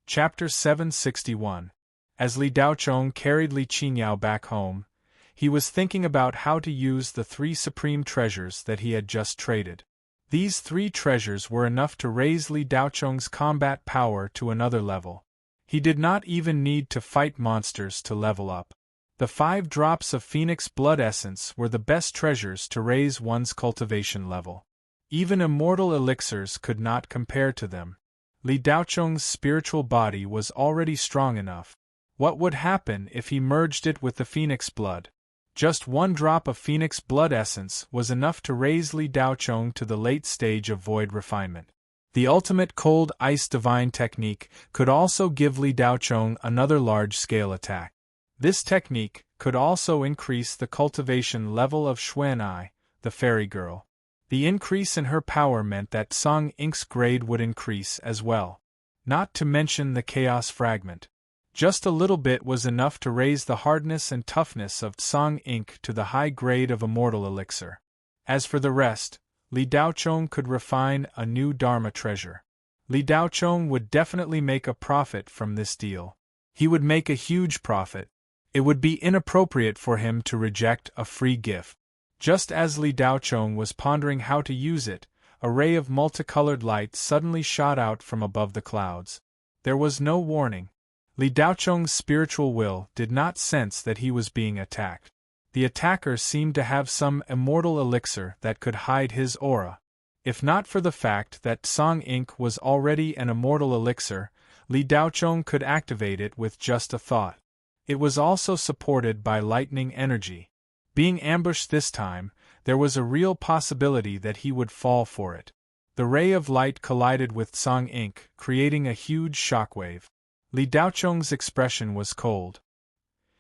Chapter 761. As Li Daochong carried Li Qingyao back home, he was thinking about how to use the 3 supreme treasures that he had just traded. These 3 treasures were enough to raise Li Daochong's combat power to another level. He did not even need to fight monsters to level up. The 5 drops of Phoenix Blood Essence were the best treasures to raise one's cultivation level. Even immortal elixirs could not compare to them. Li Daochong's spiritual body was already strong enough. What would happen if he merged it with the Phoenix Blood? Just 1 drop of Phoenix Blood Essence was enough to raise Li Daochong to the late stage of Void Refinement. The ultimate Cold Ice Divine technique could also give Li Daochong another large-scale attack. This technique could also increase the cultivation level of Xuan'ai, the fairy girl. The increase in her power meant that Song Ink's grade would increase as well. Not to mention the Chaos Fragment. Just a little bit was enough to raise the hardness and toughness of Song Ink to the high grade of Immortal Elixir. As for the rest, Li Daochong could refine a new Dharma treasure. Li Daochong would definitely make a profit from this deal. He would make a huge profit. It would be inappropriate for him to reject a free gift. Just as Li Daochong was pondering how to use it, a ray of multicolored light suddenly shot out from above the clouds. There was no warning. Li Daochong's spiritual will did not sense that he was being attacked. The attacker seemed to have some immortal elixir that could hide his aura. If not for the fact that Song Ink was already an immortal elixir, Li Daochong could activate it with just a thought. It was also supported by lightning energy. Being ambushed this time, there was a real possibility that he would fall for it. The ray of light collided with Song Ink, creating a huge shockwave. Li Daochong's expression was cold.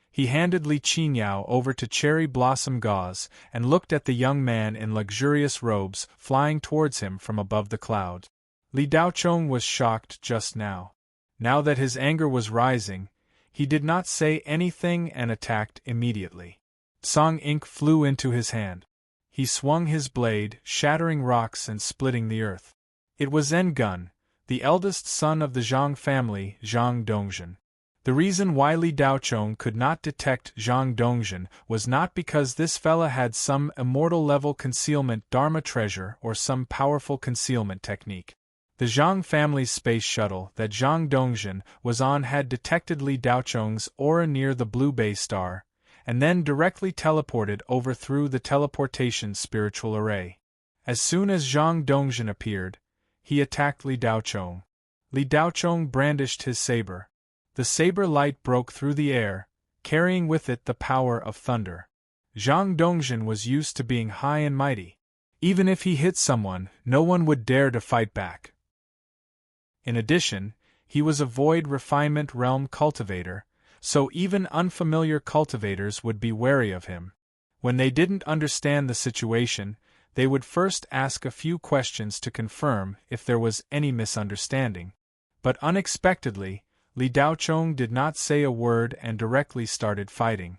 He handed Li Qingyao over to Cherry Blossom Gauze and looked at the young man in luxurious robes flying towards him from above the clouds. Li Daochong was shocked just now. Now that his anger was rising, he did not say anything and attacked immediately. Song Ink flew into his hand. He swung his blade, shattering rocks and splitting the earth. It was Ngun, the eldest son of the Zhang family, Zhang Dongjin. The reason why Li Daochong could not detect Zhang Dongjin was not because this fella had some immortal-level concealment Dharma treasure or some powerful concealment technique. The Zhang family's space shuttle that Zhang Dongjin was on had detected Li Daochong's aura near the Blue Bay star, and then directly teleported over through the teleportation spiritual array. As soon as Zhang Dongjin appeared, he attacked Li Daochong. Li Daochong brandished his saber. The saber light broke through the air, carrying with it the power of thunder. Zhang Dongjin was used to being high and mighty. Even if he hit someone, no one would dare to fight back. In addition, he was a void refinement realm cultivator, so even unfamiliar cultivators would be wary of him. When they didn't understand the situation, they would first ask a few questions to confirm if there was any misunderstanding. But unexpectedly, Li Daochong did not say a word and directly started fighting.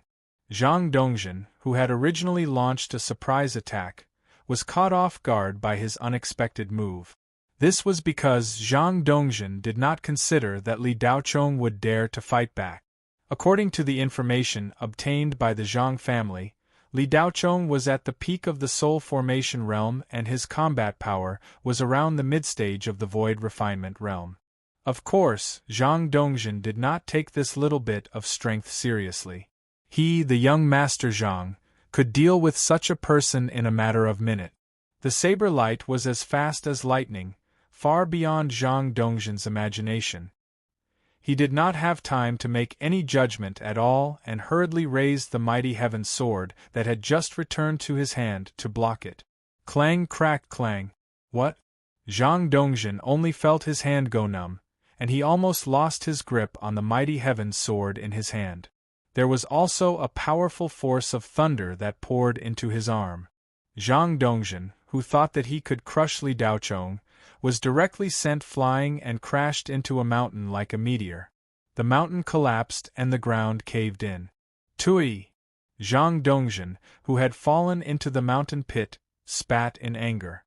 Zhang Dongjin, who had originally launched a surprise attack, was caught off guard by his unexpected move. This was because Zhang Dongjin did not consider that Li Daochong would dare to fight back. According to the information obtained by the Zhang family, Li Daochong was at the peak of the soul formation realm and his combat power was around the mid-stage of the void refinement realm. Of course, Zhang Dongjin did not take this little bit of strength seriously. He, the young Master Zhang, could deal with such a person in a matter of minutes. The saber light was as fast as lightning, far beyond Zhang Dongjin's imagination. He did not have time to make any judgment at all and hurriedly raised the mighty heaven sword that had just returned to his hand to block it. Clang, crack, clang. What? Zhang Dongjin only felt his hand go numb, and he almost lost his grip on the mighty heaven sword in his hand. There was also a powerful force of thunder that poured into his arm. Zhang Dongjin, who thought that he could crush Li Daochong, was directly sent flying and crashed into a mountain like a meteor. The mountain collapsed and the ground caved in. Tui! Zhang Dongjin, who had fallen into the mountain pit, spat in anger.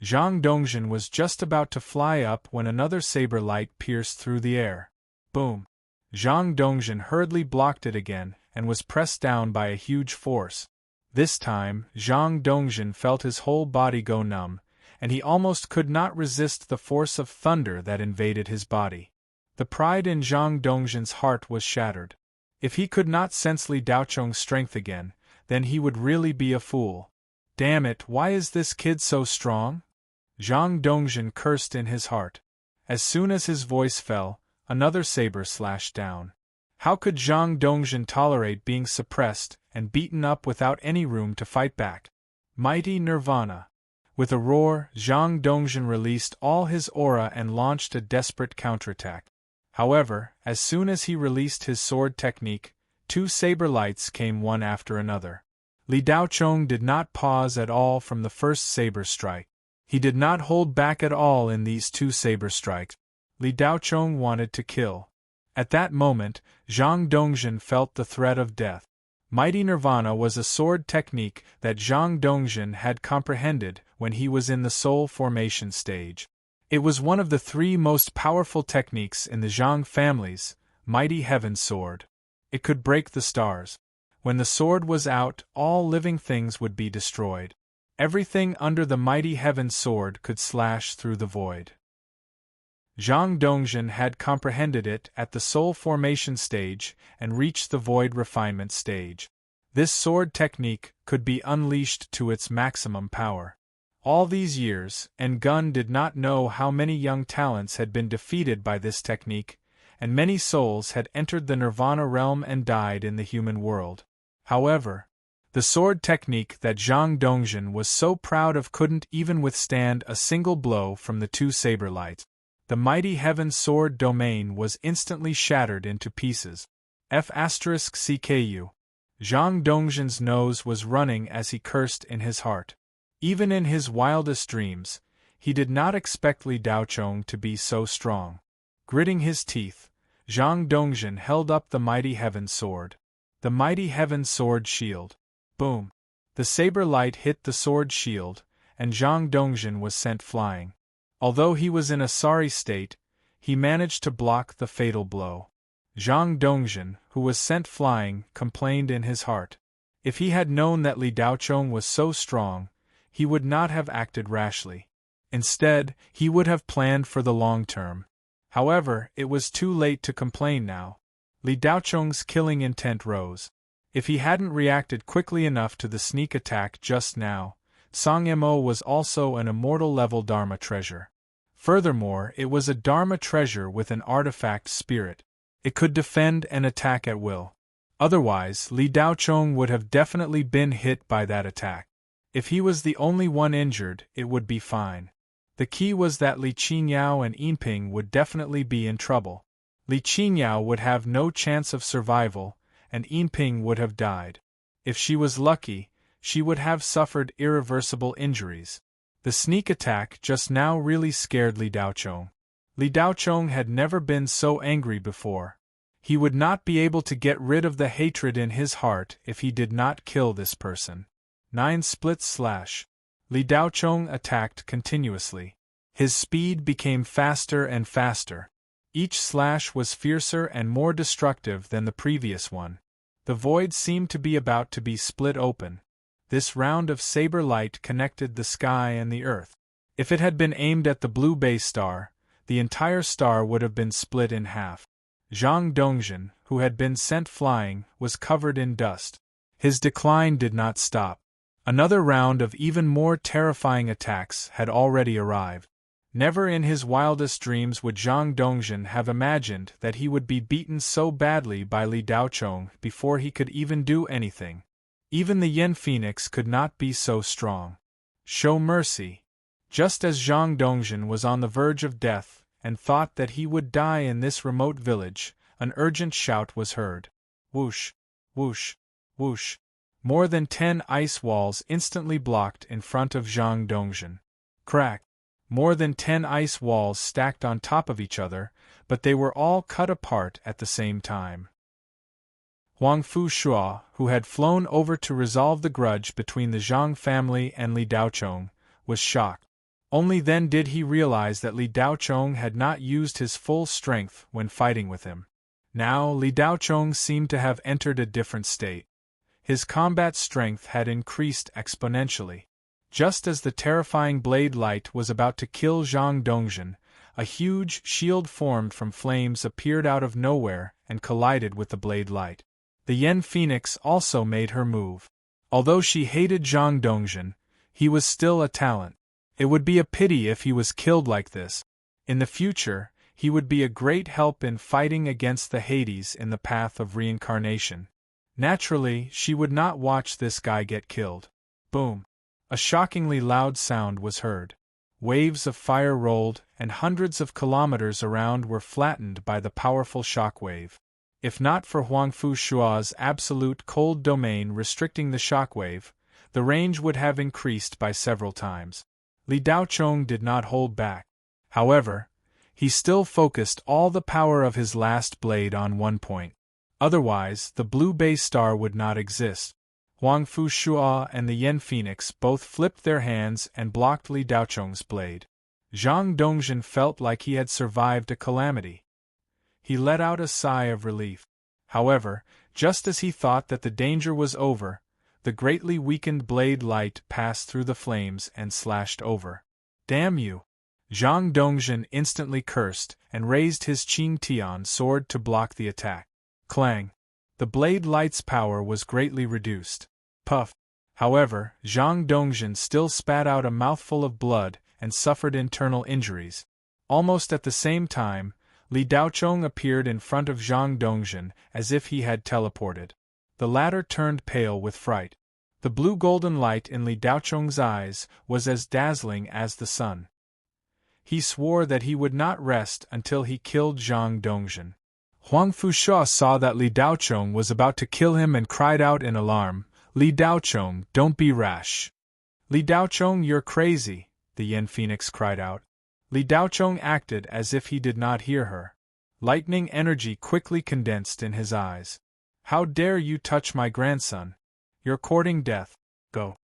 Zhang Dongjin was just about to fly up when another saber light pierced through the air. Boom! Zhang Dongjin hurriedly blocked it again and was pressed down by a huge force. This time, Zhang Dongjin felt his whole body go numb, and he almost could not resist the force of thunder that invaded his body. The pride in Zhang Dongjin's heart was shattered. If he could not sense Li Daocheng's strength again, then he would really be a fool. Damn it, why is this kid so strong? Zhang Dongjin cursed in his heart. As soon as his voice fell, another saber slashed down. How could Zhang Dongjin tolerate being suppressed and beaten up without any room to fight back? Mighty Nirvana! With a roar, Zhang Dongjin released all his aura and launched a desperate counterattack. However, as soon as he released his sword technique, two saber lights came one after another. Li Daocheng did not pause at all from the first saber strike. He did not hold back at all in these two saber strikes. Li Daocheng wanted to kill. At that moment, Zhang Dongjin felt the threat of death. Mighty Nirvana was a sword technique that Zhang Dongjin had comprehended when he was in the soul formation stage. It was one of the three most powerful techniques in the Zhang family's Mighty Heaven Sword. It could break the stars. When the sword was out, all living things would be destroyed. Everything under the Mighty Heaven Sword could slash through the void. Zhang Dongjin had comprehended it at the soul formation stage and reached the void refinement stage. This sword technique could be unleashed to its maximum power. All these years, Ngun did not know how many young talents had been defeated by this technique, and many souls had entered the Nirvana realm and died in the human world. However, the sword technique that Zhang Dongjin was so proud of couldn't even withstand a single blow from the two saber lights. The Mighty Heaven Sword domain was instantly shattered into pieces. F***CKU. Zhang Dongjin's nose was running as he cursed in his heart. Even in his wildest dreams, he did not expect Li Daocheng to be so strong. Gritting his teeth, Zhang Dongjin held up the Mighty Heaven Sword. The Mighty Heaven Sword shield. Boom! The saber light hit the sword shield, and Zhang Dongjin was sent flying. Although he was in a sorry state, he managed to block the fatal blow. Zhang Dongjin, who was sent flying, complained in his heart. If he had known that Li Daocheng was so strong, he would not have acted rashly. Instead, he would have planned for the long term. However, it was too late to complain now. Li Daocheng's killing intent rose. If he hadn't reacted quickly enough to the sneak attack just now, Song Mo was also an immortal-level Dharma treasure. Furthermore, it was a Dharma treasure with an artifact spirit. It could defend and attack at will. Otherwise, Li Daocheng would have definitely been hit by that attack. If he was the only one injured, it would be fine. The key was that Li Qingyao and Yinping would definitely be in trouble. Li Qingyao would have no chance of survival, and Yinping would have died. If she was lucky, she would have suffered irreversible injuries. The sneak attack just now really scared Li Daocheng. Li Daocheng had never been so angry before. He would not be able to get rid of the hatred in his heart if he did not kill this person. 9 split slash. Li Daocheng attacked continuously. His speed became faster and faster. Each slash was fiercer and more destructive than the previous one. The void seemed to be about to be split open. This round of saber light connected the sky and the earth. If it had been aimed at the blue base star, the entire star would have been split in half. Zhang Dongjin, who had been sent flying, was covered in dust. His decline did not stop. Another round of even more terrifying attacks had already arrived. Never in his wildest dreams would Zhang Dongjin have imagined that he would be beaten so badly by Li Daocheng before he could even do anything. Even the Yen Phoenix could not be so strong. Show mercy. Just as Zhang Dongjin was on the verge of death and thought that he would die in this remote village, an urgent shout was heard. Whoosh, whoosh, whoosh. More than 10 ice walls instantly blocked in front of Zhang Dongjin. Crack. More than 10 ice walls stacked on top of each other, but they were all cut apart at the same time. Huang Fushua, who had flown over to resolve the grudge between the Zhang family and Li Daocheng, was shocked. Only then did he realize that Li Daocheng had not used his full strength when fighting with him. Now Li Daochong seemed to have entered a different state. His combat strength had increased exponentially. Just as the terrifying blade light was about to kill Zhang Dongjin, a huge shield formed from flames appeared out of nowhere and collided with the blade light. The Yen Phoenix also made her move. Although she hated Zhang Dongjin, he was still a talent. It would be a pity if he was killed like this. In the future, he would be a great help in fighting against the Hades in the path of reincarnation. Naturally, she would not watch this guy get killed. Boom! A shockingly loud sound was heard. Waves of fire rolled, and hundreds of kilometers around were flattened by the powerful shock wave. If not for Huangfu Shua's absolute cold domain restricting the shockwave, the range would have increased by several times. Li Daochong did not hold back. However, he still focused all the power of his last blade on one point. Otherwise, the blue base star would not exist. Huangfu Shua and the Yen Phoenix both flipped their hands and blocked Li Daochong's blade. Zhang Dongjin felt like he had survived a calamity. He let out a sigh of relief. However, just as he thought that the danger was over, the greatly weakened blade light passed through the flames and slashed over. Damn you! Zhang Dongjin instantly cursed and raised his Qing Tian sword to block the attack. Clang! The blade light's power was greatly reduced. Puff! However, Zhang Dongjin still spat out a mouthful of blood and suffered internal injuries. Almost at the same time, Li Daochong appeared in front of Zhang Dongjin as if he had teleported. The latter turned pale with fright. The blue-golden light in Li Daochong's eyes was as dazzling as the sun. He swore that he would not rest until he killed Zhang Dongjin. Huangfu Shua saw that Li Daochong was about to kill him and cried out in alarm, "Li Daochong, don't be rash." "Li Daochong, you're crazy," the Yen Phoenix cried out. Li Daochong acted as if he did not hear her. Lightning energy quickly condensed in his eyes. "How dare you touch my grandson? You're courting death. Go."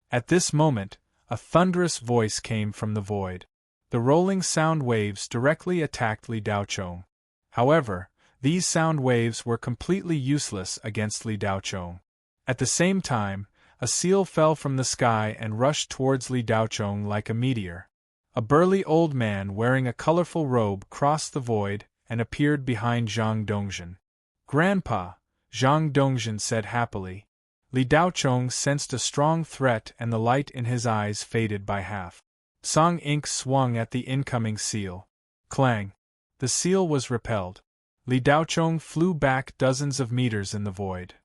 At this moment, a thunderous voice came from the void. The rolling sound waves directly attacked Li Daochong. However, these sound waves were completely useless against Li Daochong. At the same time, a seal fell from the sky and rushed towards Li Daochong like a meteor. A burly old man wearing a colorful robe crossed the void and appeared behind Zhang Dongjin. "Grandpa," Zhang Dongjin said happily. Li Daochong sensed a strong threat and the light in his eyes faded by half. Song ink swung at the incoming seal. Clang! The seal was repelled. Li Daochong flew back dozens of meters in the void.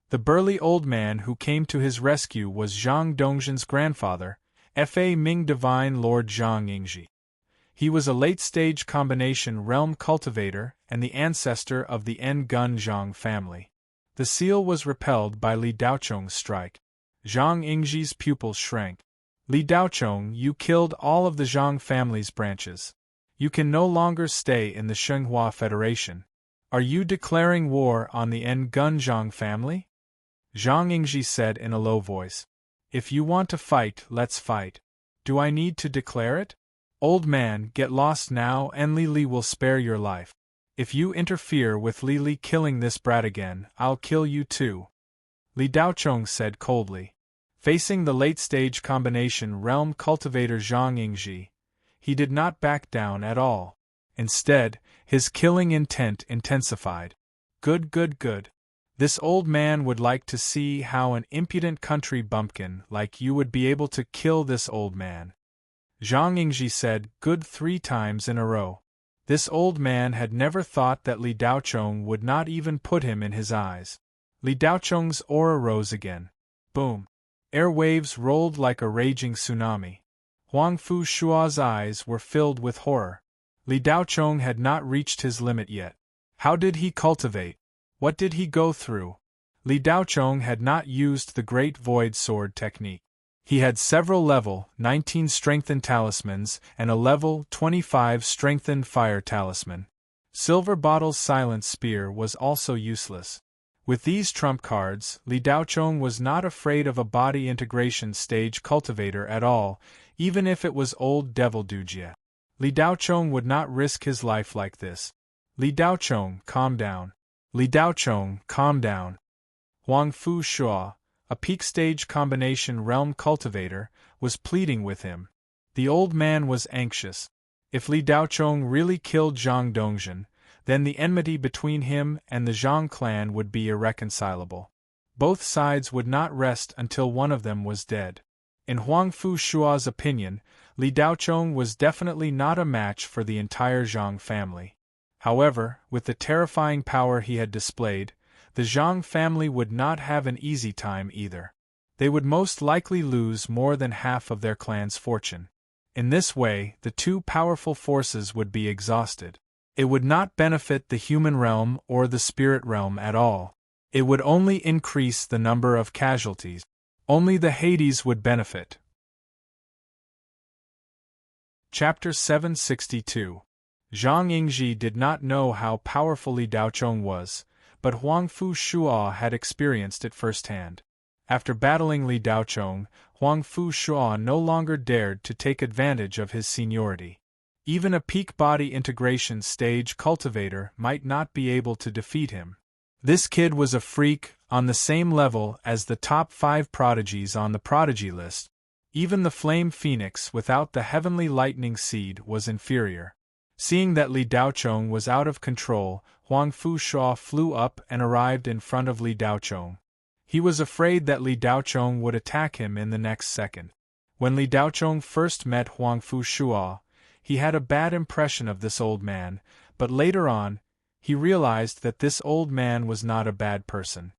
The burly old man who came to his rescue was Zhang Dongjin's grandfather, Fa Ming Divine Lord Zhang Yingji. He was a late-stage combination realm cultivator and the ancestor of the N-Gun Zhang family. The seal was repelled by Li Daochong's strike. Zhang Yingji's pupils shrank. "Li Daochong, you killed all of the Zhang family's branches. You can no longer stay in the Shenghua Federation. Are you declaring war on the N-Gun Zhang family?" Zhang Yingji said in a low voice. "If you want to fight, let's fight. Do I need to declare it? Old man, get lost now and Li Li will spare your life. If you interfere with Li Li killing this brat again, I'll kill you too," Li Daochong said coldly. Facing the late-stage combination realm cultivator Zhang Yingji, he did not back down at all. Instead, his killing intent intensified. Good. This old man would like to see how an impudent country bumpkin like you would be able to kill this old man. Zhang Yingji said good 3 times in a row. This old man had never thought that Li Daochong would not even put him in his eyes. Li Daochong's aura rose again. Boom! Air waves rolled like a raging tsunami. Huangfu Shua's eyes were filled with horror. Li Daochong had not reached his limit yet. How did he cultivate? What did he go through? Li Daochong had not used the Great Void Sword technique. He had several level 19 strengthened talismans and a level 25 strengthened fire talisman. Silver Bottle's Silent Spear was also useless. With these trump cards, Li Daochong was not afraid of a body integration stage cultivator at all, even if it was old Devil Dujia. Li Daochong would not risk his life like this. Li Daochong, calm down. Li Daochong, calm down. Huang Fu Shuo, a peak stage combination realm cultivator, was pleading with him. The old man was anxious. If Li Daochong really killed Zhang Dongjin, then the enmity between him and the Zhang clan would be irreconcilable. Both sides would not rest until one of them was dead. In Huang Fu Shuo's opinion, Li Daochong was definitely not a match for the entire Zhang family. However, with the terrifying power he had displayed, the Zhang family would not have an easy time either. They would most likely lose more than half of their clan's fortune. In this way, the two powerful forces would be exhausted. It would not benefit the human realm or the spirit realm at all. It would only increase the number of casualties. Only the Hades would benefit. Chapter 762. Zhang Yingji did not know how powerful Li Daochong was, but Huang Fu Shuo had experienced it firsthand. After battling Li Daochong, Huang Fu Shuo no longer dared to take advantage of his seniority. Even a peak body integration stage cultivator might not be able to defeat him. This kid was a freak, on the same level as the top 5 prodigies on the prodigy list. Even the Flame Phoenix without the Heavenly Lightning Seed was inferior. Seeing that Li Daochong was out of control, Huang Fu Shuo flew up and arrived in front of Li Daochong. He was afraid that Li Daochong would attack him in the next second. When Li Daochong first met Huang Fu Shuo, he had a bad impression of this old man, but later on, he realized that this old man was not a bad person.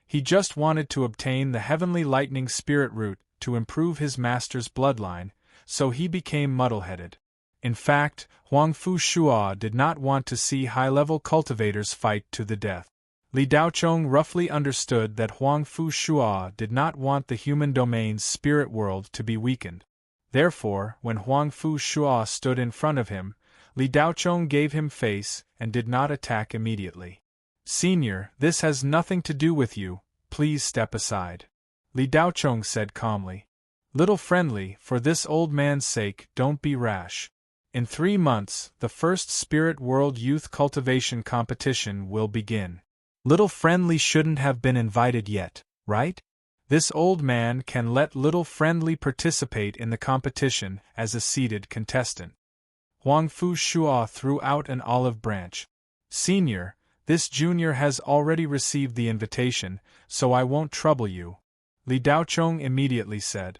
He just wanted to obtain the Heavenly Lightning Spirit Root to improve his master's bloodline, so he became muddle-headed. In fact, Huang Fu Shuo did not want to see high-level cultivators fight to the death. Li Daochong roughly understood that Huang Fu Shuo did not want the human domain's spirit world to be weakened. Therefore, when Huang Fu Shuo stood in front of him, Li Daochong gave him face and did not attack immediately. "Senior, this has nothing to do with you, please step aside," Li Daochong said calmly. "Little friendly, for this old man's sake, don't be rash. In 3 months, the first Spirit World Youth Cultivation Competition will begin. Little Friendly shouldn't have been invited yet, right? This old man can let Little Friendly participate in the competition as a seated contestant." Huang Fu Shuo threw out an olive branch. "Senior, this junior has already received the invitation, so I won't trouble you," Li Daochong immediately said.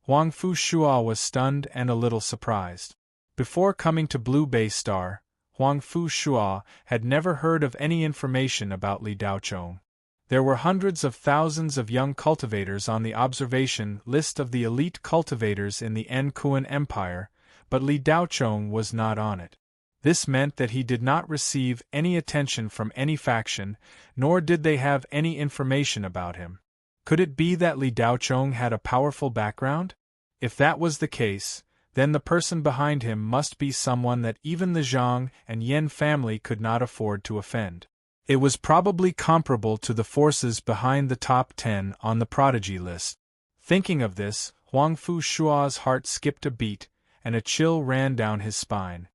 Huang Fu Shuo was stunned and a little surprised. Before coming to Blue Bay Star, Huang Fu Shuo had never heard of any information about Li Daochong. There were hundreds of thousands of young cultivators on the observation list of the elite cultivators in the Kuan Empire, but Li Daochong was not on it. This meant that he did not receive any attention from any faction, nor did they have any information about him. Could it be that Li Daochong had a powerful background? If that was the case, then the person behind him must be someone that even the Zhang and Yan family could not afford to offend. It was probably comparable to the forces behind the top 10 on the prodigy list. Thinking of this, Huang Fu Shuo's heart skipped a beat, and a chill ran down his spine.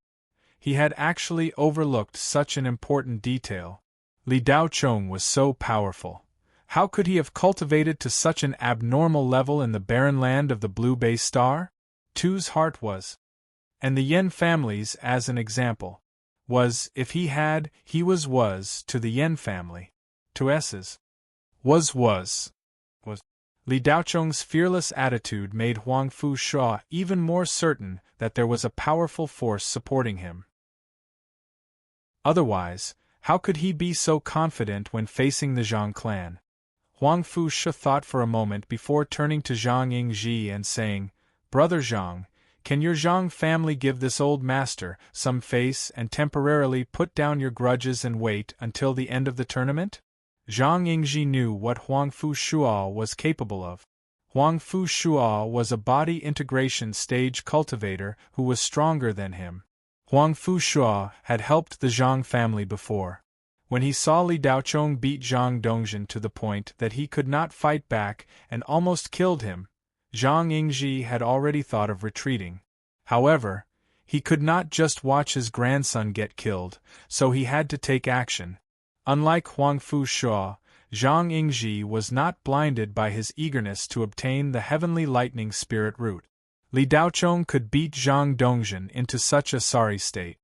He had actually overlooked such an important detail. Li Daochong was so powerful. How could he have cultivated to such an abnormal level in the barren land of the Blue Bay Star? Tu's heart was. And the Yen families, as an example, was, if he had, he was to the Yen family. To S's. Was. Li Daochong's fearless attitude made Huang Fu Shuo even more certain that there was a powerful force supporting him. Otherwise, how could he be so confident when facing the Zhang clan? Huang Fu Shuo thought for a moment before turning to Zhang Yingji and saying, "Brother Zhang, can your Zhang family give this old master some face and temporarily put down your grudges and wait until the end of the tournament?" Zhang Yingji knew what Huang Fu Shuo was capable of. Huang Fu Shuo was a body integration stage cultivator who was stronger than him. Huang Fu Shuo had helped the Zhang family before. When he saw Li Daochong beat Zhang Dongjin to the point that he could not fight back and almost killed him, Zhang Yingji had already thought of retreating. However, He could not just watch his grandson get killed, so he had to take action. Unlike Huangfu Shuo, Zhang Yingji was not blinded by his eagerness to obtain the heavenly lightning spirit root. Li Daochong could beat Zhang Dongjin into such a sorry state.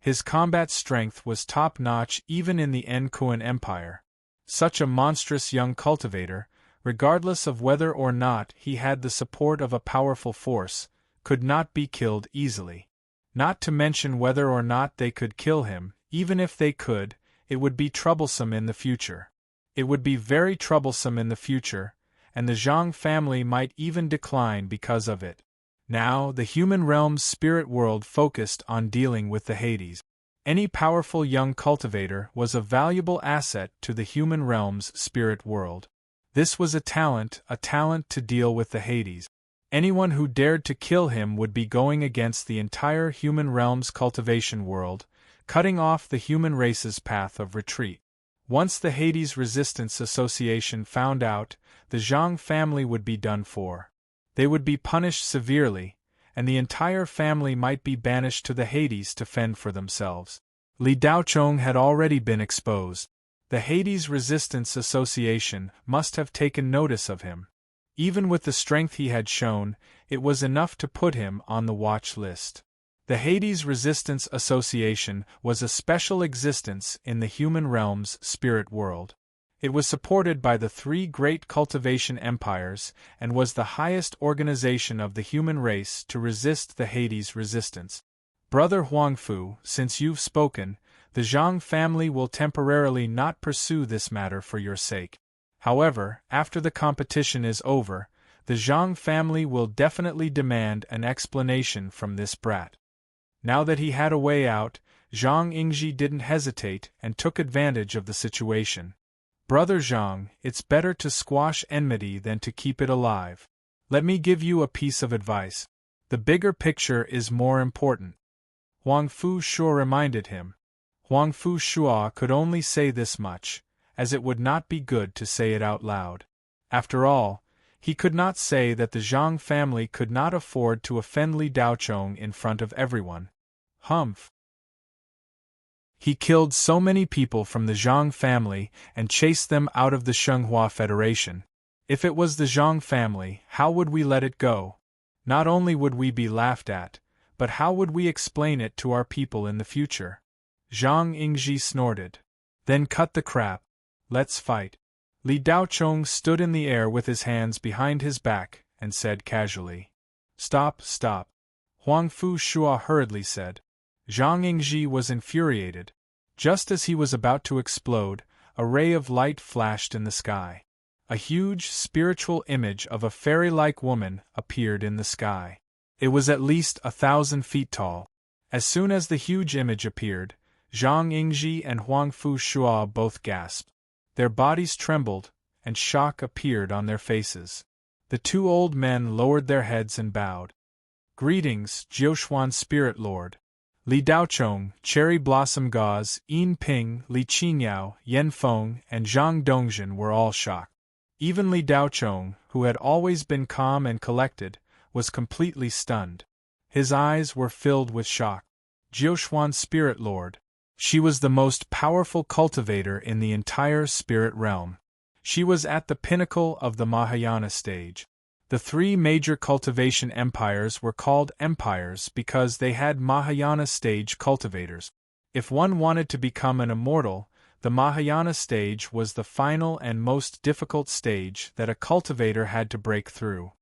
His combat strength was top-notch even in the Enkuan Empire. Such a monstrous young cultivator, regardless of whether or not he had the support of a powerful force, could not be killed easily. Not to mention whether or not they could kill him, even if they could, it would be troublesome in the future. It would be very troublesome in the future, and the Zhang family might even decline because of it. Now, the human realm's spirit world focused on dealing with the Hades. Any powerful young cultivator was a valuable asset to the human realm's spirit world. This was a talent to deal with the Hades. Anyone who dared to kill him would be going against the entire human realm's cultivation world, cutting off the human race's path of retreat. Once the Hades Resistance Association found out, the Zhang family would be done for. They would be punished severely, and the entire family might be banished to the Hades to fend for themselves. Li Daochong had already been exposed. The Hades Resistance Association must have taken notice of him. Even with the strength he had shown, it was enough to put him on the watch list. The Hades Resistance Association was a special existence in the human realm's spirit world. It was supported by the three great cultivation empires and was the highest organization of the human race to resist the Hades resistance. Brother Huangfu, since you've spoken, the Zhang family will temporarily not pursue this matter for your sake. However, after the competition is over, the Zhang family will definitely demand an explanation from this brat. Now that he had a way out, Zhang Yingji didn't hesitate and took advantage of the situation. Brother Zhang, it's better to squash enmity than to keep it alive. Let me give you a piece of advice. The bigger picture is more important. Huangfu Shuo reminded him. Huangfu Shuo could only say this much, as it would not be good to say it out loud. After all, he could not say that the Zhang family could not afford to offend Li Daochong in front of everyone. Humph! He killed so many people from the Zhang family and chased them out of the Shenghua Federation. If it was the Zhang family, how would we let it go? Not only would we be laughed at, but how would we explain it to our people in the future? Zhang Yingji snorted. Then cut the crap. Let's fight. Li Daochong stood in the air with his hands behind his back and said casually. Stop, stop. Huangfu Shuo hurriedly said. Zhang Yingji was infuriated. Just as he was about to explode, a ray of light flashed in the sky. A huge spiritual image of a fairy-like woman appeared in the sky. It was at least 1,000 feet tall. As soon as the huge image appeared, Zhang Yingji and Huangfu Shuo both gasped. Their bodies trembled, and shock appeared on their faces. The two old men lowered their heads and bowed. Greetings, Jiuxuan Spirit Lord. Li Daochong, Cherry Blossom Gauze, Yin Ping, Li Qingyao, Yan Feng, and Zhang Dongjin were all shocked. Even Li Daochong, who had always been calm and collected, was completely stunned. His eyes were filled with shock. Jiuxuan Spirit Lord. She was the most powerful cultivator in the entire spirit realm. She was at the pinnacle of the Mahayana stage. The three major cultivation empires were called empires because they had Mahayana stage cultivators. If one wanted to become an immortal, the Mahayana stage was the final and most difficult stage that a cultivator had to break through.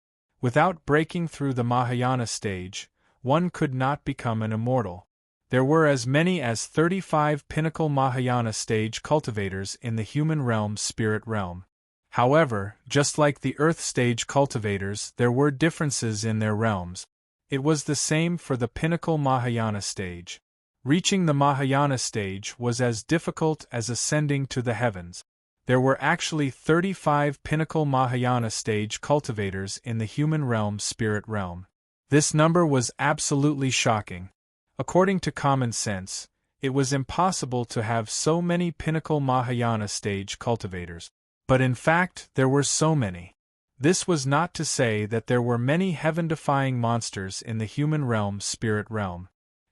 Without breaking through the Mahayana stage, one could not become an immortal. There were as many as 35 pinnacle Mahayana stage cultivators in the human realm's spirit realm. However, just like the earth stage cultivators, there were differences in their realms. It was the same for the pinnacle Mahayana stage. Reaching the Mahayana stage was as difficult as ascending to the heavens. There were actually 35 pinnacle Mahayana stage cultivators in the human realm's spirit realm. This number was absolutely shocking. According to common sense, it was impossible to have so many pinnacle Mahayana stage cultivators. But in fact, there were so many. This was not to say that there were many heaven-defying monsters in the human realm's spirit realm.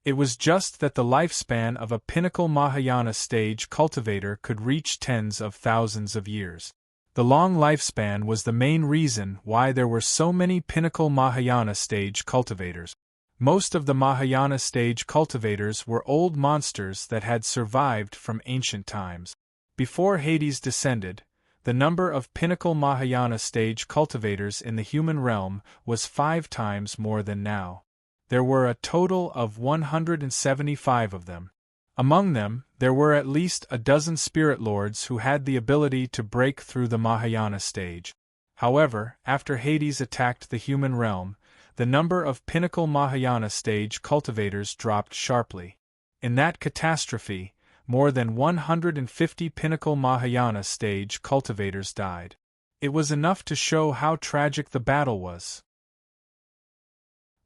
It was just that the lifespan of a pinnacle Mahayana stage cultivator could reach tens of thousands of years. The long lifespan was the main reason why there were so many pinnacle Mahayana stage cultivators. Most of the Mahayana stage cultivators were old monsters that had survived from ancient times. Before Hades descended, the number of pinnacle Mahayana stage cultivators in the human realm was 5 times more than now. There were a total of 175 of them. Among them, there were at least a dozen spirit lords who had the ability to break through the Mahayana stage. However, after Hades attacked the human realm, the number of pinnacle Mahayana stage cultivators dropped sharply. In that catastrophe, more than 150 pinnacle Mahayana stage cultivators died. It was enough to show how tragic the battle was.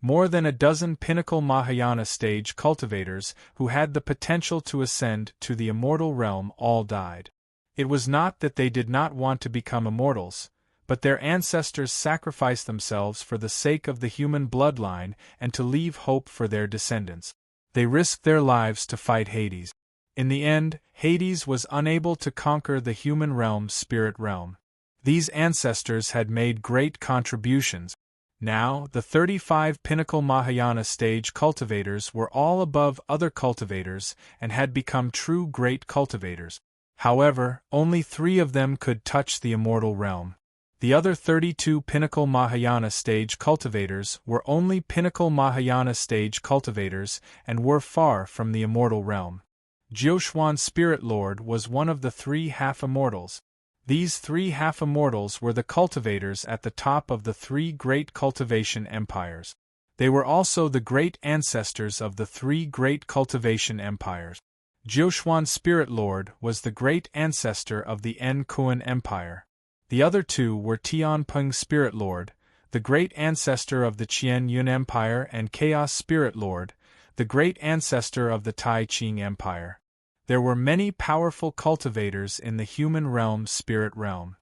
More than a dozen pinnacle Mahayana stage cultivators who had the potential to ascend to the immortal realm all died. It was not that they did not want to become immortals, but their ancestors sacrificed themselves for the sake of the human bloodline and to leave hope for their descendants. They risked their lives to fight Hades. In the end, Hades was unable to conquer the human realm's spirit realm. These ancestors had made great contributions. Now, the 35 pinnacle Mahayana stage cultivators were all above other cultivators and had become true great cultivators. However, only 3 of them could touch the immortal realm. The other 32 pinnacle Mahayana stage cultivators were only pinnacle Mahayana stage cultivators and were far from the immortal realm. Jiuquan Spirit Lord was one of the 3 half-immortals. These 3 half-immortals were the cultivators at the top of the 3 great cultivation empires. They were also the great ancestors of the 3 great cultivation empires. Jiuquan Spirit Lord was the great ancestor of the Kuan Empire. The other 2 were Tianpeng Spirit Lord, the great ancestor of the Qian Yun Empire, and Chaos Spirit Lord, the great ancestor of the Tai Qing Empire. There were many powerful cultivators in the human realm spirit realm.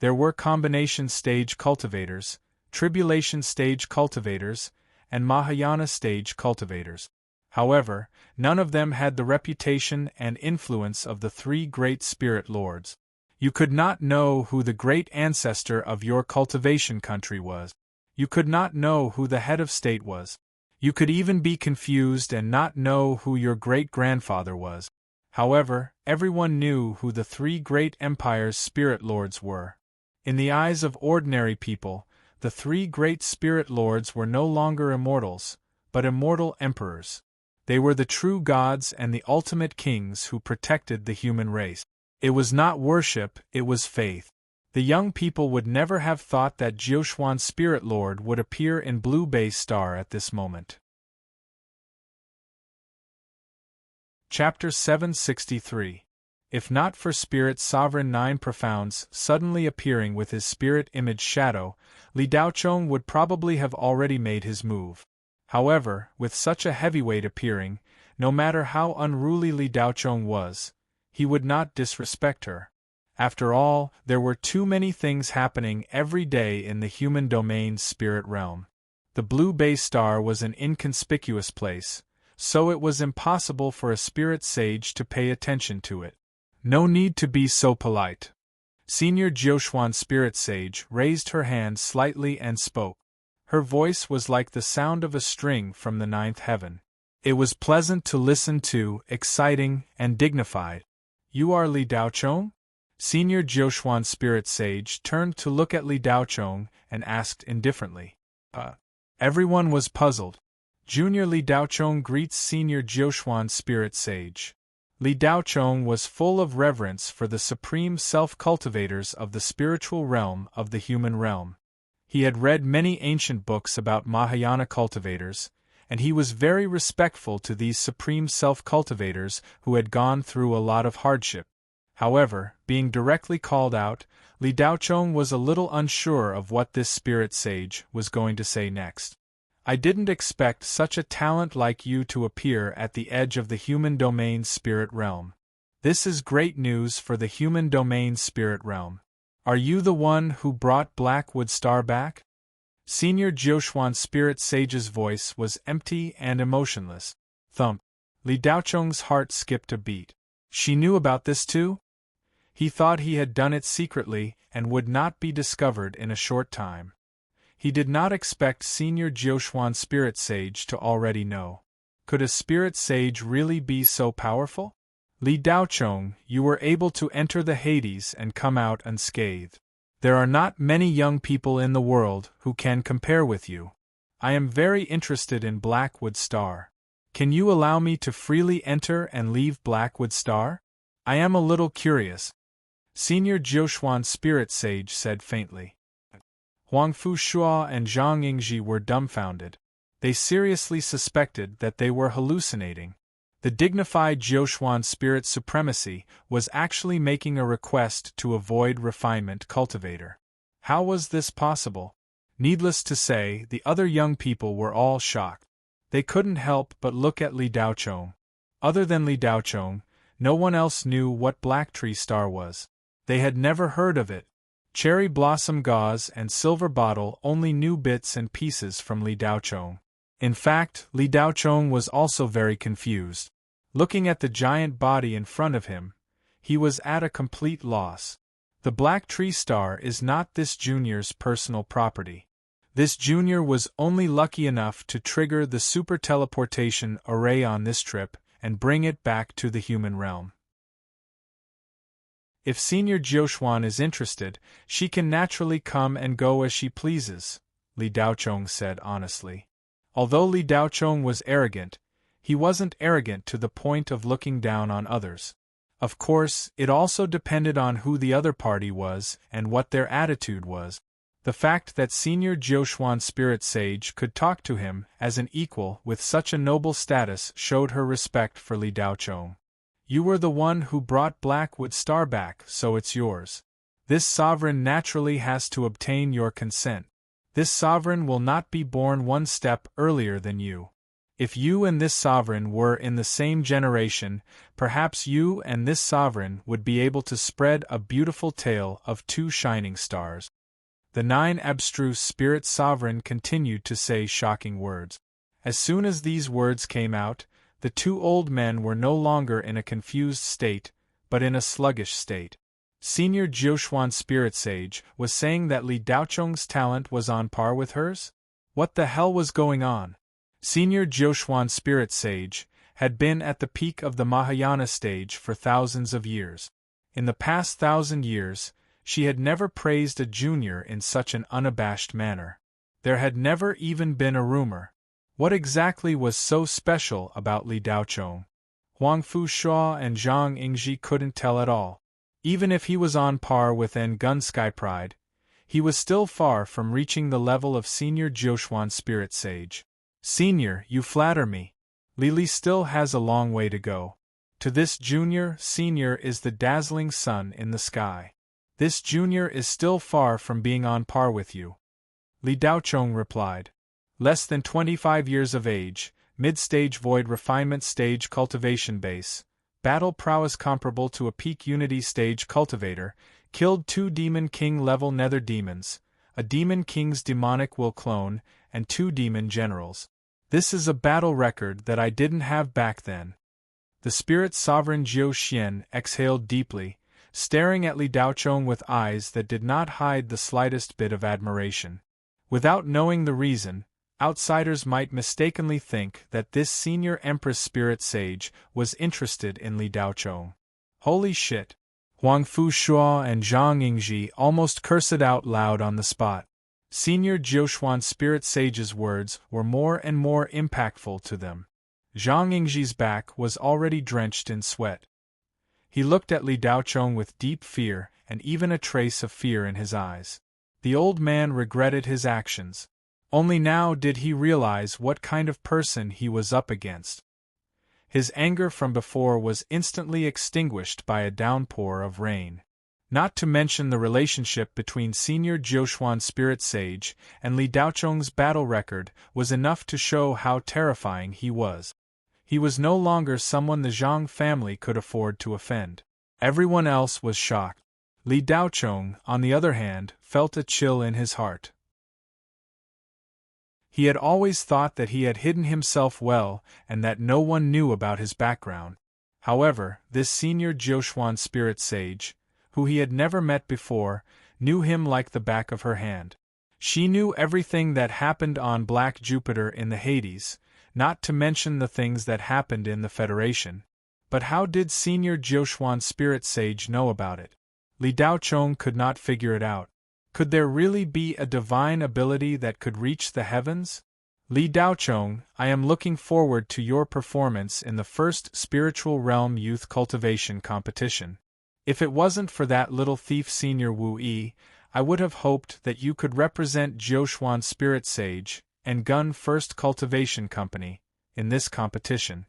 There were combination stage cultivators, tribulation stage cultivators, and Mahayana stage cultivators. However, none of them had the reputation and influence of the 3 great spirit lords. You could not know who the great ancestor of your cultivation country was. You could not know who the head of state was. You could even be confused and not know who your great-grandfather was. However, everyone knew who the 3 great empires' spirit lords were. In the eyes of ordinary people, the 3 great spirit lords were no longer immortals, but immortal emperors. They were the true gods and the ultimate kings who protected the human race. It was not worship, it was faith. The young people would never have thought that Jiuquan Spirit Lord would appear in Blue Bay Star at this moment. Chapter 763. If not for Spirit Sovereign 9 Profounds suddenly appearing with his spirit image shadow, Li Daochong would probably have already made his move. However, with such a heavyweight appearing, no matter how unruly Li Daochong was, he would not disrespect her. After all, there were too many things happening every day in the human domain's spirit realm. The Blue Bay Star was an inconspicuous place, so it was impossible for a spirit sage to pay attention to it. No need to be so polite. Senior Jiuquan Spirit Sage raised her hand slightly and spoke. Her voice was like the sound of a string from the 9th heaven. It was pleasant to listen to, exciting, and dignified. You are Li Daochong? Senior Jiuquan Spirit Sage turned to look at Li Daochong and asked indifferently. Everyone was puzzled. Junior Li Daochong greets Senior Jiuquan Spirit Sage. Li Daochong was full of reverence for the supreme self-cultivators of the spiritual realm of the human realm. He had read many ancient books about Mahayana cultivators, and he was very respectful to these supreme self-cultivators who had gone through a lot of hardship. However, being directly called out, Li Daochong was a little unsure of what this spirit sage was going to say next. I didn't expect such a talent like you to appear at the edge of the human domain's spirit realm. This is great news for the human domain's spirit realm. Are you the one who brought Blackwood Star back? Senior Jiuquan Spirit Sage's voice was empty and emotionless. Thump. Li Daocheng's heart skipped a beat. She knew about this too? He thought he had done it secretly and would not be discovered in a short time. He did not expect Senior Jiuquan Spirit Sage to already know. Could a spirit sage really be so powerful? Li Daocheng, you were able to enter the Hades and come out unscathed. There are not many young people in the world who can compare with you. I am very interested in Blackwood Star. Can you allow me to freely enter and leave Blackwood Star? I am a little curious. Senior Jiuquan Spirit Sage said faintly. Huang Fushua and Zhang Yingji were dumbfounded. They seriously suspected that they were hallucinating. The dignified Jiuquan Spirit Supremacy was actually making a request to avoid refinement cultivator. How was this possible? Needless to say, the other young people were all shocked. They couldn't help but look at Li Daocheng. Other than Li Daocheng, no one else knew what Black Tree Star was. They had never heard of it. Cherry Blossom Gauze and Silver Bottle only knew bits and pieces from Li Daocheng. In fact, Li Daocheng was also very confused. Looking at the giant body in front of him, he was at a complete loss. The Black Tree Star is not this junior's personal property. This junior was only lucky enough to trigger the super teleportation array on this trip and bring it back to the human realm. If Senior Jiuquan is interested, she can naturally come and go as she pleases, Li Daocheng said honestly. Although Li Daocheng was arrogant, he wasn't arrogant to the point of looking down on others. Of course, it also depended on who the other party was and what their attitude was. The fact that Senior Jiuquan Spirit Sage could talk to him as an equal with such a noble status showed her respect for Li Daocheng. You were the one who brought Blackwood Star back, so it's yours. This sovereign naturally has to obtain your consent. This sovereign will not be born one step earlier than you. If you and this sovereign were in the same generation, perhaps you and this sovereign would be able to spread a beautiful tale of two shining stars. The 9 abstruse spirit sovereign continued to say shocking words. As soon as these words came out, the two old men were no longer in a confused state, but in a sluggish state. Senior Jiuquan Spirit Sage was saying that Li Daocheng's talent was on par with hers? What the hell was going on? Senior Jiuquan Spirit Sage had been at the peak of the Mahayana stage for thousands of years. In the past 1,000 years, she had never praised a junior in such an unabashed manner. There had never even been a rumor. What exactly was so special about Li Daocheng? Huang Fushua and Zhang Yingji couldn't tell at all. Even if he was on par with Gun Sky Pride, he was still far from reaching the level of Senior Jiuquan Spirit Sage. Senior, you flatter me. Li still has a long way to go. To this junior, Senior is the dazzling sun in the sky. This junior is still far from being on par with you. Li Daocheng replied. Less than 25 years of age, mid-stage void refinement stage cultivation base, battle prowess comparable to a peak unity stage cultivator, killed 2 Demon King level nether demons, a Demon King's demonic will clone, and 2 demon generals. This is a battle record that I didn't have back then. The spirit sovereign Jiu Xian exhaled deeply, staring at Li Daocheng with eyes that did not hide the slightest bit of admiration. Without knowing the reason, outsiders might mistakenly think that this senior Empress Spirit Sage was interested in Li Daocheng. Holy shit! Huang Fushua and Zhang Yingji almost cursed out loud on the spot. Senior Jiuquan Spirit Sage's words were more and more impactful to them. Zhang Yingji's back was already drenched in sweat. He looked at Li Daocheng with deep fear and even a trace of fear in his eyes. The old man regretted his actions. Only now did he realize what kind of person he was up against. His anger from before was instantly extinguished by a downpour of rain. Not to mention the relationship between Senior Jiuquan Spirit Sage and Li Daocheng's battle record was enough to show how terrifying he was. He was no longer someone the Zhang family could afford to offend. Everyone else was shocked. Li Daocheng, on the other hand, felt a chill in his heart. He had always thought that he had hidden himself well and that no one knew about his background. However, this senior Jiuquan spirit sage, who he had never met before, knew him like the back of her hand. She knew everything that happened on Black Jupiter in the Hades, not to mention the things that happened in the Federation. But how did senior Jiuquan spirit sage know about it? Li Daochong could not figure it out. Could there really be a divine ability that could reach the heavens? Li Daochong, I am looking forward to your performance in the first Spiritual Realm Youth Cultivation Competition. If it wasn't for that little thief Senior Wu Yi, I would have hoped that you could represent Jiuquan Spirit Sage and Gun First Cultivation Company in this competition.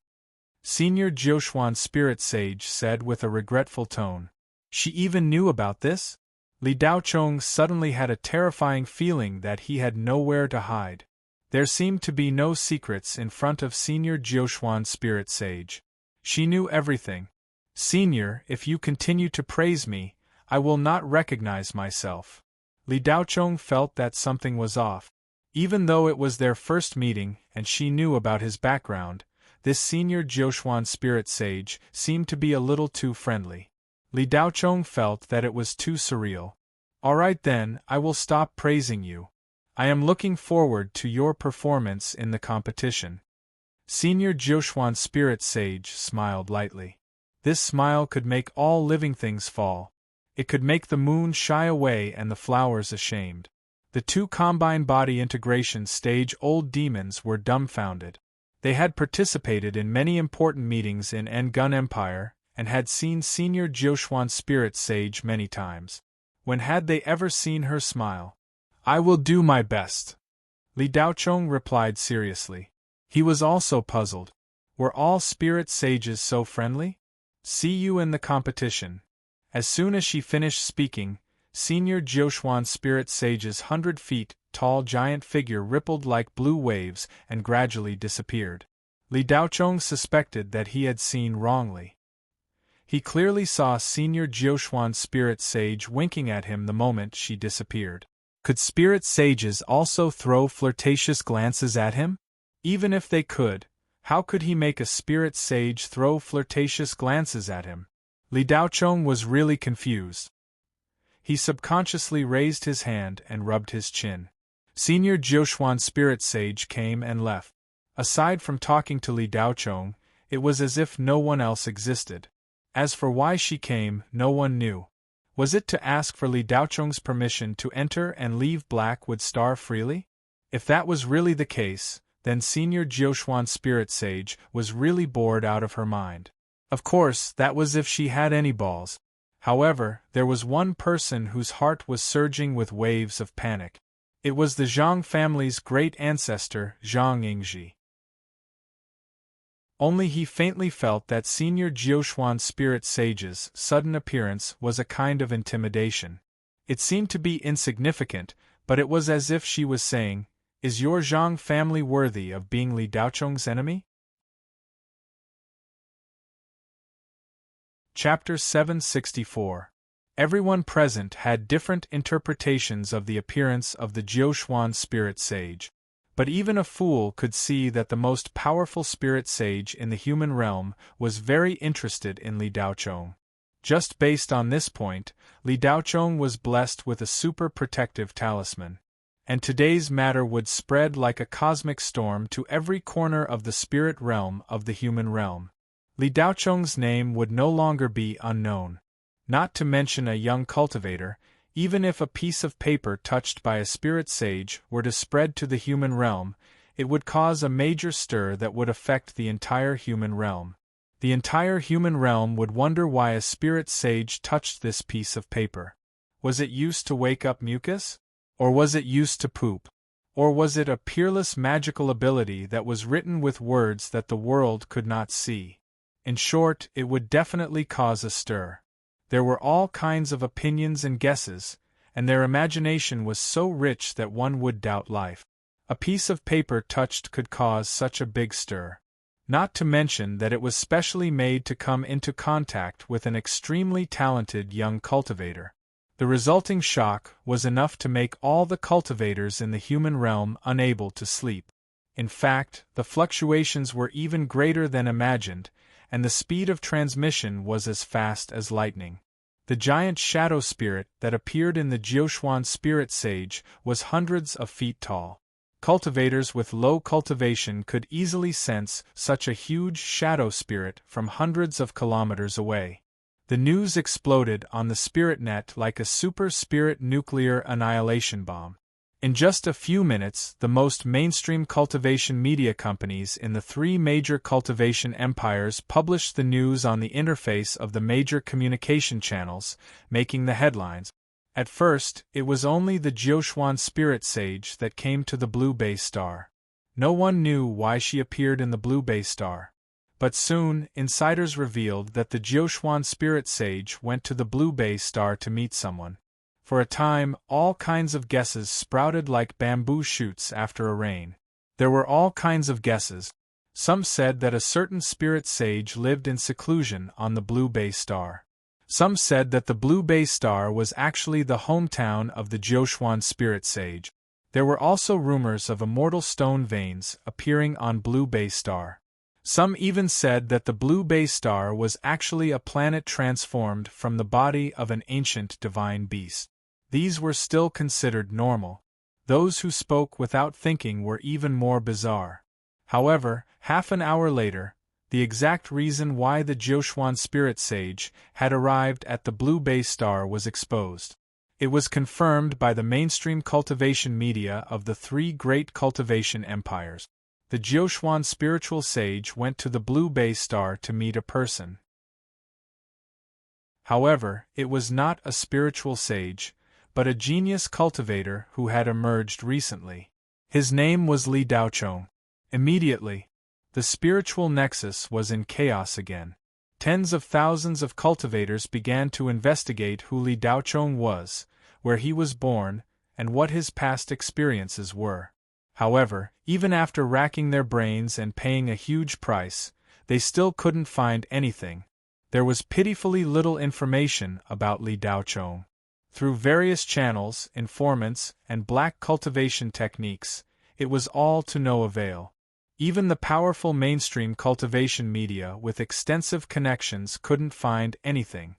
Senior Jiuquan Spirit Sage said with a regretful tone. She even knew about this? Li Daochong suddenly had a terrifying feeling that he had nowhere to hide. There seemed to be no secrets in front of Senior Jiuquan Spirit Sage. She knew everything. Senior, if you continue to praise me, I will not recognize myself. Li Daochong felt that something was off. Even though it was their first meeting and she knew about his background, this Senior Jiuquan Spirit Sage seemed to be a little too friendly. Li Daochong felt that it was too surreal. Alright then, I will stop praising you. I am looking forward to your performance in the competition. Senior Jiuquan Spirit Sage smiled lightly. This smile could make all living things fall. It could make the moon shy away and the flowers ashamed. The two combined body integration stage old demons were dumbfounded. They had participated in many important meetings in Ngun Empire, and had seen Senior Jiuquan Spirit Sage many times. When had they ever seen her smile? I will do my best. Li Daochong replied seriously. He was also puzzled. Were all spirit sages so friendly? See you in the competition. As soon as she finished speaking, Senior Jiuquan Spirit Sage's 100 feet tall giant figure rippled like blue waves and gradually disappeared. Li Daochong suspected that he had seen wrongly. He clearly saw Senior Jiuquan Spirit Sage winking at him the moment she disappeared. Could spirit sages also throw flirtatious glances at him? Even if they could, how could he make a spirit sage throw flirtatious glances at him? Li Daochong was really confused. He subconsciously raised his hand and rubbed his chin. Senior Jiuquan Spirit Sage came and left. Aside from talking to Li Daochong, it was as if no one else existed. As for why she came, no one knew. Was it to ask for Li Daochong's permission to enter and leave Blackwood Star freely? If that was really the case, then Senior Jiuquan Spirit Sage was really bored out of her mind. Of course, that was if she had any balls. However, there was one person whose heart was surging with waves of panic. It was the Zhang family's great ancestor, Zhang Yingji. Only he faintly felt that Senior Jiuquan Spirit Sage's sudden appearance was a kind of intimidation. It seemed to be insignificant, but it was as if she was saying, "Is your Zhang family worthy of being Li Daochong's enemy?" Chapter 764. Everyone present had different interpretations of the appearance of the Jiuquan Spirit Sage. But even a fool could see that the most powerful spirit sage in the human realm was very interested in Li Daochong. Just based on this point, Li Daochong was blessed with a super protective talisman. And today's matter would spread like a cosmic storm to every corner of the spirit realm of the human realm. Li Daochong's name would no longer be unknown. Not to mention a young cultivator, even if a piece of paper touched by a spirit sage were to spread to the human realm, it would cause a major stir that would affect the entire human realm. The entire human realm would wonder why a spirit sage touched this piece of paper. Was it used to wake up mucus? Or was it used to poop? Or was it a peerless magical ability that was written with words that the world could not see? In short, it would definitely cause a stir. There were all kinds of opinions and guesses, and their imagination was so rich that one would doubt life. A piece of paper touched could cause such a big stir. Not to mention that it was specially made to come into contact with an extremely talented young cultivator. The resulting shock was enough to make all the cultivators in the human realm unable to sleep. In fact, the fluctuations were even greater than imagined, and the speed of transmission was as fast as lightning. The giant shadow spirit that appeared in the Jiuquan spirit sage was hundreds of feet tall. Cultivators with low cultivation could easily sense such a huge shadow spirit from hundreds of kilometers away. The news exploded on the spirit net like a super spirit nuclear annihilation bomb. In just a few minutes, the most mainstream cultivation media companies in the three major cultivation empires published the news on the interface of the major communication channels, making the headlines. At first, it was only the Jiuquan spirit sage that came to the Blue Bay Star. No one knew why she appeared in the Blue Bay Star. But soon, insiders revealed that the Jiuquan spirit sage went to the Blue Bay Star to meet someone. For a time, all kinds of guesses sprouted like bamboo shoots after a rain. There were all kinds of guesses. Some said that a certain spirit sage lived in seclusion on the Blue Bay Star. Some said that the Blue Bay Star was actually the hometown of the Jiuquan spirit sage. There were also rumors of immortal stone veins appearing on Blue Bay Star. Some even said that the Blue Bay Star was actually a planet transformed from the body of an ancient divine beast. These were still considered normal. Those who spoke without thinking were even more bizarre. However, half an hour later, the exact reason why the Jiuquan spirit sage had arrived at the Blue Bay Star was exposed. It was confirmed by the mainstream cultivation media of the three great cultivation empires. The Jiuquan spiritual sage went to the Blue Bay Star to meet a person. However, it was not a spiritual sage, but a genius cultivator who had emerged recently. His name was Li Daochong. Immediately, the spiritual nexus was in chaos again. Tens of thousands of cultivators began to investigate who Li Daochong was, where he was born, and what his past experiences were. However, even after racking their brains and paying a huge price, they still couldn't find anything. There was pitifully little information about Li Daochong. Through various channels, informants, and black cultivation techniques, it was all to no avail. Even the powerful mainstream cultivation media with extensive connections couldn't find anything.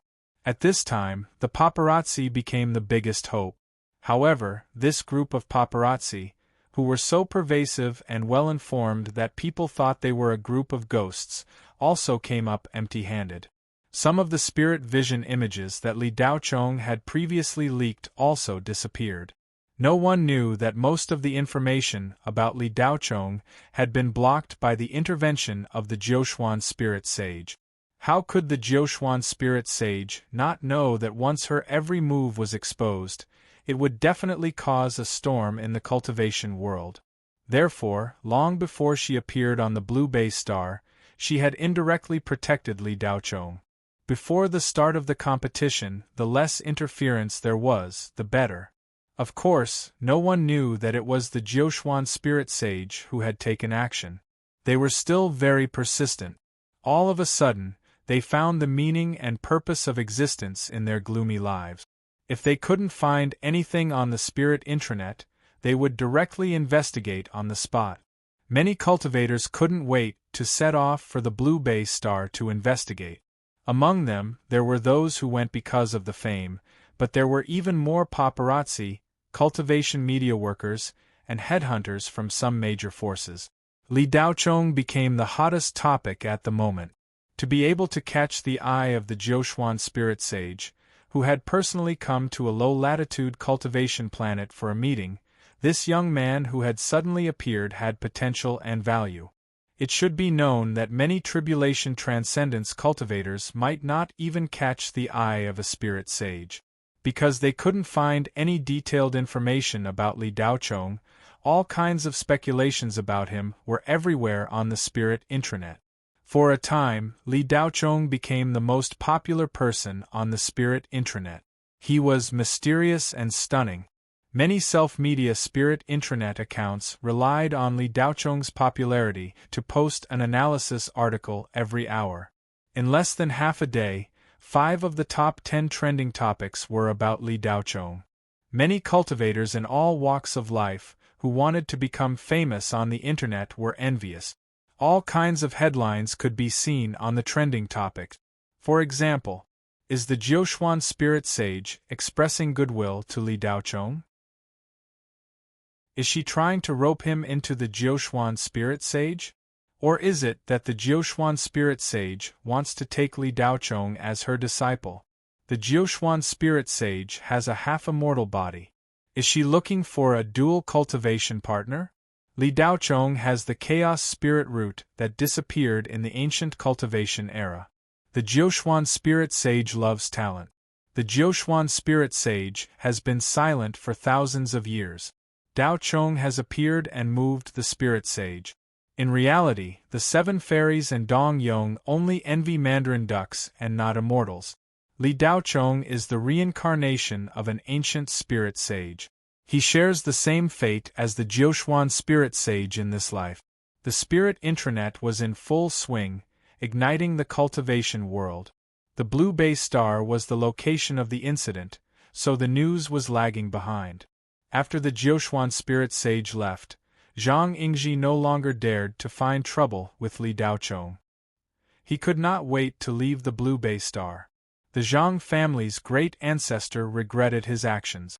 At this time, the paparazzi became the biggest hope. However, this group of paparazzi, who were so pervasive and well-informed that people thought they were a group of ghosts, also came up empty-handed. Some of the spirit vision images that Li Daochong had previously leaked also disappeared. No one knew that most of the information about Li Daochong had been blocked by the intervention of the Jiuquan spirit sage. How could the Jiuquan spirit sage not know that once her every move was exposed, it would definitely cause a storm in the cultivation world? Therefore, long before she appeared on the Blue Bay Star, she had indirectly protected Li Daochong. Before the start of the competition, the less interference there was, the better. Of course, no one knew that it was the Jiuquan spirit sage who had taken action. They were still very persistent. All of a sudden, they found the meaning and purpose of existence in their gloomy lives. If they couldn't find anything on the spirit intranet, they would directly investigate on the spot. Many cultivators couldn't wait to set off for the Blue Bay Star to investigate. Among them, there were those who went because of the fame, but there were even more paparazzi, cultivation media workers, and headhunters from some major forces. Li Daochong became the hottest topic at the moment. To be able to catch the eye of the Jiuquan spirit sage, who had personally come to a low-latitude cultivation planet for a meeting, this young man who had suddenly appeared had potential and value. It should be known that many tribulation transcendence cultivators might not even catch the eye of a spirit sage. Because they couldn't find any detailed information about Li Daochong, all kinds of speculations about him were everywhere on the spirit intranet. For a time, Li Daochong became the most popular person on the spirit intranet. He was mysterious and stunning. Many self-media spirit intranet accounts relied on Li Daochong's popularity to post an analysis article every hour. In less than half a day, 5 of the top 10 trending topics were about Li Daochong. Many cultivators in all walks of life, who wanted to become famous on the internet, were envious. All kinds of headlines could be seen on the trending topic. For example, is the Jiuxuan spirit sage expressing goodwill to Li Daochong? Is she trying to rope him into the Jiuxuan spirit sage? Or is it that the Jiuxuan spirit sage wants to take Li Daochong as her disciple? The Jiuxuan spirit sage has a half-immortal body. Is she looking for a dual cultivation partner? Li Daochong has the chaos spirit root that disappeared in the ancient cultivation era. The Jiuxuan spirit sage loves talent. The Jiuxuan spirit sage has been silent for thousands of years. Daochong has appeared and moved the spirit sage. In reality, the 7 fairies and Dong Yong only envy mandarin ducks and not immortals. Li Daochong is the reincarnation of an ancient spirit sage. He shares the same fate as the Jiuxuan spirit sage in this life. The spirit intranet was in full swing, igniting the cultivation world. The blue bay star was the location of the incident, so the news was lagging behind. After the Jiuxuan spirit sage left, Zhang Yingji no longer dared to find trouble with Li Daochong. He could not wait to leave the blue bay star. The Zhang family's great ancestor regretted his actions.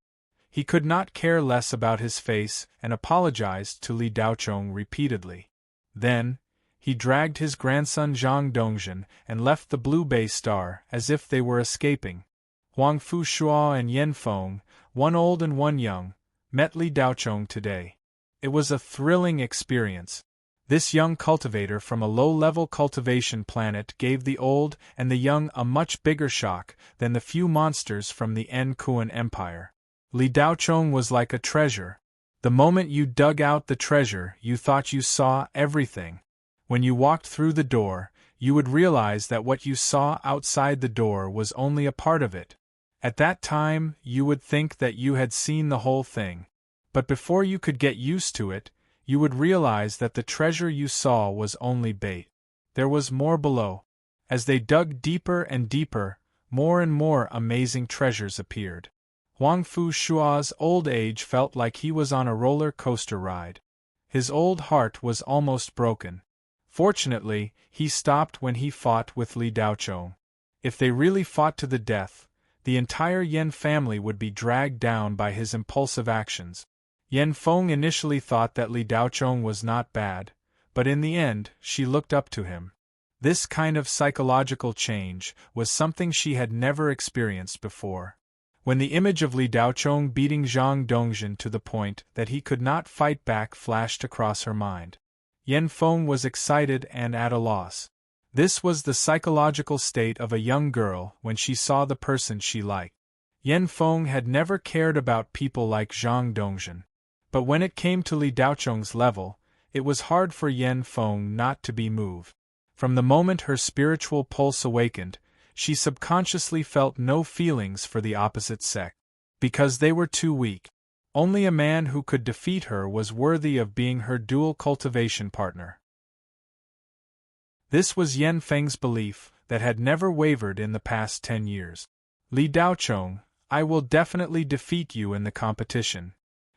He could not care less about his face and apologized to Li Daochong repeatedly. Then, he dragged his grandson Zhang Dongzhen and left the blue bay star as if they were escaping. Huang Fushuo and Yen Feng, one old and one young, met Li Daochong today. It was a thrilling experience. This young cultivator from a low-level cultivation planet gave the old and the young a much bigger shock than the few monsters from the Kuan Empire. Li Daochong was like a treasure. The moment you dug out the treasure, you thought you saw everything. When you walked through the door, you would realize that what you saw outside the door was only a part of it. At that time, you would think that you had seen the whole thing. But before you could get used to it, you would realize that the treasure you saw was only bait. There was more below. As they dug deeper and deeper, more and more amazing treasures appeared. Huang Fushuo's old age felt like he was on a roller coaster ride. His old heart was almost broken. Fortunately, he stopped when he fought with Li Daochong. If they really fought to the death, the entire Yen family would be dragged down by his impulsive actions. Yen Feng initially thought that Li Daochong was not bad, but in the end, she looked up to him. This kind of psychological change was something she had never experienced before. When the image of Li Daochong beating Zhang Dongzhen to the point that he could not fight back flashed across her mind, Yen Feng was excited and at a loss. This was the psychological state of a young girl when she saw the person she liked. Yen Feng had never cared about people like Zhang Dongzhen. But when it came to Li Daochong's level, it was hard for Yen Feng not to be moved. From the moment her spiritual pulse awakened, she subconsciously felt no feelings for the opposite sex. Because they were too weak. Only a man who could defeat her was worthy of being her dual cultivation partner. This was Yen Feng's belief that had never wavered in the past 10 years. Li Daochong, I will definitely defeat you in the competition,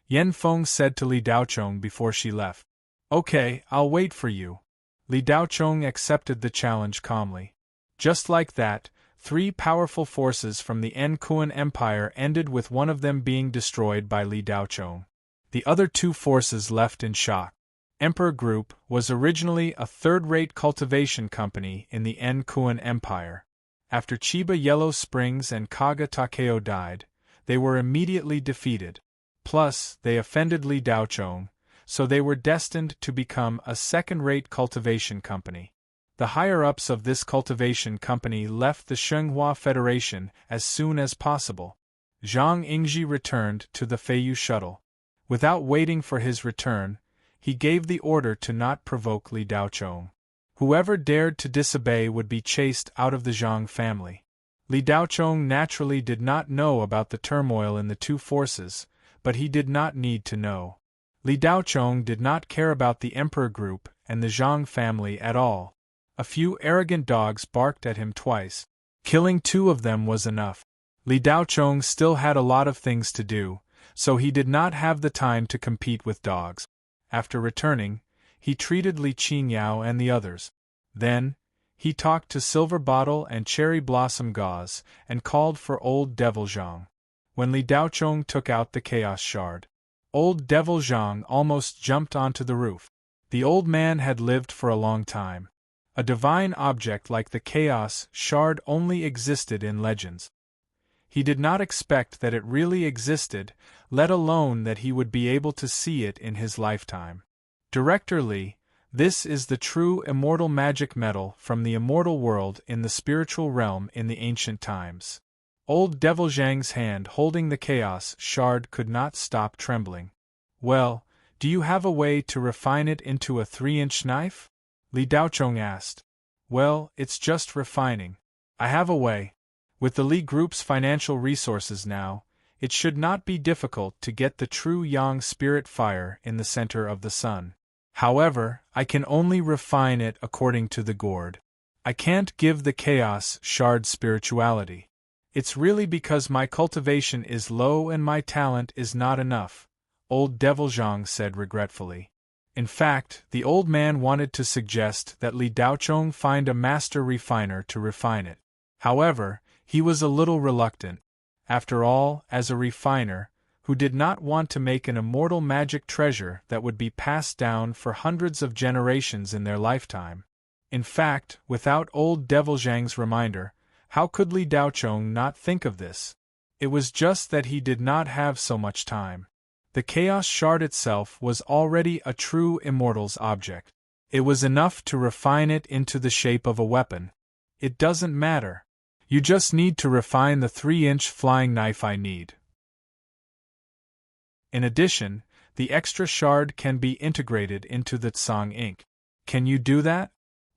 Yen Feng said to Li Daochong before she left. Okay, I'll wait for you. Li Daochong accepted the challenge calmly. Just like that, 3 powerful forces from the Kuan Empire ended with one of them being destroyed by Li Daochong. The other 2 forces left in shock. Emperor Group was originally a third-rate cultivation company in the Kuan Empire. After Chiba Yellow Springs and Kaga Takeo died, they were immediately defeated. Plus, they offended Li Daochong, so they were destined to become a second-rate cultivation company. The higher-ups of this cultivation company left the Shenghua Federation as soon as possible. Zhang Yingji returned to the Feiyu shuttle. Without waiting for his return, he gave the order to not provoke Li Daochong. Whoever dared to disobey would be chased out of the Zhang family. Li Daochong naturally did not know about the turmoil in the 2 forces, but he did not need to know. Li Daochong did not care about the Emperor Group and the Zhang family at all. A few arrogant dogs barked at him twice. Killing 2 of them was enough. Li Daochong still had a lot of things to do, so he did not have the time to compete with dogs. After returning, he treated Li Qingyao and the others. Then, he talked to Silver Bottle and Cherry Blossom Gauze, and called for Old Devil Zhang. When Li Daochong took out the Chaos Shard, Old Devil Zhang almost jumped onto the roof. The old man had lived for a long time. A divine object like the Chaos Shard only existed in legends. He did not expect that it really existed, let alone that he would be able to see it in his lifetime. Director Li, this is the true immortal magic metal from the immortal world in the spiritual realm in the ancient times. Old Devil Zhang's hand holding the Chaos Shard could not stop trembling. Well, do you have a way to refine it into a 3-inch knife? Li Daochong asked. Well, it's just refining. I have a way. With the Li Group's financial resources now, it should not be difficult to get the true Yang spirit fire in the center of the sun. However, I can only refine it according to the gourd. I can't give the Chaos Shard spirituality. It's really because my cultivation is low and my talent is not enough, Old Devil Zhang said regretfully. In fact, the old man wanted to suggest that Li Daochong find a master refiner to refine it. However, he was a little reluctant. After all, as a refiner, who did not want to make an immortal magic treasure that would be passed down for hundreds of generations in their lifetime. In fact, without Old Devil Zhang's reminder, how could Li Daochong not think of this? It was just that he did not have so much time. The Chaos Shard itself was already a true immortal's object. It was enough to refine it into the shape of a weapon. It doesn't matter. You just need to refine the 3-inch flying knife I need. In addition, the extra shard can be integrated into the Tsang ink. Can you do that?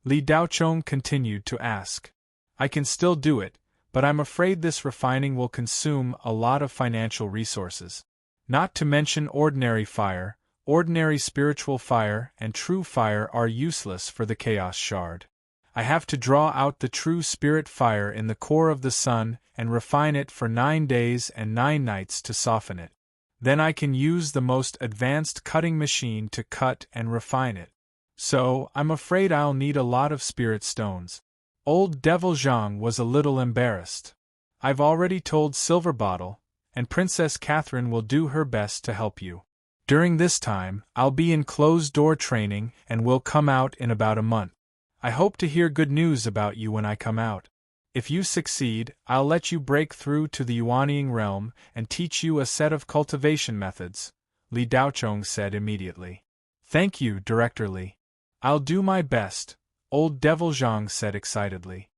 Li Daochong continued to ask. I can still do it, but I'm afraid this refining will consume a lot of financial resources. Not to mention ordinary fire, ordinary spiritual fire and true fire are useless for the Chaos Shard. I have to draw out the true spirit fire in the core of the sun and refine it for 9 days and 9 nights to soften it. Then I can use the most advanced cutting machine to cut and refine it. So, I'm afraid I'll need a lot of spirit stones. Old Devil Zhang was a little embarrassed. I've already told Silver Bottle, and Princess Catherine will do her best to help you. During this time, I'll be in closed-door training and will come out in about a month. I hope to hear good news about you when I come out. If you succeed, I'll let you break through to the Yuanying realm and teach you a set of cultivation methods, Li Daochong said immediately. Thank you, Director Li. I'll do my best, Old Devil Zhang said excitedly.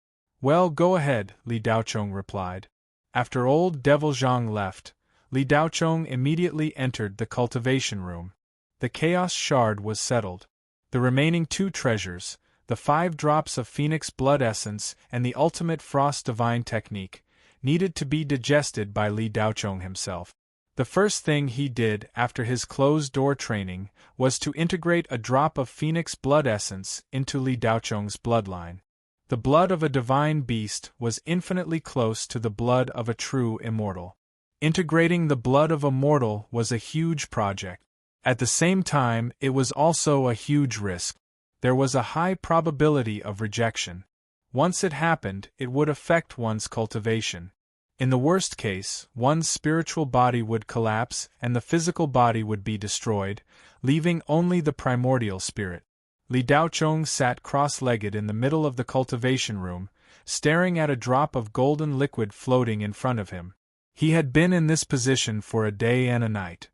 Well, go ahead, Li Daochong replied. After Old Devil Zhang left, Li Daochong immediately entered the cultivation room. The Chaos Shard was settled. The remaining 2 treasures, the 5 drops of Phoenix Blood Essence and the Ultimate Frost Divine Technique, needed to be digested by Li Daochong himself. The first thing he did after his closed-door training was to integrate a drop of Phoenix Blood Essence into Li Daochong's bloodline. The blood of a divine beast was infinitely close to the blood of a true immortal. Integrating the blood of a mortal was a huge project. At the same time, it was also a huge risk. There was a high probability of rejection. Once it happened, it would affect one's cultivation. In the worst case, one's spiritual body would collapse and the physical body would be destroyed, leaving only the primordial spirit. Li Daochong sat cross-legged in the middle of the cultivation room, staring at a drop of golden liquid floating in front of him. He had been in this position for a day and a night.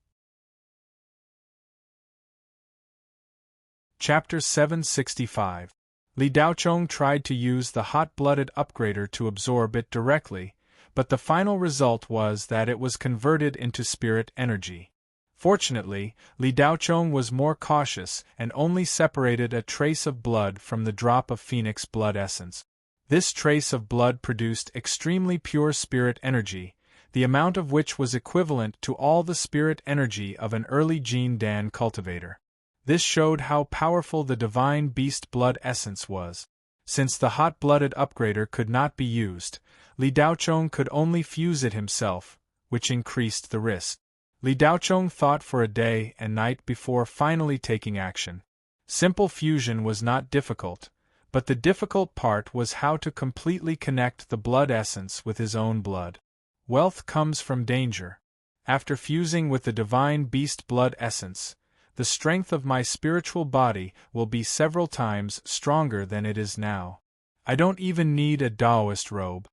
Chapter 765. Li Daochong tried to use the hot-blooded upgrader to absorb it directly, but the final result was that it was converted into spirit energy. Fortunately, Li Daochong was more cautious and only separated a trace of blood from the drop of Phoenix Blood Essence. This trace of blood produced extremely pure spirit energy, the amount of which was equivalent to all the spirit energy of an early Jin Dan cultivator. This showed how powerful the divine beast blood essence was. Since the hot-blooded upgrader could not be used, Li Daochong could only fuse it himself, which increased the risk. Li Daochong thought for a day and night before finally taking action. Simple fusion was not difficult, but the difficult part was how to completely connect the blood essence with his own blood. Wealth comes from danger. After fusing with the divine beast blood essence, the strength of my spiritual body will be several times stronger than it is now. I don't even need a Taoist robe.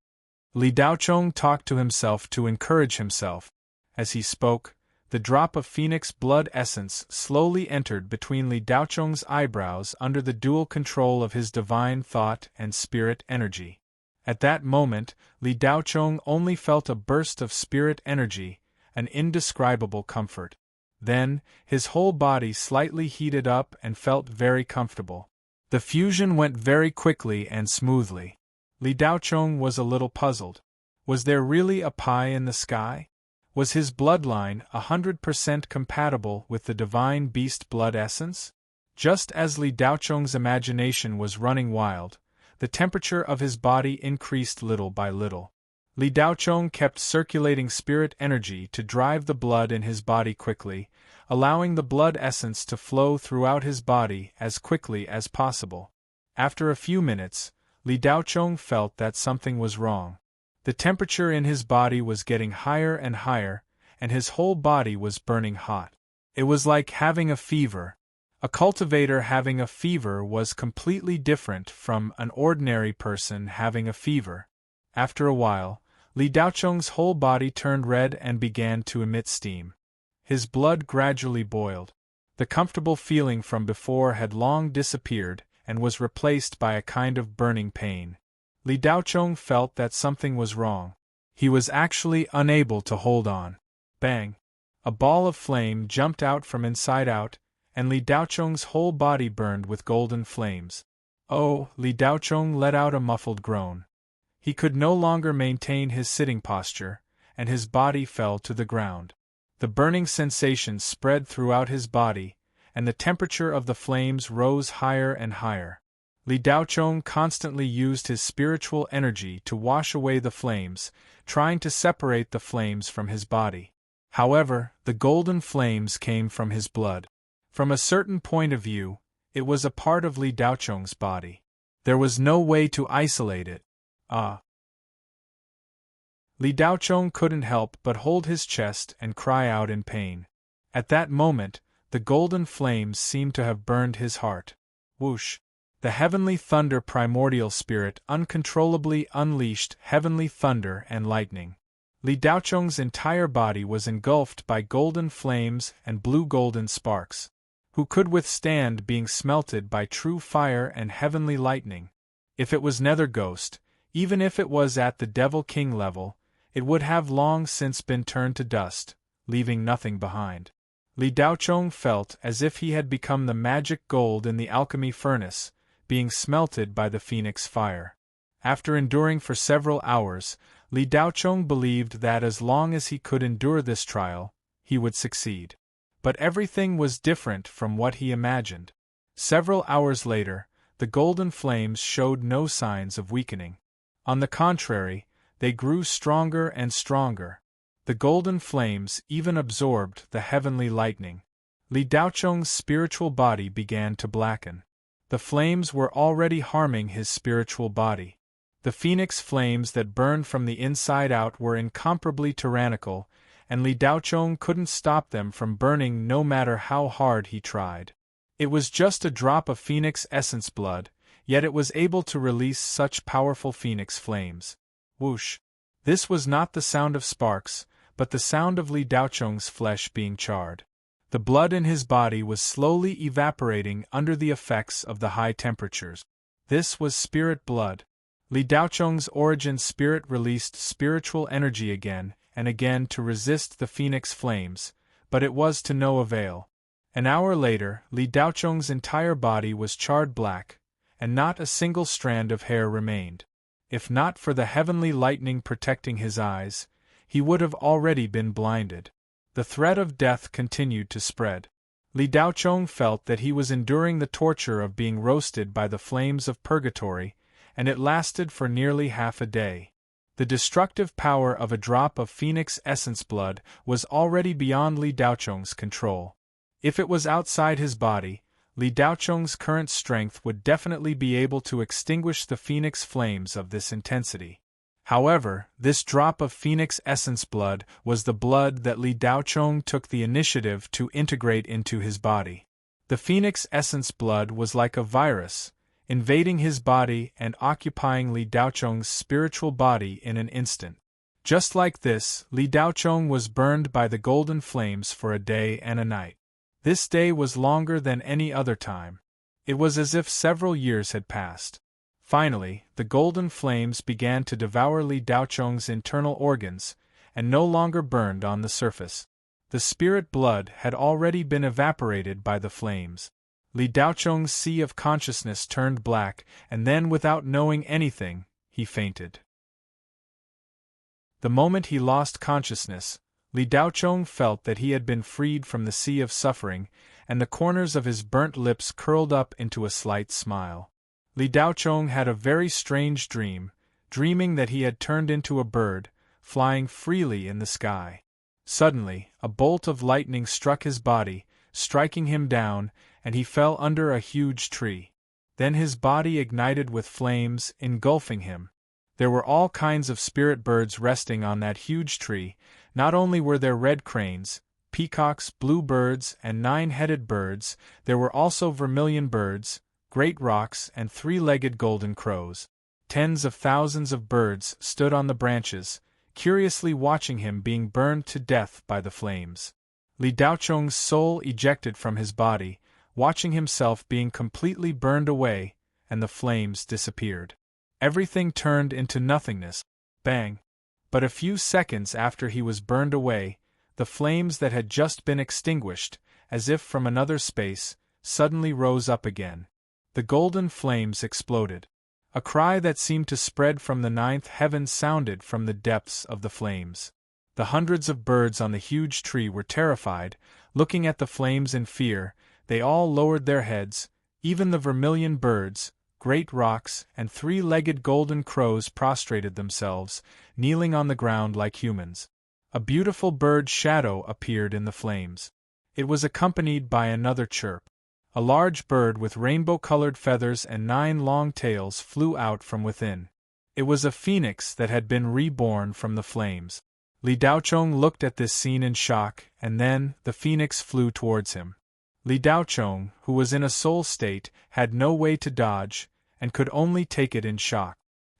Li Daochong talked to himself to encourage himself. As he spoke, the drop of phoenix blood essence slowly entered between Li Daochong's eyebrows under the dual control of his divine thought and spirit energy. At that moment, Li Daochong only felt a burst of spirit energy, an indescribable comfort. Then, his whole body slightly heated up and felt very comfortable. The fusion went very quickly and smoothly. Li Daochong was a little puzzled. Was there really a pie in the sky? Was his bloodline 100% compatible with the divine beast blood essence? Just as Li Daochong's imagination was running wild, the temperature of his body increased little by little. Li Daochong kept circulating spirit energy to drive the blood in his body quickly, allowing the blood essence to flow throughout his body as quickly as possible. After a few minutes, Li Daochong felt that something was wrong. The temperature in his body was getting higher and higher, and his whole body was burning hot. It was like having a fever. A cultivator having a fever was completely different from an ordinary person having a fever. After a while, Li Daochong's whole body turned red and began to emit steam. His blood gradually boiled. The comfortable feeling from before had long disappeared and was replaced by a kind of burning pain. Li Daochong felt that something was wrong. He was actually unable to hold on. Bang! A ball of flame jumped out from inside out, and Li Daochong's whole body burned with golden flames. Oh! Li Daochong let out a muffled groan. He could no longer maintain his sitting posture, and his body fell to the ground. The burning sensation spread throughout his body, and the temperature of the flames rose higher and higher. Li Daochong constantly used his spiritual energy to wash away the flames, trying to separate the flames from his body. However, the golden flames came from his blood. From a certain point of view, it was a part of Li Daochong's body. There was no way to isolate it. Li Daochong couldn't help but hold his chest and cry out in pain. At that moment, the golden flames seemed to have burned his heart. Whoosh! The heavenly thunder primordial spirit uncontrollably unleashed heavenly thunder and lightning. Li Daochong's entire body was engulfed by golden flames and blue-golden sparks. Who could withstand being smelted by true fire and heavenly lightning? If it was Nether Ghost, even if it was at the Devil King level, it would have long since been turned to dust, leaving nothing behind. Li Daochong felt as if he had become the magic gold in the alchemy furnace, being smelted by the phoenix fire. After enduring for several hours, Li Daochong believed that as long as he could endure this trial, he would succeed. But everything was different from what he imagined. Several hours later, the golden flames showed no signs of weakening. On the contrary, they grew stronger and stronger. The golden flames even absorbed the heavenly lightning. Li Daochong's spiritual body began to blacken. The flames were already harming his spiritual body. The phoenix flames that burned from the inside out were incomparably tyrannical, and Li Daochong couldn't stop them from burning no matter how hard he tried. It was just a drop of phoenix essence blood, yet it was able to release such powerful phoenix flames. Whoosh! This was not the sound of sparks, but the sound of Li Daochong's flesh being charred. The blood in his body was slowly evaporating under the effects of the high temperatures. This was spirit blood. Li Daochong's origin spirit released spiritual energy again and again to resist the phoenix flames, but it was to no avail. An hour later, Li Daochong's entire body was charred black, and not a single strand of hair remained. If not for the heavenly lightning protecting his eyes, he would have already been blinded. The threat of death continued to spread. Li Daochong felt that he was enduring the torture of being roasted by the flames of purgatory, and it lasted for nearly half a day. The destructive power of a drop of phoenix essence blood was already beyond Li Daocheng's control. If it was outside his body, Li Daocheng's current strength would definitely be able to extinguish the phoenix flames of this intensity. However, this drop of phoenix essence blood was the blood that Li Daocheng took the initiative to integrate into his body. The phoenix essence blood was like a virus, invading his body and occupying Li Daocheng's spiritual body in an instant. Just like this, Li Daocheng was burned by the golden flames for a day and a night. This day was longer than any other time. It was as if several years had passed. Finally, the golden flames began to devour Li Daocheng's internal organs, and no longer burned on the surface. The spirit blood had already been evaporated by the flames. Li Daocheng's sea of consciousness turned black, and then, without knowing anything, he fainted. The moment he lost consciousness, Li Daocheng felt that he had been freed from the sea of suffering, and the corners of his burnt lips curled up into a slight smile. Li Daocheng had a very strange dream, dreaming that he had turned into a bird, flying freely in the sky. Suddenly, a bolt of lightning struck his body, striking him down, and he fell under a huge tree. Then his body ignited with flames, engulfing him. There were all kinds of spirit birds resting on that huge tree. Not only were there red cranes, peacocks, bluebirds, and 9-headed birds, there were also vermilion birds, great rocks, and 3-legged golden crows. Tens of thousands of birds stood on the branches, curiously watching him being burned to death by the flames. Li Daocheng's soul ejected from his body, watching himself being completely burned away, and the flames disappeared. Everything turned into nothingness. Bang! But a few seconds after he was burned away, the flames that had just been extinguished, as if from another space, suddenly rose up again. The golden flames exploded. A cry that seemed to spread from the 9th heaven sounded from the depths of the flames. The hundreds of birds on the huge tree were terrified, looking at the flames in fear. They all lowered their heads, even the vermilion birds, great rocks, and 3-legged golden crows prostrated themselves, kneeling on the ground like humans. A beautiful bird shadow appeared in the flames. It was accompanied by another chirp. A large bird with rainbow-colored feathers and 9 long tails flew out from within. It was a phoenix that had been reborn from the flames. Li Daocheng looked at this scene in shock, and then the phoenix flew towards him. Li Daocheng, who was in a soul state, had no way to dodge, and could only take it in shock.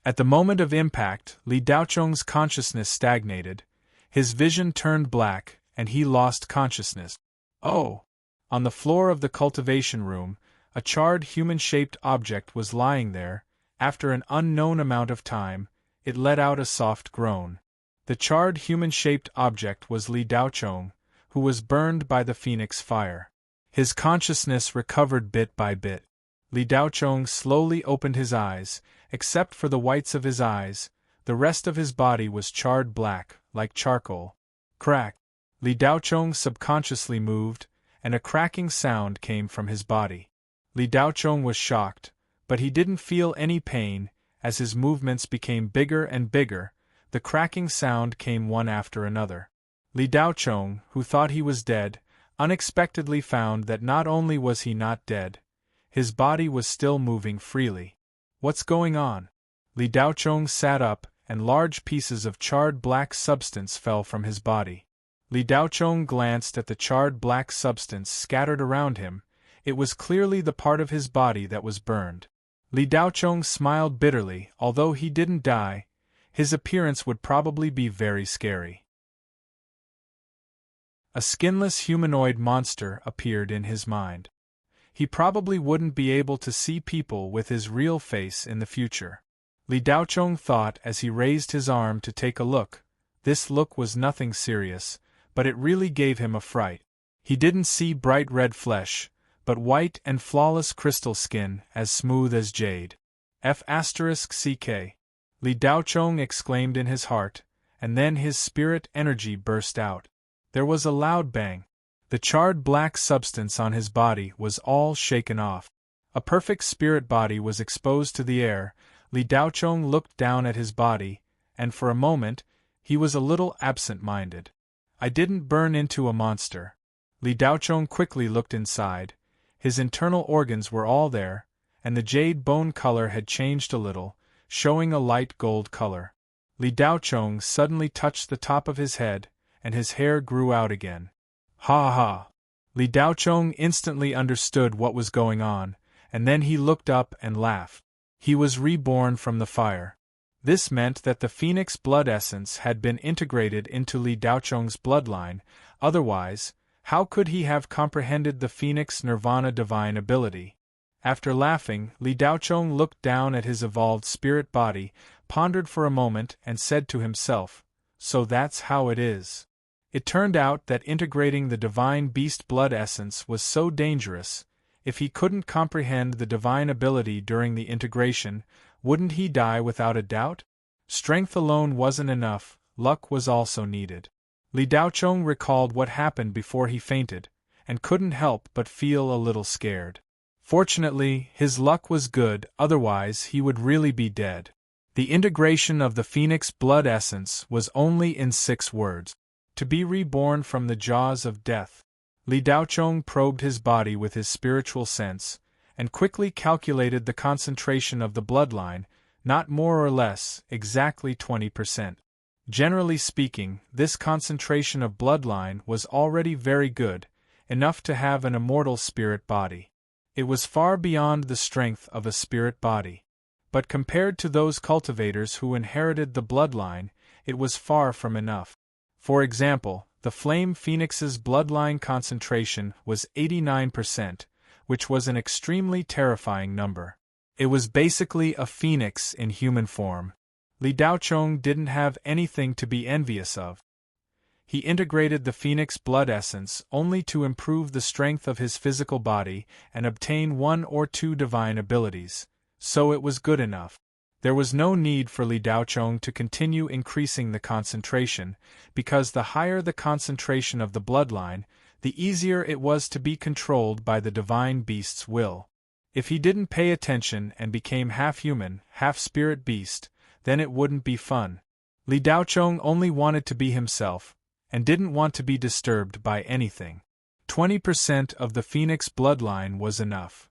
At the moment of impact, Li Daocheng's consciousness stagnated, his vision turned black, and he lost consciousness. Oh! On the floor of the cultivation room, a charred human-shaped object was lying there. After an unknown amount of time, it let out a soft groan. The charred human-shaped object was Li Daocheng, who was burned by the phoenix fire. His consciousness recovered bit by bit. Li Daocheng slowly opened his eyes. Except for the whites of his eyes, the rest of his body was charred black, like charcoal. Crack! Li Daocheng subconsciously moved, and a cracking sound came from his body. Li Daocheng was shocked, but he didn't feel any pain. As his movements became bigger and bigger, the cracking sound came one after another. Li Daocheng, who thought he was dead, unexpectedly found that not only was he not dead, his body was still moving freely. What's going on? Li Daocheng sat up, and large pieces of charred black substance fell from his body. Li Daocheng glanced at the charred black substance scattered around him. It was clearly the part of his body that was burned. Li Daocheng smiled bitterly. Although he didn't die, his appearance would probably be very scary. A skinless humanoid monster appeared in his mind. He probably wouldn't be able to see people with his real face in the future. Li Daocheng thought as he raised his arm to take a look. This look was nothing serious, but it really gave him a fright. He didn't see bright red flesh, but white and flawless crystal skin, as smooth as jade. F***ck. Li Daocheng exclaimed in his heart, and then his spirit energy burst out. There was a loud bang. The charred black substance on his body was all shaken off. A perfect spirit body was exposed to the air, Li Daochong looked down at his body, and for a moment, he was a little absent-minded. I didn't burn into a monster. Li Daochong quickly looked inside. His internal organs were all there, and the jade bone color had changed a little, showing a light gold color. Li Daochong suddenly touched the top of his head, and his hair grew out again. Ha ha! Li Daochong instantly understood what was going on, and then he looked up and laughed. He was reborn from the fire. This meant that the phoenix blood essence had been integrated into Li Daochong's bloodline, otherwise, how could he have comprehended the phoenix nirvana divine ability? After laughing, Li Daochong looked down at his evolved spirit body, pondered for a moment and said to himself, "So that's how it is." It turned out that integrating the divine beast blood essence was so dangerous. If he couldn't comprehend the divine ability during the integration, wouldn't he die without a doubt? Strength alone wasn't enough, luck was also needed. Li Daochong recalled what happened before he fainted, and couldn't help but feel a little scared. Fortunately, his luck was good, otherwise he would really be dead. The integration of the phoenix blood essence was only in 6 words. To be reborn from the jaws of death. Li Daochong probed his body with his spiritual sense, and quickly calculated the concentration of the bloodline, not more or less, exactly 20%. Generally speaking, this concentration of bloodline was already very good, enough to have an immortal spirit body. It was far beyond the strength of a spirit body. But compared to those cultivators who inherited the bloodline, it was far from enough. For example, the Flame Phoenix's bloodline concentration was 89%, which was an extremely terrifying number. It was basically a phoenix in human form. Li Daochong didn't have anything to be envious of. He integrated the phoenix blood essence only to improve the strength of his physical body and obtain 1 or 2 divine abilities, so it was good enough. There was no need for Li Daochong to continue increasing the concentration, because the higher the concentration of the bloodline, the easier it was to be controlled by the divine beast's will. If he didn't pay attention and became half human, half spirit beast, then it wouldn't be fun. Li Daochong only wanted to be himself, and didn't want to be disturbed by anything. 20% of the phoenix bloodline was enough.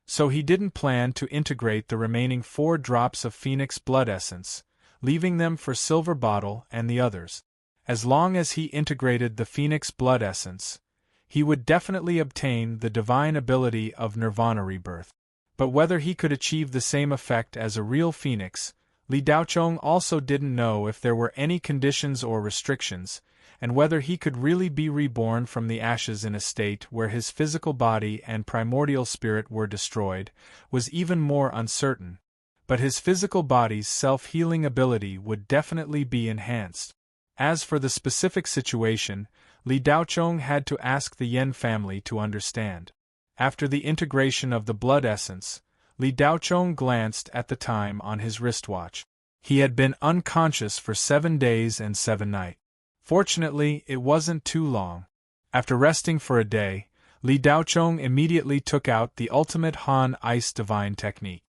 So he didn't plan to integrate the remaining 4 drops of phoenix blood essence, leaving them for Silver Bottle and the others. As long as he integrated the phoenix blood essence, he would definitely obtain the divine ability of nirvana rebirth. But whether he could achieve the same effect as a real phoenix, Li Daochong also didn't know if there were any conditions or restrictions, and whether he could really be reborn from the ashes in a state where his physical body and primordial spirit were destroyed, was even more uncertain. But his physical body's self-healing ability would definitely be enhanced. As for the specific situation, Li Daochong had to ask the Yen family to understand. After the integration of the blood essence, Li Daochong glanced at the time on his wristwatch. He had been unconscious for 7 days and 7 nights. Fortunately, it wasn't too long. After resting for a day, Li Daochong immediately took out the ultimate Han Ice divine technique.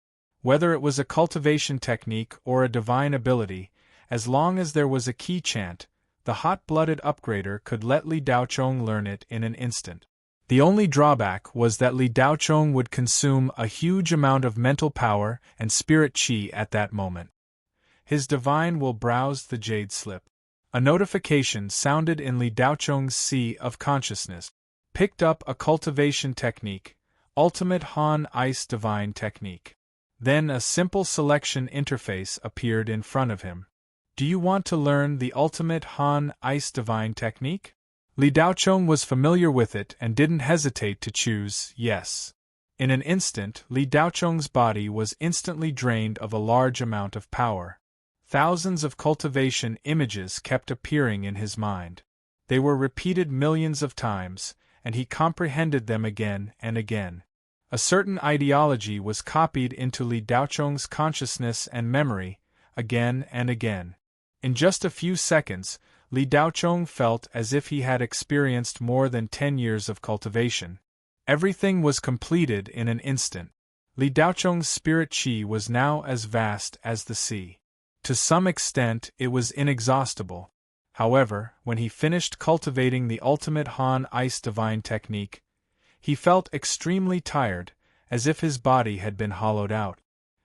Whether it was a cultivation technique or a divine ability, as long as there was a key chant, the hot-blooded upgrader could let Li Daochong learn it in an instant. The only drawback was that Li Daochong would consume a huge amount of mental power and spirit qi at that moment. His divine will browsed the jade slip. A notification sounded in Li Daochong's sea of consciousness. Picked up a cultivation technique, Ultimate Han Ice Divine Technique. Then a simple selection interface appeared in front of him. Do you want to learn the Ultimate Han Ice Divine Technique? Li Daochong was familiar with it and didn't hesitate to choose yes. In an instant, Li Daochong's body was instantly drained of a large amount of power. Thousands of cultivation images kept appearing in his mind. They were repeated millions of times, and he comprehended them again and again. A certain ideology was copied into Li Daochong's consciousness and memory, again and again. In just a few seconds, Li Daochong felt as if he had experienced more than 10 years of cultivation. Everything was completed in an instant. Li Daocheng's spirit qi was now as vast as the sea. To some extent, it was inexhaustible. However, when he finished cultivating the ultimate Han Ice Divine technique, he felt extremely tired, as if his body had been hollowed out.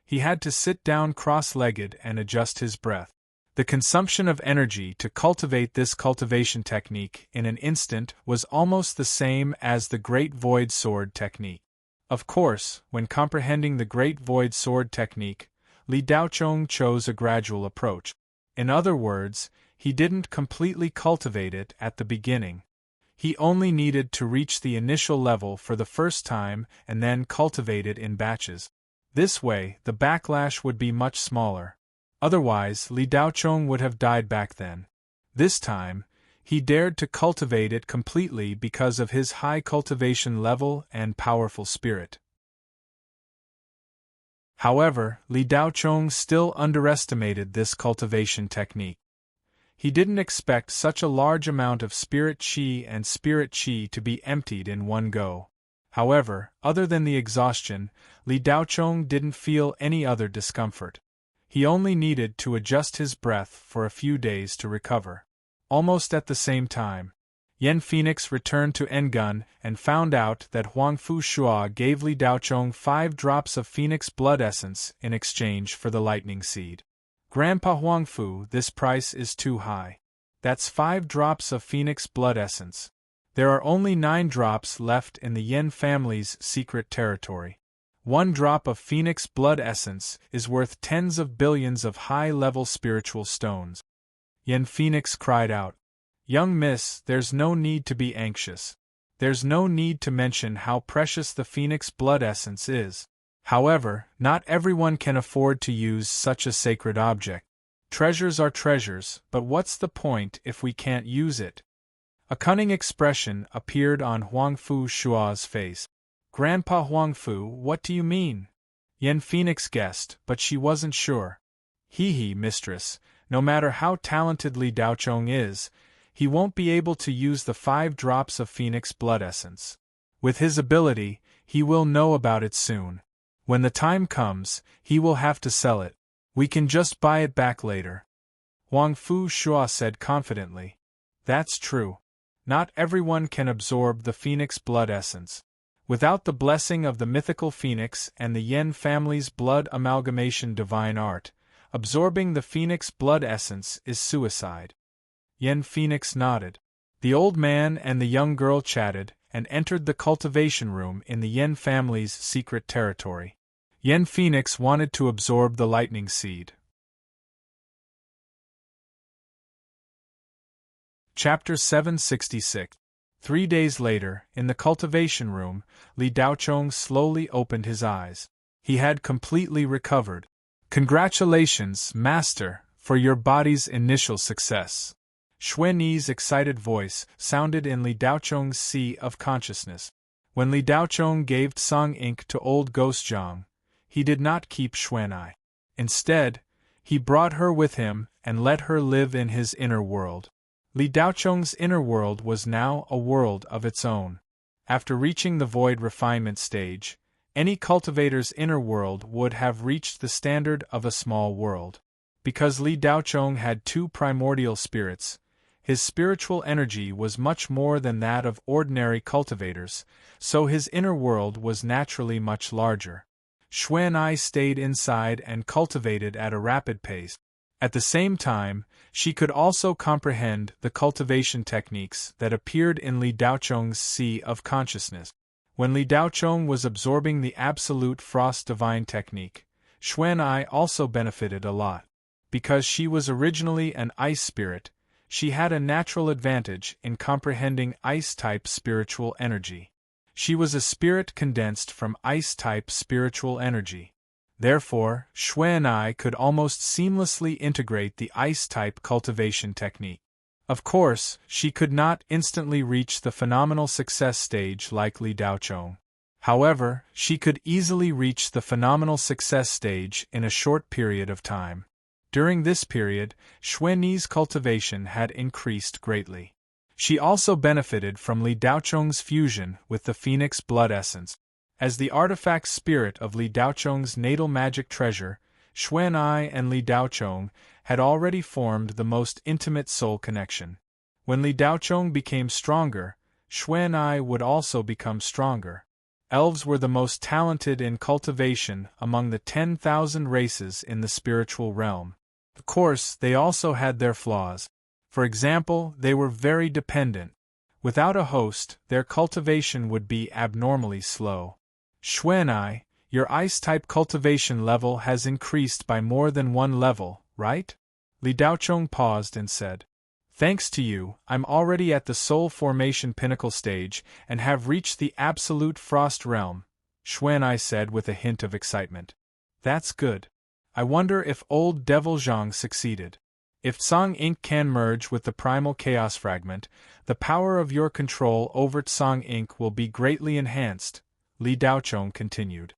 He had to sit down cross-legged and adjust his breath. The consumption of energy to cultivate this cultivation technique in an instant was almost the same as the Great Void Sword technique. Of course, when comprehending the Great Void Sword technique, Li Daocheng chose a gradual approach. In other words, he didn't completely cultivate it at the beginning. He only needed to reach the initial level for the first time and then cultivate it in batches. This way, the backlash would be much smaller. Otherwise, Li Daocheng would have died back then. This time, he dared to cultivate it completely because of his high cultivation level and powerful spirit. However, Li Daocheng still underestimated this cultivation technique. He didn't expect such a large amount of spirit qi to be emptied in one go. However, other than the exhaustion, Li Daocheng didn't feel any other discomfort. He only needed to adjust his breath for a few days to recover. Almost at the same time, Yan Phoenix returned to Engun and found out that Huangfu Shua gave Li Daocheng 5 drops of Phoenix blood essence in exchange for the lightning seed. Grandpa Huangfu, this price is too high. That's 5 drops of Phoenix blood essence. There are only 9 drops left in the Yen family's secret territory. 1 drop of Phoenix blood essence is worth tens of billions of high-level spiritual stones. Yen Phoenix cried out, "Young miss, there's no need to be anxious. There's no need to mention how precious the Phoenix blood essence is. However, not everyone can afford to use such a sacred object. Treasures are treasures, but what's the point if we can't use it?" A cunning expression appeared on Huangfu Shua's face. "Grandpa Huangfu, what do you mean?" Yen Phoenix guessed, but she wasn't sure. Hee, mistress, no matter how talented Li Daocheng is, he won't be able to use the 5 drops of Phoenix blood essence. With his ability, he will know about it soon. When the time comes, he will have to sell it. We can just buy it back later. Huangfu Shua said confidently. That's true. Not everyone can absorb the Phoenix blood essence. Without the blessing of the mythical Phoenix and the Yen family's blood amalgamation divine art, absorbing the Phoenix blood essence is suicide. Yen Phoenix nodded. The old man and the young girl chatted and entered the cultivation room in the Yen family's secret territory. Yen Phoenix wanted to absorb the lightning seed. Chapter 766. 3 days later, in the cultivation room, Li Daocheng slowly opened his eyes. He had completely recovered. "Congratulations, Master, for your body's initial success." Xuanyi's excited voice sounded in Li Daocheng's sea of consciousness. When Li Daocheng gave Tsang ink to old Ghost Zhang, he did not keep Xuanyi. Instead, he brought her with him and let her live in his inner world. Li Daocheng's inner world was now a world of its own. After reaching the void refinement stage, any cultivator's inner world would have reached the standard of a small world. Because Li Daocheng had 2 primordial spirits, his spiritual energy was much more than that of ordinary cultivators, so his inner world was naturally much larger. Xuanyi stayed inside and cultivated at a rapid pace. At the same time, she could also comprehend the cultivation techniques that appeared in Li Daocheng's sea of consciousness. When Li Daocheng was absorbing the Absolute Frost Divine technique, Xuanyi also benefited a lot. Because she was originally an ice spirit, she had a natural advantage in comprehending ice-type spiritual energy. She was a spirit condensed from ice-type spiritual energy. Therefore, Xuanyi could almost seamlessly integrate the ice-type cultivation technique. Of course, she could not instantly reach the phenomenal success stage like Li Daocheng. However, she could easily reach the phenomenal success stage in a short period of time. During this period, Xuanyi's cultivation had increased greatly. She also benefited from Li Daocheng's fusion with the Phoenix blood essence. As the artifact spirit of Li Daochong's natal magic treasure, Xuan'ai and Li Daochong had already formed the most intimate soul connection. When Li Daochong became stronger, Xuan'ai would also become stronger. Elves were the most talented in cultivation among the 10,000 races in the spiritual realm. Of course, they also had their flaws. For example, they were very dependent. Without a host, their cultivation would be abnormally slow. Xuan'ai, your ice-type cultivation level has increased by more than 1 level, right? Li Daochong paused and said. Thanks to you, I'm already at the soul formation pinnacle stage and have reached the absolute frost realm, Xuan'ai said with a hint of excitement. That's good. I wonder if old Devil Zhang succeeded. If Tsang Ink can merge with the primal chaos fragment, the power of your control over Tsang Ink will be greatly enhanced, Li Daochong continued.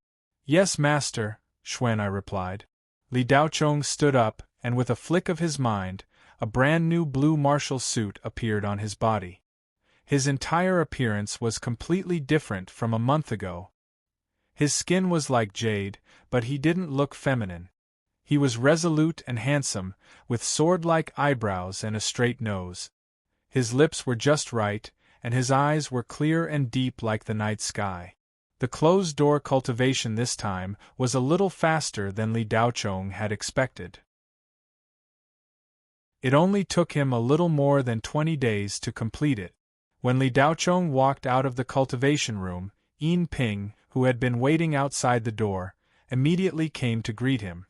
Yes, master, Xuan'ai replied. Li Daochong stood up, and with a flick of his mind, a brand-new blue martial suit appeared on his body. His entire appearance was completely different from a month ago. His skin was like jade, but he didn't look feminine. He was resolute and handsome, with sword-like eyebrows and a straight nose. His lips were just right, and his eyes were clear and deep like the night sky. The closed-door cultivation this time was a little faster than Li Daochong had expected. It only took him a little more than 20 days to complete it. When Li Daochong walked out of the cultivation room, Yin Ping, who had been waiting outside the door, immediately came to greet him.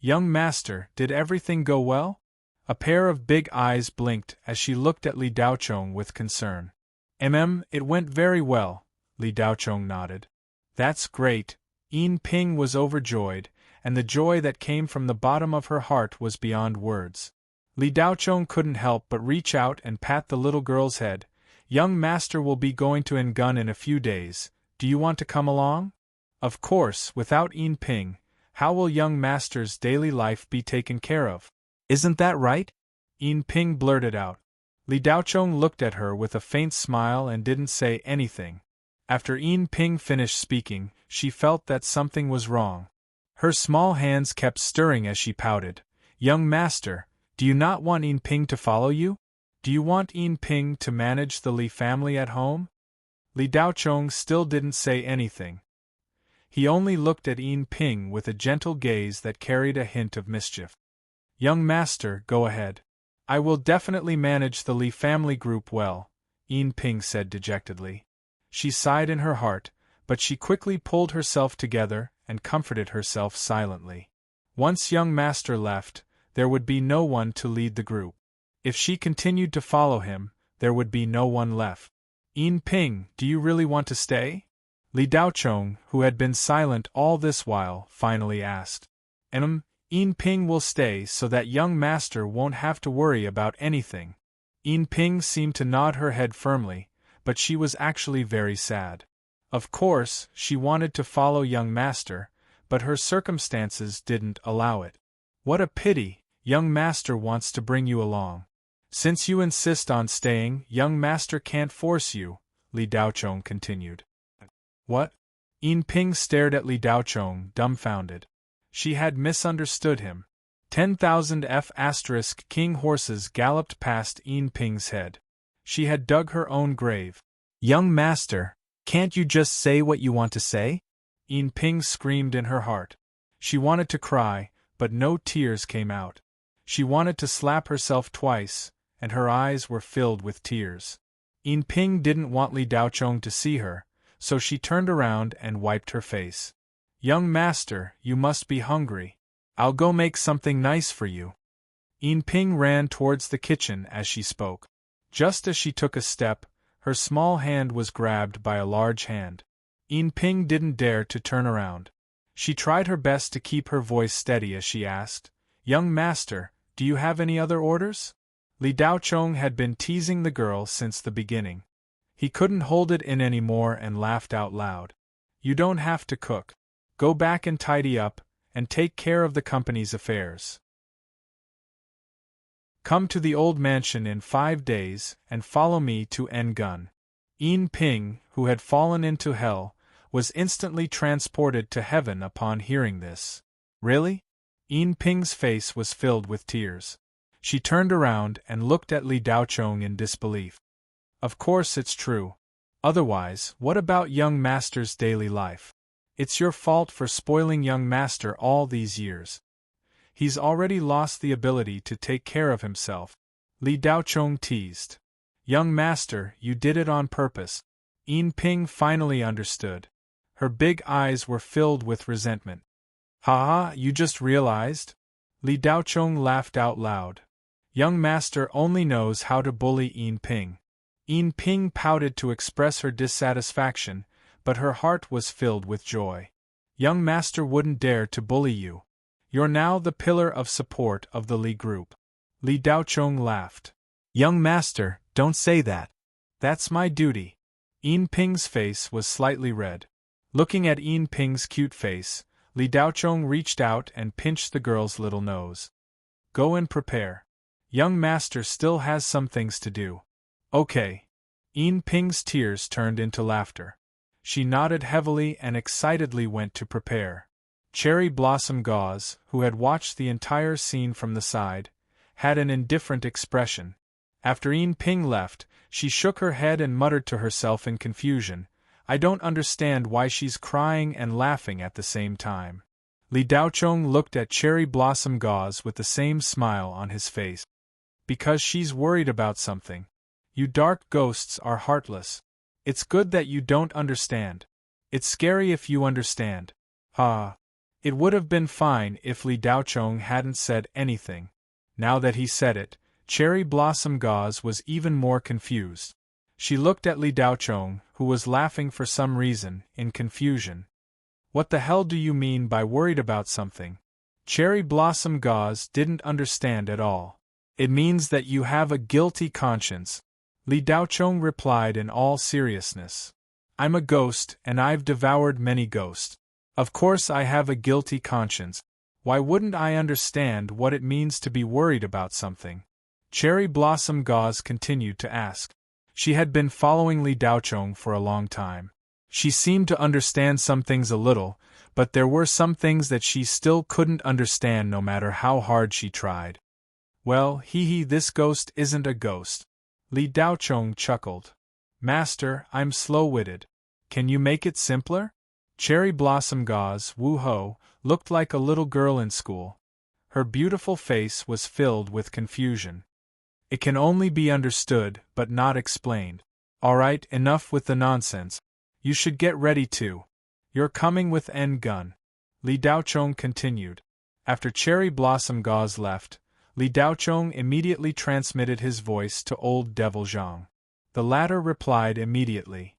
Young master, did everything go well? A pair of big eyes blinked as she looked at Li Daochong with concern. It went very well, Li Daochong nodded. That's great. Yin Ping was overjoyed, and the joy that came from the bottom of her heart was beyond words. Li Daochong couldn't help but reach out and pat the little girl's head. Young master will be going to Ngun in a few days. Do you want to come along? Of course, without Yin Ping, how will young master's daily life be taken care of? Isn't that right? Yin Ping blurted out. Li Daochong looked at her with a faint smile and didn't say anything. After Yin Ping finished speaking, she felt that something was wrong. Her small hands kept stirring as she pouted. Young master, do you not want Yin Ping to follow you? Do you want Yin Ping to manage the Li family at home? Li Daochong still didn't say anything. He only looked at Yin Ping with a gentle gaze that carried a hint of mischief. Young master, go ahead. I will definitely manage the Li family group well, Yin Ping said dejectedly. She sighed in her heart, but she quickly pulled herself together and comforted herself silently. Once young master left, there would be no one to lead the group. If she continued to follow him, there would be no one left. Yin Ping, do you really want to stay? Li Daochong, who had been silent all this while, finally asked. Yin Ping will stay so that young master won't have to worry about anything. Yin Ping seemed to nod her head firmly, but she was actually very sad. Of course, she wanted to follow young master, but her circumstances didn't allow it. What a pity, young master wants to bring you along. Since you insist on staying, young master can't force you, Li Daochong continued. What? Yin Ping stared at Li Daochong, dumbfounded. She had misunderstood him. 10,000 King horses galloped past Yin Ping's head. She had dug her own grave. Young master, can't you just say what you want to say? Yin Ping screamed in her heart. She wanted to cry, but no tears came out. She wanted to slap herself twice, and her eyes were filled with tears. Yin Ping didn't want Li Daochong to see her, so she turned around and wiped her face. Young master, you must be hungry. I'll go make something nice for you. Yin Ping ran towards the kitchen as she spoke. Just as she took a step, her small hand was grabbed by a large hand. Yin Ping didn't dare to turn around. She tried her best to keep her voice steady as she asked, Young master, do you have any other orders? Li Daochong had been teasing the girl since the beginning. He couldn't hold it in anymore and laughed out loud. You don't have to cook. Go back and tidy up, and take care of the company's affairs. Come to the old mansion in 5 days, and follow me to Ngun. Yin Ping, who had fallen into hell, was instantly transported to heaven upon hearing this. Really? Yin Ping's face was filled with tears. She turned around and looked at Li Daochong in disbelief. Of course it's true. Otherwise, what about young master's daily life? It's your fault for spoiling young master all these years. He's already lost the ability to take care of himself. Li Daochong teased. Young master, you did it on purpose. Yin Ping finally understood. Her big eyes were filled with resentment. Ha, you just realized? Li Daochong laughed out loud. Young master only knows how to bully Yin Ping. Yin Ping pouted to express her dissatisfaction, but her heart was filled with joy. Young master wouldn't dare to bully you. You're now the pillar of support of the Li group. Li Daochong laughed. Young master, don't say that. That's my duty. Yin Ping's face was slightly red. Looking at Yin Ping's cute face, Li Daochong reached out and pinched the girl's little nose. Go and prepare. Young master still has some things to do. Okay. Yin Ping's tears turned into laughter. She nodded heavily and excitedly went to prepare. Cherry Blossom Gauze, who had watched the entire scene from the side, had an indifferent expression. After Yin Ping left, she shook her head and muttered to herself in confusion, I don't understand why she's crying and laughing at the same time. Li Daochong looked at Cherry Blossom Gauze with the same smile on his face. Because she's worried about something. You dark ghosts are heartless. It's good that you don't understand. It's scary if you understand. Ha! It would have been fine if Li Daochong hadn't said anything. Now that he said it, Cherry Blossom Gauze was even more confused. She looked at Li Daochong, who was laughing for some reason, in confusion. What the hell do you mean by worried about something? Cherry Blossom Gauze didn't understand at all. It means that you have a guilty conscience. Li Daochong replied in all seriousness. I'm a ghost and I've devoured many ghosts. Of course I have a guilty conscience. Why wouldn't I understand what it means to be worried about something? Cherry Blossom Gauze continued to ask. She had been following Li Daochong for a long time. She seemed to understand some things a little, but there were some things that she still couldn't understand no matter how hard she tried. Well, this ghost isn't a ghost. Li Daochong chuckled. Master, I'm slow-witted. Can you make it simpler? Cherry Blossom Gauze, woo-ho, looked like a little girl in school. Her beautiful face was filled with confusion. It can only be understood, but not explained. Alright, enough with the nonsense. You should get ready too. You're coming with end gun. Li Daochong continued. After Cherry Blossom Gauze left, Li Daochong immediately transmitted his voice to old Devil Zhang. The latter replied immediately.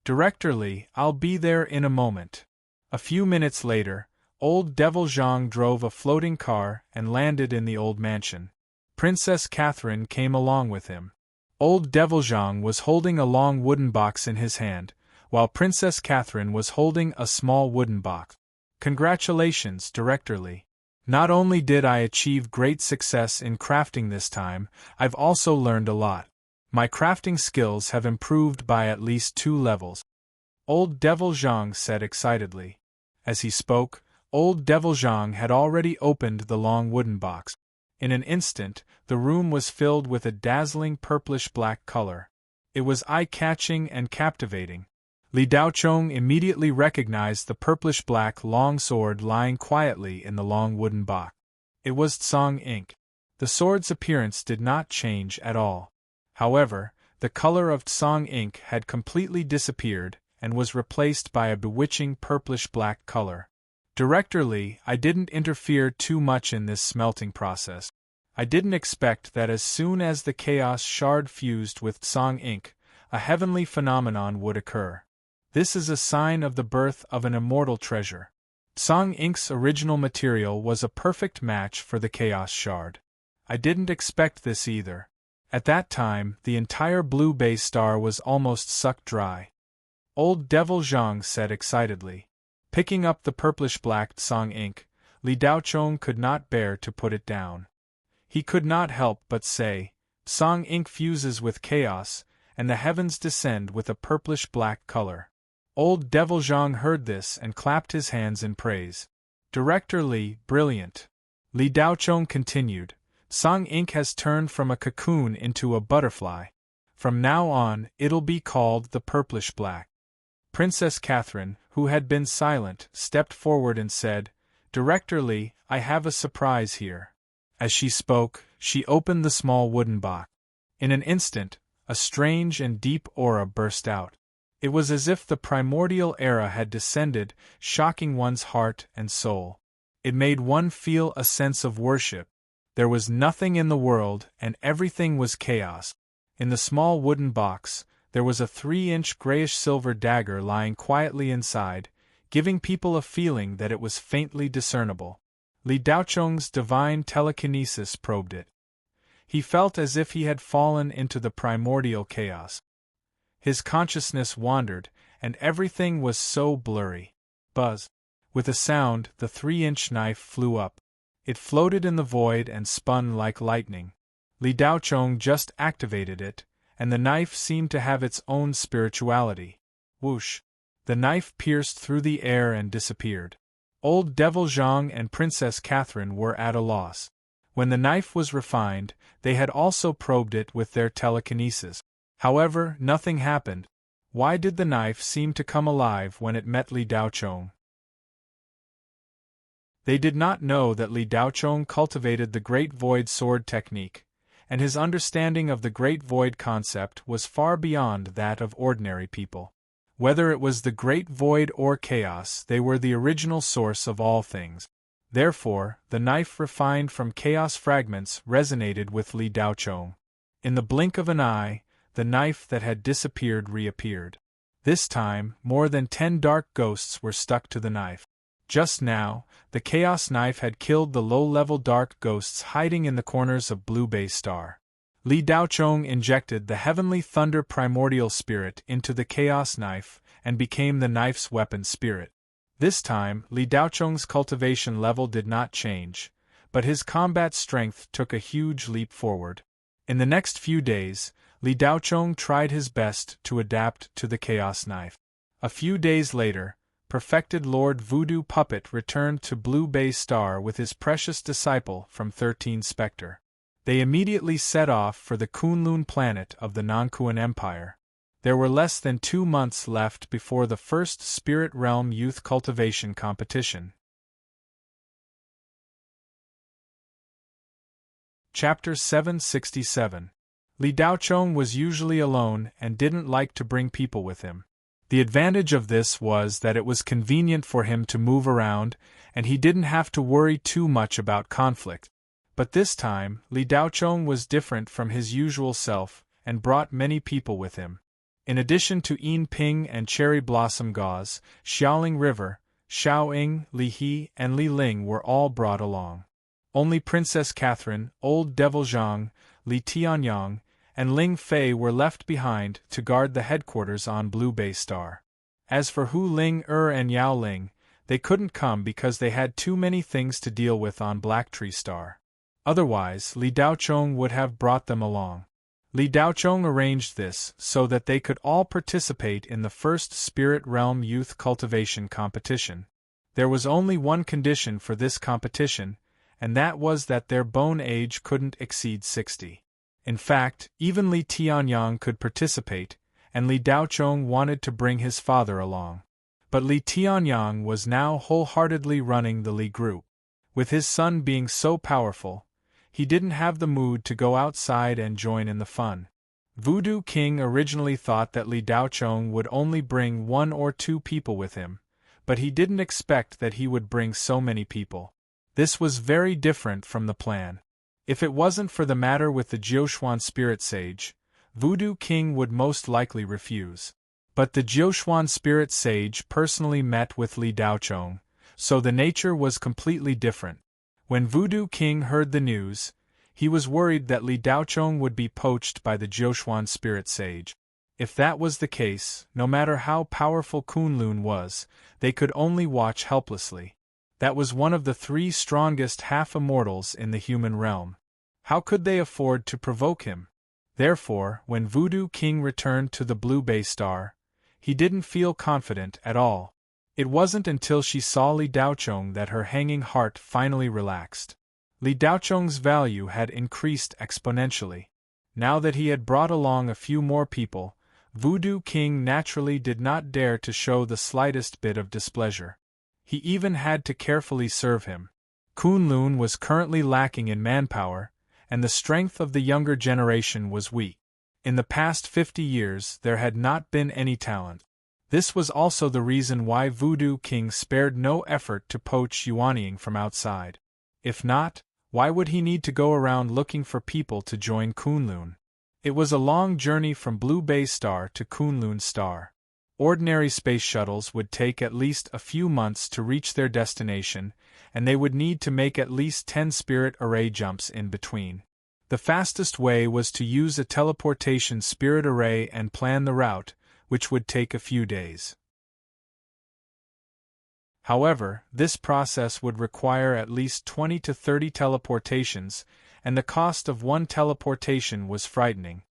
Director Li, I'll be there in a moment. A few minutes later, old Devil Zhang drove a floating car and landed in the old mansion. Princess Catherine came along with him. Old Devil Zhang was holding a long wooden box in his hand, while Princess Catherine was holding a small wooden box. Congratulations, Director Li. Not only did I achieve great success in crafting this time, I've also learned a lot. My crafting skills have improved by at least 2 levels. Old Devil Zhang said excitedly. As he spoke, old Devil Zhang had already opened the long wooden box. In an instant, the room was filled with a dazzling purplish-black color. It was eye-catching and captivating. Li Daochong immediately recognized the purplish-black long sword lying quietly in the long wooden box. It was Tsang ink. The sword's appearance did not change at all. However, the color of Tsang ink had completely disappeared and was replaced by a bewitching purplish-black color. Director Li, I didn't interfere too much in this smelting process. I didn't expect that as soon as the chaos shard fused with Tsang ink, a heavenly phenomenon would occur. This is a sign of the birth of an immortal treasure. Tsang ink's original material was a perfect match for the chaos shard. I didn't expect this either. At that time, the entire blue base star was almost sucked dry. Old Devil Zhang said excitedly. Picking up the purplish-black Tsang ink, Li Daochong could not bear to put it down. He could not help but say, Tsang ink fuses with chaos, and the heavens descend with a purplish-black color. Old Devil Zhang heard this and clapped his hands in praise. Director Li, brilliant. Li Daochong continued, Song ink has turned from a cocoon into a butterfly. From now on, it'll be called the purplish-black. Princess Catherine, who had been silent, stepped forward and said, Director Li, I have a surprise here. As she spoke, she opened the small wooden box. In an instant, a strange and deep aura burst out. It was as if the primordial era had descended, shocking one's heart and soul. It made one feel a sense of worship. There was nothing in the world, and everything was chaos. In the small wooden box, there was a 3-inch grayish-silver dagger lying quietly inside, giving people a feeling that it was faintly discernible. Li Daochong's divine telekinesis probed it. He felt as if he had fallen into the primordial chaos. His consciousness wandered, and everything was so blurry. Buzz! With a sound, the 3-inch knife flew up. It floated in the void and spun like lightning. Li Daochong just activated it, and the knife seemed to have its own spirituality. Whoosh! The knife pierced through the air and disappeared. Old Devil Zhang and Princess Catherine were at a loss. When the knife was refined, they had also probed it with their telekinesis. However, nothing happened. Why did the knife seem to come alive when it met Li Daochong? They did not know that Li Daochong cultivated the Great Void Sword technique, and his understanding of the Great Void concept was far beyond that of ordinary people. Whether it was the Great Void or chaos, they were the original source of all things. Therefore, the knife refined from chaos fragments resonated with Li Daochong. In the blink of an eye, the knife that had disappeared reappeared. This time, more than 10 dark ghosts were stuck to the knife. Just now, the chaos knife had killed the low-level dark ghosts hiding in the corners of Blue Bay Star. Li Daochong injected the heavenly thunder primordial spirit into the chaos knife and became the knife's weapon spirit. This time, Li Daochong's cultivation level did not change, but his combat strength took a huge leap forward. In the next few days, Li Daochong tried his best to adapt to the chaos knife. A few days later, perfected Lord Voodoo Puppet returned to Blue Bay Star with his precious disciple from 13 Specter. They immediately set off for the Kunlun planet of the Nankuan Empire. There were less than 2 months left before the first Spirit Realm Youth Cultivation Competition. Chapter 767. Li Daochong was usually alone and didn't like to bring people with him. The advantage of this was that it was convenient for him to move around, and he didn't have to worry too much about conflict. But this time, Li Daochong was different from his usual self, and brought many people with him. In addition to Yin Ping and Cherry Blossom Gauze, Xiaoling River, Xiao Ying, Li He, and Li Ling were all brought along. Only Princess Catherine, Old Devil Zhang, Li Tianyang, and Ling Fei were left behind to guard the headquarters on Blue Bay Star. As for Hu Ling and Yao Ling, they couldn't come because they had too many things to deal with on Black Tree Star. Otherwise, Li Daochong would have brought them along. Li Daochong arranged this so that they could all participate in the first Spirit Realm Youth Cultivation Competition. There was only one condition for this competition, and that was that their bone age couldn't exceed 60. In fact, even Li Tianyang could participate, and Li Daochong wanted to bring his father along. But Li Tianyang was now wholeheartedly running the Li group. With his son being so powerful, he didn't have the mood to go outside and join in the fun. Voodoo King originally thought that Li Daochong would only bring 1 or 2 people with him, but he didn't expect that he would bring so many people. This was very different from the plan. If it wasn't for the matter with the Jiuxuan Spirit Sage, Voodoo King would most likely refuse. But the Jiuxuan Spirit Sage personally met with Li Daochong, so the nature was completely different. When Voodoo King heard the news, he was worried that Li Daochong would be poached by the Jiuxuan Spirit Sage. If that was the case, no matter how powerful Kunlun was, they could only watch helplessly. That was one of the 3 strongest half-immortals in the human realm. How could they afford to provoke him? Therefore, when Voodoo King returned to the Blue Bay Star, he didn't feel confident at all. It wasn't until she saw Li Daochong that her hanging heart finally relaxed. Li Daochong's value had increased exponentially. Now that he had brought along a few more people, Voodoo King naturally did not dare to show the slightest bit of displeasure. He even had to carefully serve him. Kunlun was currently lacking in manpower, and the strength of the younger generation was weak. In the past 50 years there had not been any talent. This was also the reason why Voodoo King spared no effort to poach Yuanying from outside. If not, why would he need to go around looking for people to join Kunlun? It was a long journey from Blue Bay Star to Kunlun Star. Ordinary space shuttles would take at least a few months to reach their destination, and they would need to make at least 10 spirit array jumps in between. The fastest way was to use a teleportation spirit array and plan the route, which would take a few days. However, this process would require at least 20 to 30 teleportations, and the cost of one teleportation was frightening.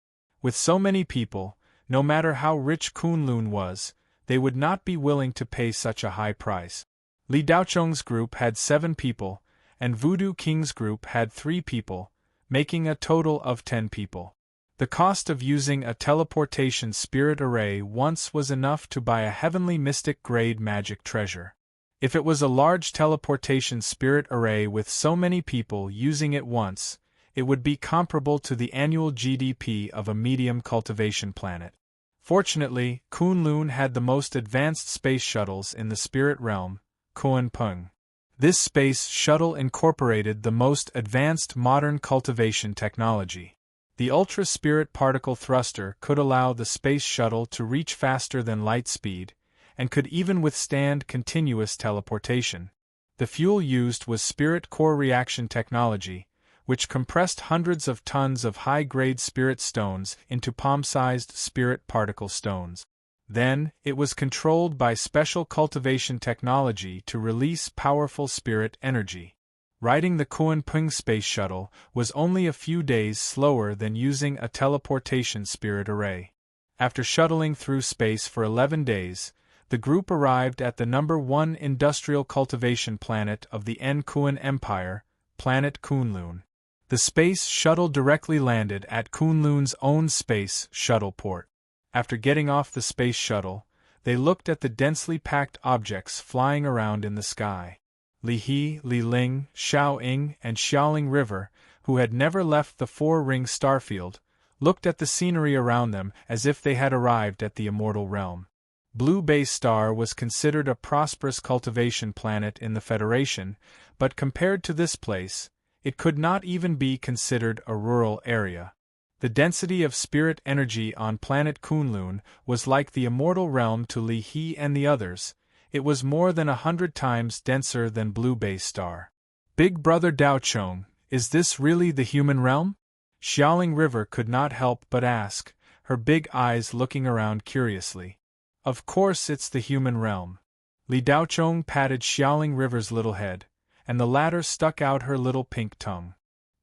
With so many people, no matter how rich Kunlun was, they would not be willing to pay such a high price. Li Daochong's group had 7 people, and Voodoo King's group had 3 people, making a total of 10 people. The cost of using a teleportation spirit array once was enough to buy a heavenly mystic grade magic treasure. If it was a large teleportation spirit array with so many people using it once, it would be comparable to the annual GDP of a medium cultivation planet. Fortunately, Kunlun had the most advanced space shuttles in the spirit realm, Kuan-Pung. This space shuttle incorporated the most advanced modern cultivation technology. The ultra-spirit particle thruster could allow the space shuttle to reach faster than light speed, and could even withstand continuous teleportation. The fuel used was spirit core reaction technology, which compressed hundreds of tons of high-grade spirit stones into palm-sized spirit particle stones. Then, it was controlled by special cultivation technology to release powerful spirit energy. Riding the Kuan-Pung space shuttle was only a few days slower than using a teleportation spirit array. After shuttling through space for 11 days, the group arrived at the number 1 industrial cultivation planet of the Kuan Empire, planet Kunlun. The space shuttle directly landed at Kunlun's own space shuttle port. After getting off the space shuttle, they looked at the densely packed objects flying around in the sky. Li He, Li Ling, Xiao Ying, and Xiaoling River, who had never left the 4-ring starfield, looked at the scenery around them as if they had arrived at the immortal realm. Blue Bay Star was considered a prosperous cultivation planet in the Federation, but compared to this place, it could not even be considered a rural area. The density of spirit energy on planet Kunlun was like the immortal realm to Li He and the others. It was more than 100 times denser than Blue Bay Star. Big Brother Daochong, is this really the human realm? Xiaoling River could not help but ask, her big eyes looking around curiously. Of course it's the human realm. Li Daochong patted Xiaoling River's little head, and the latter stuck out her little pink tongue.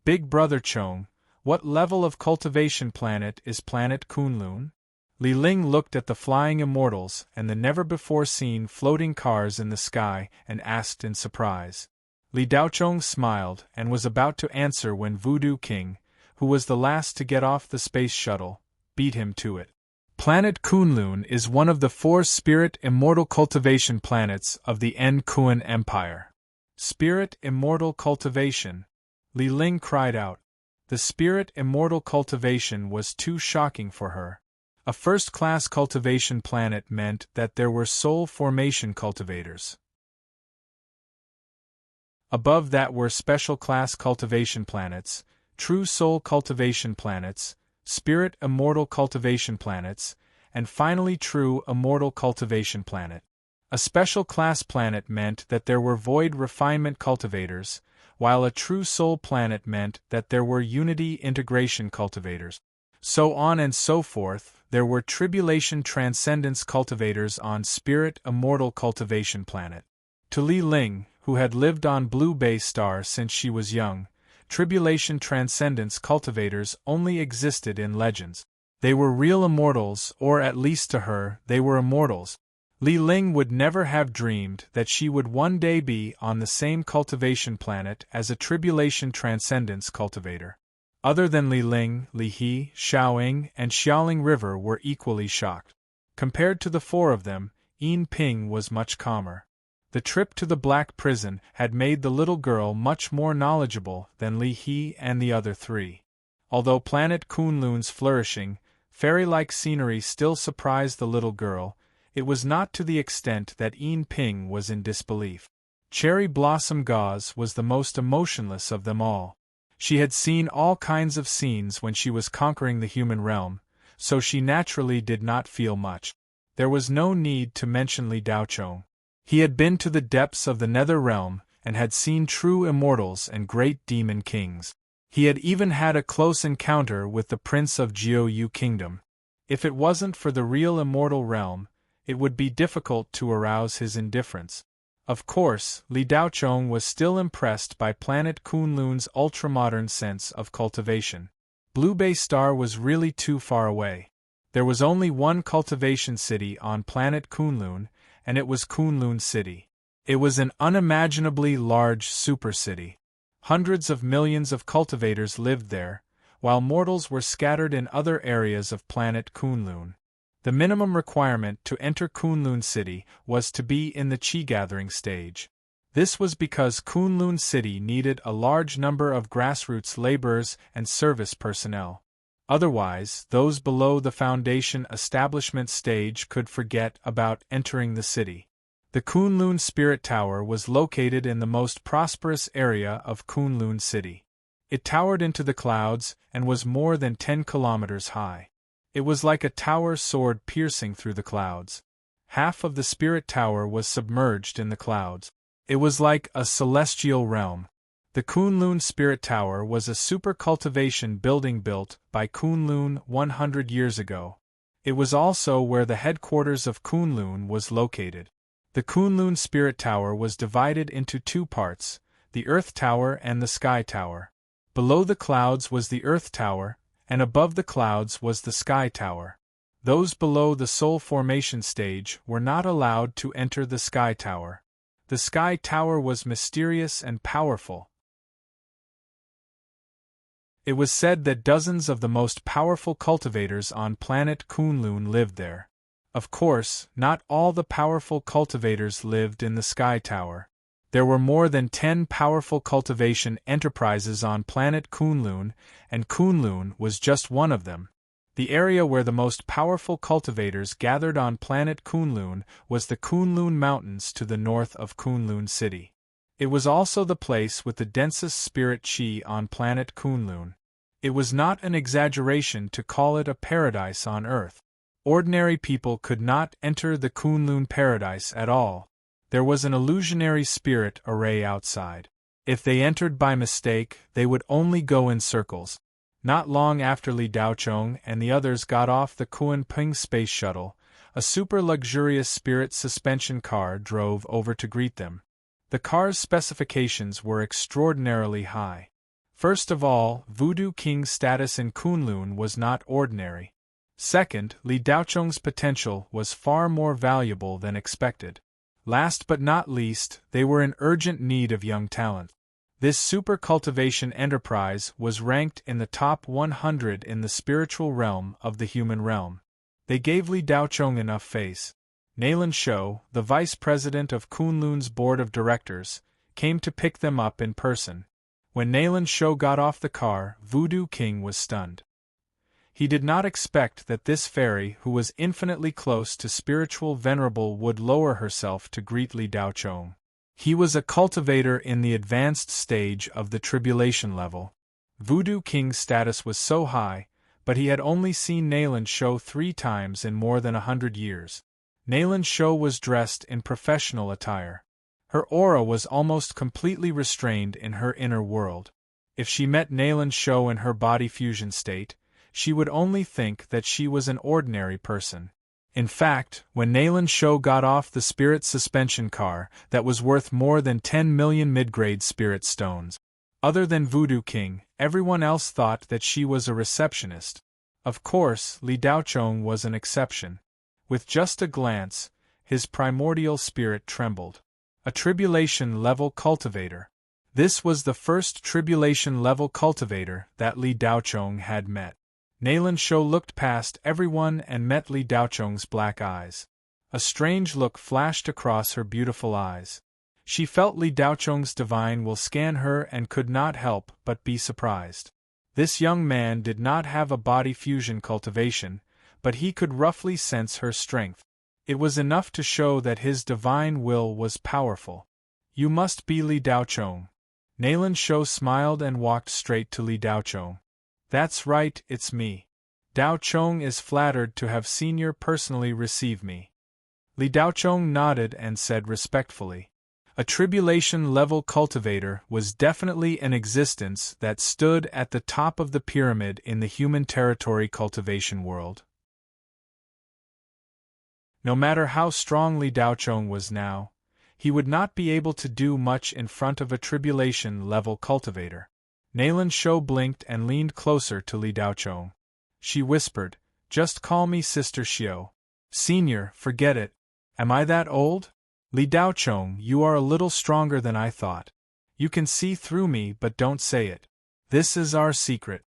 Big Brother Chong, what level of cultivation planet is planet Kunlun? Li Ling looked at the flying immortals and the never-before-seen floating cars in the sky and asked in surprise. Li Daochong smiled and was about to answer when Voodoo King, who was the last to get off the space shuttle, beat him to it. Planet Kunlun is one of the 4 spirit immortal cultivation planets of the Kuan Empire. Spirit immortal cultivation, Li Ling cried out. The spirit immortal cultivation was too shocking for her. A first-class cultivation planet meant that there were soul formation cultivators. Above that were special-class cultivation planets, true soul cultivation planets, spirit immortal cultivation planets, and finally true immortal cultivation planet. A special class planet meant that there were void refinement cultivators, while a true soul planet meant that there were unity integration cultivators. So on and so forth, there were tribulation transcendence cultivators on spirit immortal cultivation planet. To Li Ling, who had lived on Blue Bay Star since she was young, tribulation transcendence cultivators only existed in legends. They were real immortals, or at least to her, they were immortals. Li Ling would never have dreamed that she would one day be on the same cultivation planet as a tribulation transcendence cultivator. Other than Li Ling, Li He, Xiaoying, and Xiaoling River were equally shocked. Compared to the four of them, Yin Ping was much calmer. The trip to the Black Prison had made the little girl much more knowledgeable than Li He and the other three. Although planet Kunlun's flourishing, fairy-like scenery still surprised the little girl, it was not to the extent that Yin Ping was in disbelief. Cherry Blossom Gauze was the most emotionless of them all. She had seen all kinds of scenes when she was conquering the human realm, so she naturally did not feel much. There was no need to mention Li Daochong. He had been to the depths of the nether realm and had seen true immortals and great demon kings. He had even had a close encounter with the prince of Jiu Kingdom. If it wasn't for the real immortal realm, it would be difficult to arouse his indifference. Of course, Li Daochong was still impressed by planet Kunlun's ultramodern sense of cultivation. Blue Bay Star was really too far away. There was only one cultivation city on planet Kunlun, and it was Kunlun City. It was an unimaginably large supercity. Hundreds of millions of cultivators lived there, while mortals were scattered in other areas of planet Kunlun. The minimum requirement to enter Kunlun City was to be in the Qi-gathering stage. This was because Kunlun City needed a large number of grassroots laborers and service personnel. Otherwise, those below the foundation establishment stage could forget about entering the city. The Kunlun Spirit Tower was located in the most prosperous area of Kunlun City. It towered into the clouds and was more than 10 kilometers high. It was like a tower sword piercing through the clouds. Half of the Spirit Tower was submerged in the clouds. It was like a celestial realm. The Kunlun Spirit Tower was a super cultivation building built by Kunlun 100 years ago. It was also where the headquarters of Kunlun was located. The Kunlun Spirit Tower was divided into two parts, the Earth Tower and the Sky Tower. Below the clouds was the Earth Tower, and above the clouds was the Sky Tower. Those below the Soul Formation stage were not allowed to enter the Sky Tower. The Sky Tower was mysterious and powerful. It was said that dozens of the most powerful cultivators on planet Kunlun lived there. Of course, not all the powerful cultivators lived in the Sky Tower. There were more than 10 powerful cultivation enterprises on planet Kunlun, and Kunlun was just one of them. The area where the most powerful cultivators gathered on planet Kunlun was the Kunlun Mountains to the north of Kunlun City. It was also the place with the densest spirit chi on planet Kunlun. It was not an exaggeration to call it a paradise on Earth. Ordinary people could not enter the Kunlun paradise at all. There was an illusionary spirit array outside. If they entered by mistake, they would only go in circles. Not long after Li Daochong and the others got off the Kuan-Ping space shuttle, a super luxurious spirit suspension car drove over to greet them. The car's specifications were extraordinarily high. First of all, Voodoo King's status in Kunlun was not ordinary. Second, Li Daochong's potential was far more valuable than expected. Last but not least, they were in urgent need of young talent. This super cultivation enterprise was ranked in the top 100 in the spiritual realm of the human realm. They gave Li Daochong enough face. Naylan Shou, the vice president of Kunlun's board of directors, came to pick them up in person. When Naylan Shou got off the car, Voodoo King was stunned. He did not expect that this fairy, who was infinitely close to spiritual venerable, would lower herself to greet Li Daochong. He was a cultivator in the advanced stage of the tribulation level. Voodoo King's status was so high, but he had only seen Naylan Shou 3 times in more than 100 years. Naylan Shou was dressed in professional attire. Her aura was almost completely restrained in her inner world. If she met Naylan Shou in her body fusion state, she would only think that she was an ordinary person. In fact, when Naylan Shou got off the spirit suspension car that was worth more than 10 million mid-grade spirit stones, Other than Voodoo King, everyone else thought that she was a receptionist. Of course, Li Daochong was an exception. With just a glance, his primordial spirit trembled. A tribulation-level cultivator. This was the first tribulation-level cultivator that Li Daochong had met. Nayland Shou looked past everyone and met Li Daochong's black eyes. A strange look flashed across her beautiful eyes. She felt Li Daochong's divine will scan her and could not help but be surprised. This young man did not have a body fusion cultivation, but he could roughly sense her strength. It was enough to show that his divine will was powerful. You must be Li Daochong. Nayland Shou smiled and walked straight to Li Daochong. That's right, it's me. Daochong is flattered to have Senior personally receive me. Li Daochong nodded and said respectfully. A tribulation-level cultivator was definitely an existence that stood at the top of the pyramid in the human territory cultivation world. No matter how strong Li Daochong was now, he would not be able to do much in front of a tribulation-level cultivator. Nayland Shou blinked and leaned closer to Li Daochong. She whispered, "Just call me Sister Xiao. Senior, forget it. Am I that old? Li Daochong, you are a little stronger than I thought. You can see through me but don't say it. This is our secret."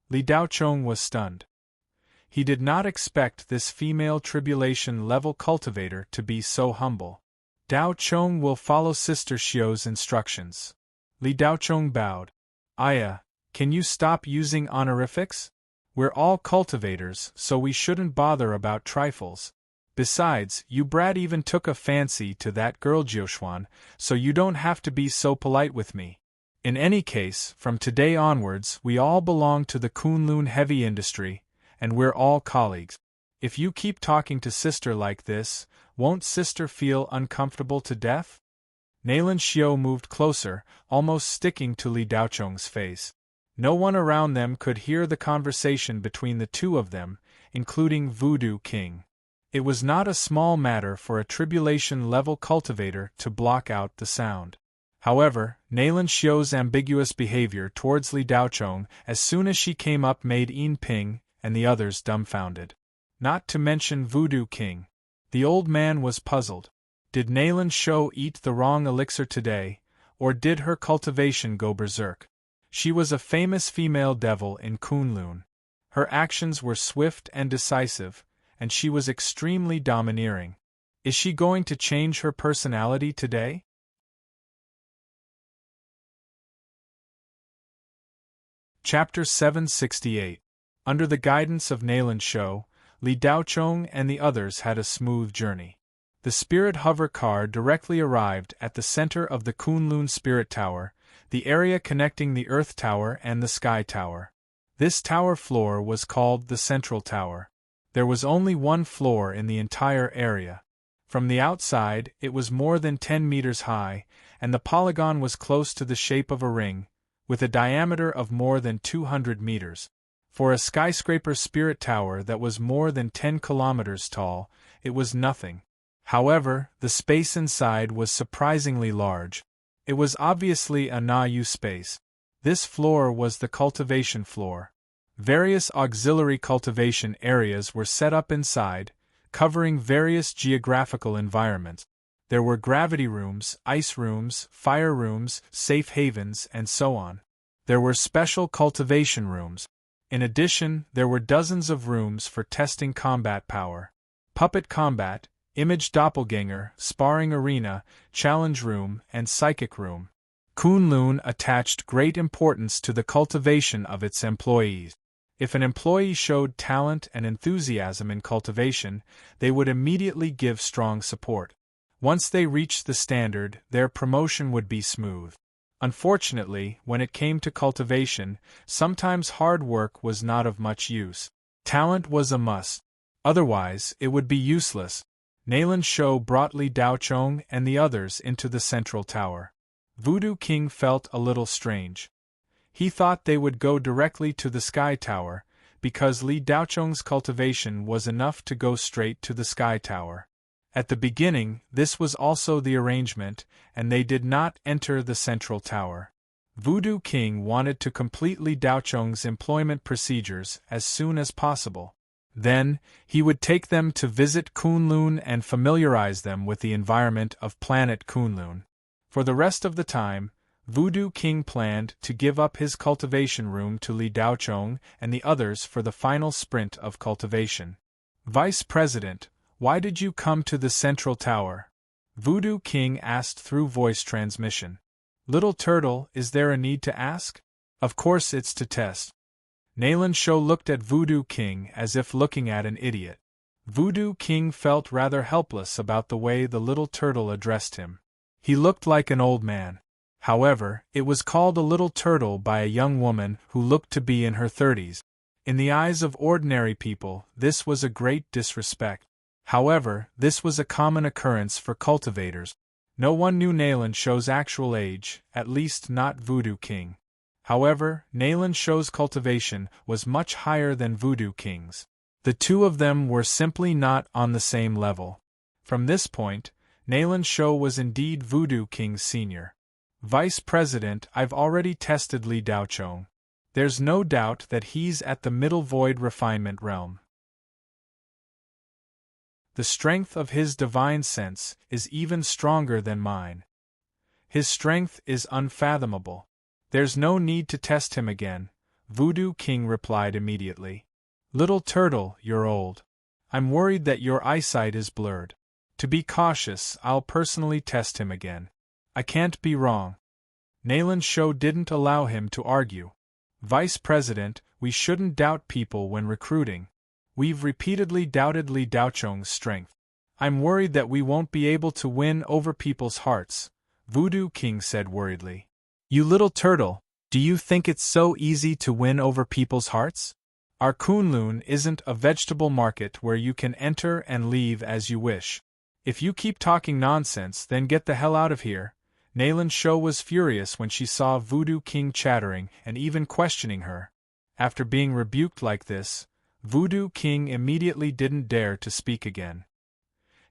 Li Daochong was stunned. He did not expect this female tribulation-level cultivator to be so humble. Daochong will follow Sister Xiao's instructions. Li Daochong bowed. "Aya, can you stop using honorifics? We're all cultivators, so we shouldn't bother about trifles. Besides, you brat even took a fancy to that girl Jiuxuan, so you don't have to be so polite with me. In any case, from today onwards we all belong to the Kunlun heavy industry, and we're all colleagues. If you keep talking to Sister like this, won't Sister feel uncomfortable to death?" Nayland Xiu moved closer, almost sticking to Li Daochong's face. No one around them could hear the conversation between the two of them, including Voodoo King. It was not a small matter for a tribulation-level cultivator to block out the sound. However, Nayland Xiu's ambiguous behavior towards Li Daochong as soon as she came up made Yin Ping and the others dumbfounded. Not to mention Voodoo King. The old man was puzzled. Did Nayland Xiu eat the wrong elixir today, or did her cultivation go berserk? She was a famous female devil in Kunlun. Her actions were swift and decisive, and she was extremely domineering. Is she going to change her personality today? Chapter 768. Under the guidance of Nayland Xiu, Li Daochong and the others had a smooth journey. The spirit hover car directly arrived at the center of the Kunlun Spirit Tower, the area connecting the Earth Tower and the Sky Tower. This tower floor was called the Central Tower. There was only one floor in the entire area. From the outside, it was more than 10 meters high, and the polygon was close to the shape of a ring, with a diameter of more than 200 meters. For a skyscraper spirit tower that was more than 10 kilometers tall, it was nothing. However, the space inside was surprisingly large. It was obviously a Na-Yu space. This floor was the cultivation floor. Various auxiliary cultivation areas were set up inside, covering various geographical environments. There were gravity rooms, ice rooms, fire rooms, safe havens, and so on. There were special cultivation rooms. In addition, there were dozens of rooms for testing combat power. Puppet combat, image doppelganger, sparring arena, challenge room, and psychic room. Kunlun attached great importance to the cultivation of its employees. If an employee showed talent and enthusiasm in cultivation, they would immediately give strong support. Once they reached the standard, their promotion would be smooth. Unfortunately, when it came to cultivation, sometimes hard work was not of much use. Talent was a must. Otherwise, it would be useless. Nayland Xiu brought Li Daochong and the others into the central tower. Voodoo King felt a little strange. He thought they would go directly to the Sky Tower, because Li Daochong's cultivation was enough to go straight to the Sky Tower. At the beginning, this was also the arrangement, and they did not enter the central tower. Voodoo King wanted to complete Li Daocheng's employment procedures as soon as possible. Then, he would take them to visit Kunlun and familiarize them with the environment of planet Kunlun. For the rest of the time, Voodoo King planned to give up his cultivation room to Li Daocheng and the others for the final sprint of cultivation. Vice President, why did you come to the central tower? Voodoo King asked through voice transmission. Little Turtle, is there a need to ask? Of course it's to test. Nayland Shou looked at Voodoo King as if looking at an idiot. Voodoo King felt rather helpless about the way the little turtle addressed him. He looked like an old man. However, it was called a little turtle by a young woman who looked to be in her 30s. In the eyes of ordinary people, this was a great disrespect. However, this was a common occurrence for cultivators. No one knew Nayland Shou's actual age, at least not Voodoo King. However, Nayland Shou's cultivation was much higher than Voodoo King's. The two of them were simply not on the same level. From this point, Nayland Shou was indeed Voodoo King's senior. Vice President, I've already tested Li Daocheng. There's no doubt that he's at the middle void refinement realm. The strength of his divine sense is even stronger than mine. His strength is unfathomable. There's no need to test him again, Voodoo King replied immediately. Little Turtle, you're old. I'm worried that your eyesight is blurred. To be cautious, I'll personally test him again. I can't be wrong. Nayland Shou didn't allow him to argue. Vice President, we shouldn't doubt people when recruiting. We've repeatedly doubted Li Daocheng's strength. I'm worried that we won't be able to win over people's hearts, Voodoo King said worriedly. You little turtle, do you think it's so easy to win over people's hearts? Our Kunlun isn't a vegetable market where you can enter and leave as you wish. If you keep talking nonsense, then get the hell out of here. Nayland Shou was furious when she saw Voodoo King chattering and even questioning her. After being rebuked like this, Voodoo King immediately didn't dare to speak again.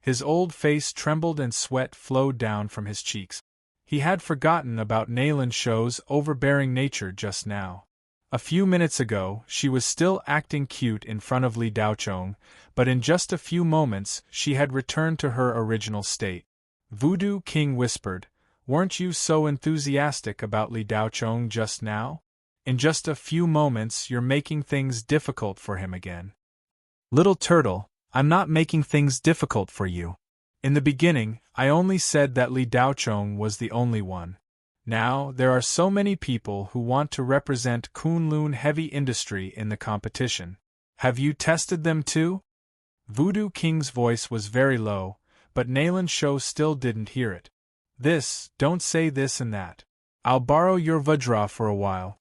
His old face trembled and sweat flowed down from his cheeks. He had forgotten about Nayland Shou's overbearing nature just now. A few minutes ago, she was still acting cute in front of Li Daocheng, but in just a few moments she had returned to her original state. Voodoo King whispered, "Weren't you so enthusiastic about Li Daocheng just now? In just a few moments you're making things difficult for him again." Little Turtle, I'm not making things difficult for you. In the beginning, I only said that Li Daocheng was the only one. Now, there are so many people who want to represent Kunlun heavy industry in the competition. Have you tested them too? Voodoo King's voice was very low, but Nayland Shou still didn't hear it. Don't say this and that. I'll borrow your Vajra for a while.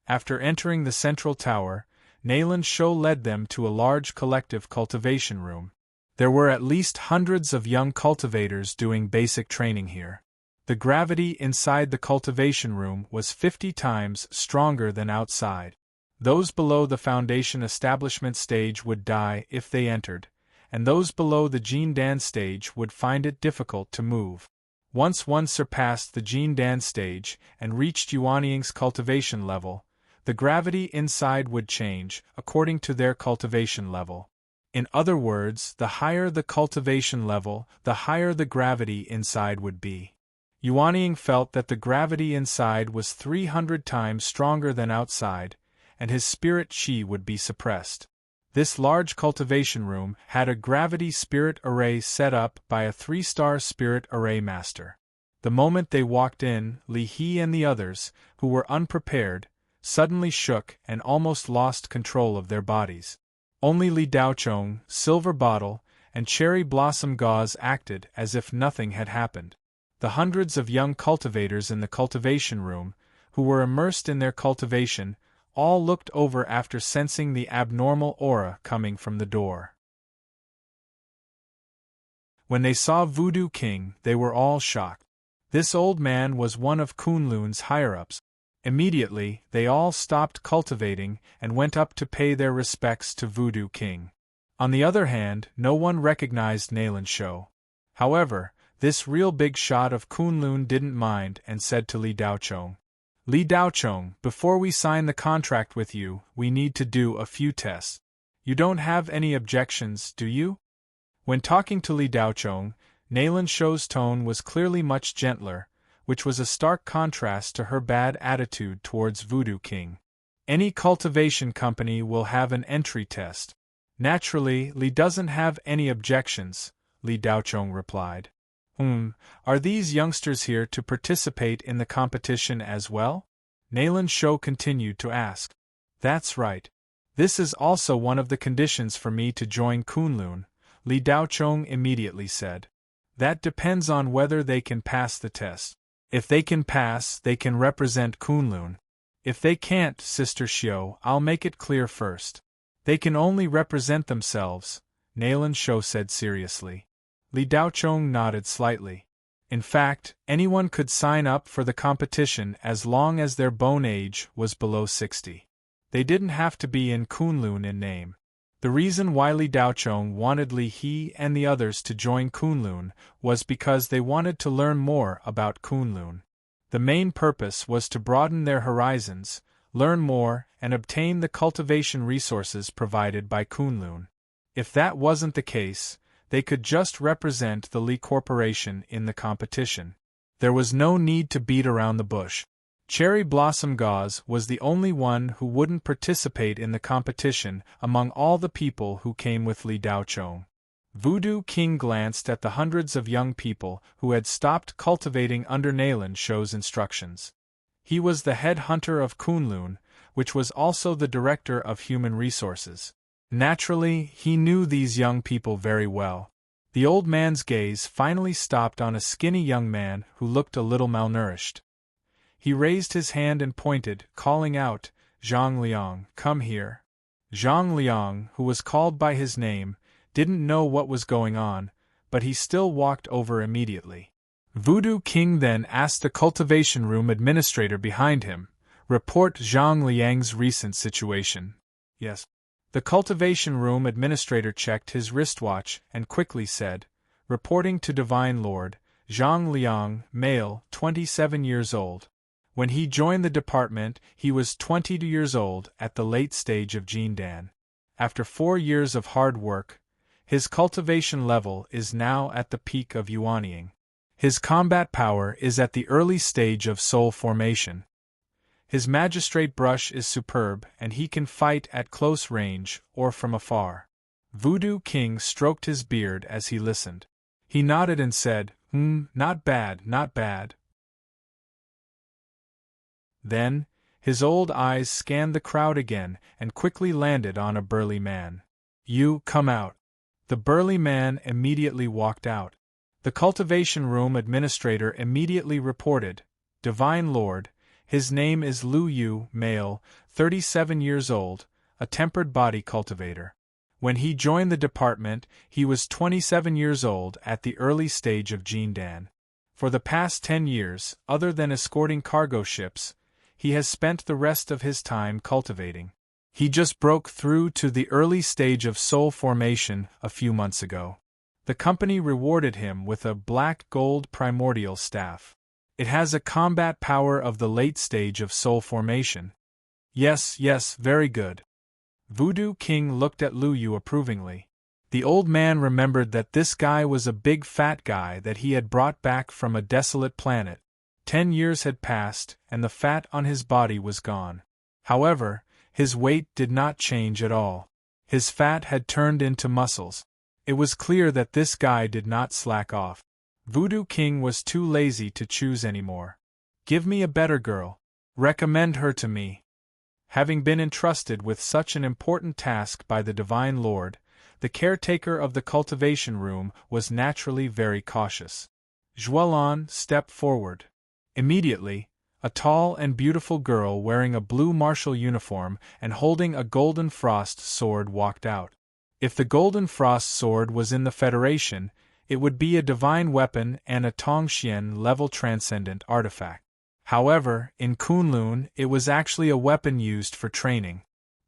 After entering the central tower, Nayland Shou led them to a large collective cultivation room. There were at least hundreds of young cultivators doing basic training here. The gravity inside the cultivation room was 50 times stronger than outside. Those below the foundation establishment stage would die if they entered, and those below the Jindan stage would find it difficult to move. Once one surpassed the Jindan stage and reached Yuanying's cultivation level, the gravity inside would change according to their cultivation level. In other words, the higher the cultivation level, the higher the gravity inside would be. Yuanying felt that the gravity inside was 300 times stronger than outside, and his spirit chi would be suppressed. This large cultivation room had a gravity spirit array set up by a 3-star spirit array master. The moment they walked in, Li He and the others, who were unprepared, suddenly shook and almost lost control of their bodies. Only Li Daocheng, Silver Bottle, and Cherry Blossom Gauze acted as if nothing had happened. The hundreds of young cultivators in the cultivation room, who were immersed in their cultivation, all looked over after sensing the abnormal aura coming from the door. When they saw Voodoo King, they were all shocked. This old man was one of Kunlun's higher-ups. Immediately, they all stopped cultivating and went up to pay their respects to Voodoo King. On the other hand, no one recognized Nayland Shou. However, this real big shot of Kunlun didn't mind and said to Li Daocheng, Li Daochong, before we sign the contract with you, we need to do a few tests. You don't have any objections, do you? When talking to Li Daochong, Nalan Shou's tone was clearly much gentler, which was a stark contrast to her bad attitude towards Voodoo King. Any cultivation company will have an entry test. Naturally, Li doesn't have any objections, Li Daochong replied. Are these youngsters here to participate in the competition as well? Nalan Shou continued to ask. That's right. This is also one of the conditions for me to join Kunlun, Li Daochong immediately said. That depends on whether they can pass the test. If they can pass, they can represent Kunlun. If they can't, Sister Xiao, I'll make it clear first. They can only represent themselves, Nalan Shou said seriously. Li Daochong nodded slightly. In fact, anyone could sign up for the competition as long as their bone age was below 60. They didn't have to be in Kunlun in name. The reason why Li Daochong wanted Li He and the others to join Kunlun was because they wanted to learn more about Kunlun. The main purpose was to broaden their horizons, learn more, and obtain the cultivation resources provided by Kunlun. If that wasn't the case, they could just represent the Li Corporation in the competition. There was no need to beat around the bush. Cherry Blossom Gauze was the only one who wouldn't participate in the competition among all the people who came with Li Daochong. Voodoo King glanced at the hundreds of young people who had stopped cultivating under Nalan Shou's instructions. He was the head hunter of Kunlun, which was also the director of human resources. Naturally, he knew these young people very well. The old man's gaze finally stopped on a skinny young man who looked a little malnourished. He raised his hand and pointed, calling out, Zhang Liang, come here. Zhang Liang, who was called by his name, didn't know what was going on, but he still walked over immediately. Voodoo King then asked the cultivation room administrator behind him, report Zhang Liang's recent situation. Yes. The cultivation room administrator checked his wristwatch and quickly said, reporting to Divine Lord, Zhang Liang, male, 27 years old. When he joined the department, he was 22 years old at the late stage of Jindan. After 4 years of hard work, his cultivation level is now at the peak of Yuanying. His combat power is at the early stage of soul formation. His magistrate brush is superb and he can fight at close range or from afar. Voodoo King stroked his beard as he listened. He nodded and said, not bad, not bad. Then, his old eyes scanned the crowd again and quickly landed on a burly man. You, come out. The burly man immediately walked out. The cultivation room administrator immediately reported, Divine Lord, his name is Lu Yu, male, 37 years old, a tempered body cultivator. When he joined the department, he was 27 years old at the early stage of Jindan. For the past 10 years, other than escorting cargo ships, he has spent the rest of his time cultivating. He just broke through to the early stage of soul formation a few months ago. The company rewarded him with a black gold primordial staff. It has a combat power of the late stage of soul formation. Yes, very good. Voodoo King looked at Lu Yu approvingly. The old man remembered that this guy was a big fat guy that he had brought back from a desolate planet. 10 years had passed, and the fat on his body was gone. However, his weight did not change at all. His fat had turned into muscles. It was clear that this guy did not slack off. Voodoo King was too lazy to choose anymore. Give me a better girl. Recommend her to me. Having been entrusted with such an important task by the Divine Lord, the caretaker of the cultivation room was naturally very cautious. Zhuolan stepped forward. Immediately, a tall and beautiful girl wearing a blue martial uniform and holding a golden frost sword walked out. If the golden frost sword was in the Federation, it would be a divine weapon and a Tongxian level transcendent artifact. However, in Kunlun, it was actually a weapon used for training.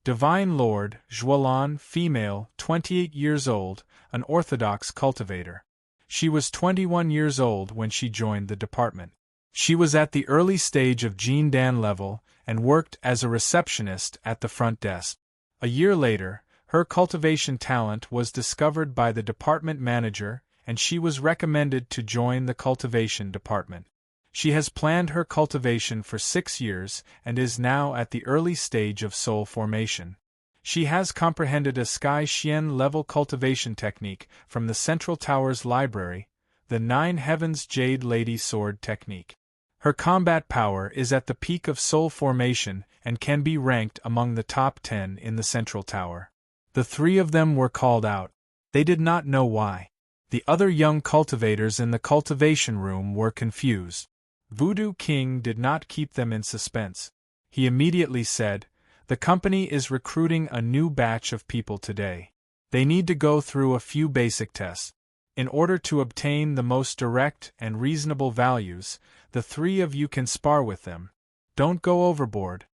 Divine Lord, Zhuolan, female, 28 years old, an orthodox cultivator. She was 21 years old when she joined the department. She was at the early stage of Jean Dan level and worked as a receptionist at the front desk. A year later, her cultivation talent was discovered by the department manager, and she was recommended to join the cultivation department. She has planned her cultivation for 6 years and is now at the early stage of soul formation. She has comprehended a Sky Xian level cultivation technique from the Central Tower's library, the 9 Heavens Jade Lady Sword technique. Her combat power is at the peak of soul formation and can be ranked among the top 10 in the Central Tower. The 3 of them were called out. They did not know why. The other young cultivators in the cultivation room were confused. Voodoo King did not keep them in suspense. He immediately said, "The company is recruiting a new batch of people today. They need to go through a few basic tests. In order to obtain the most direct and reasonable values, the 3 of you can spar with them. Don't go overboard."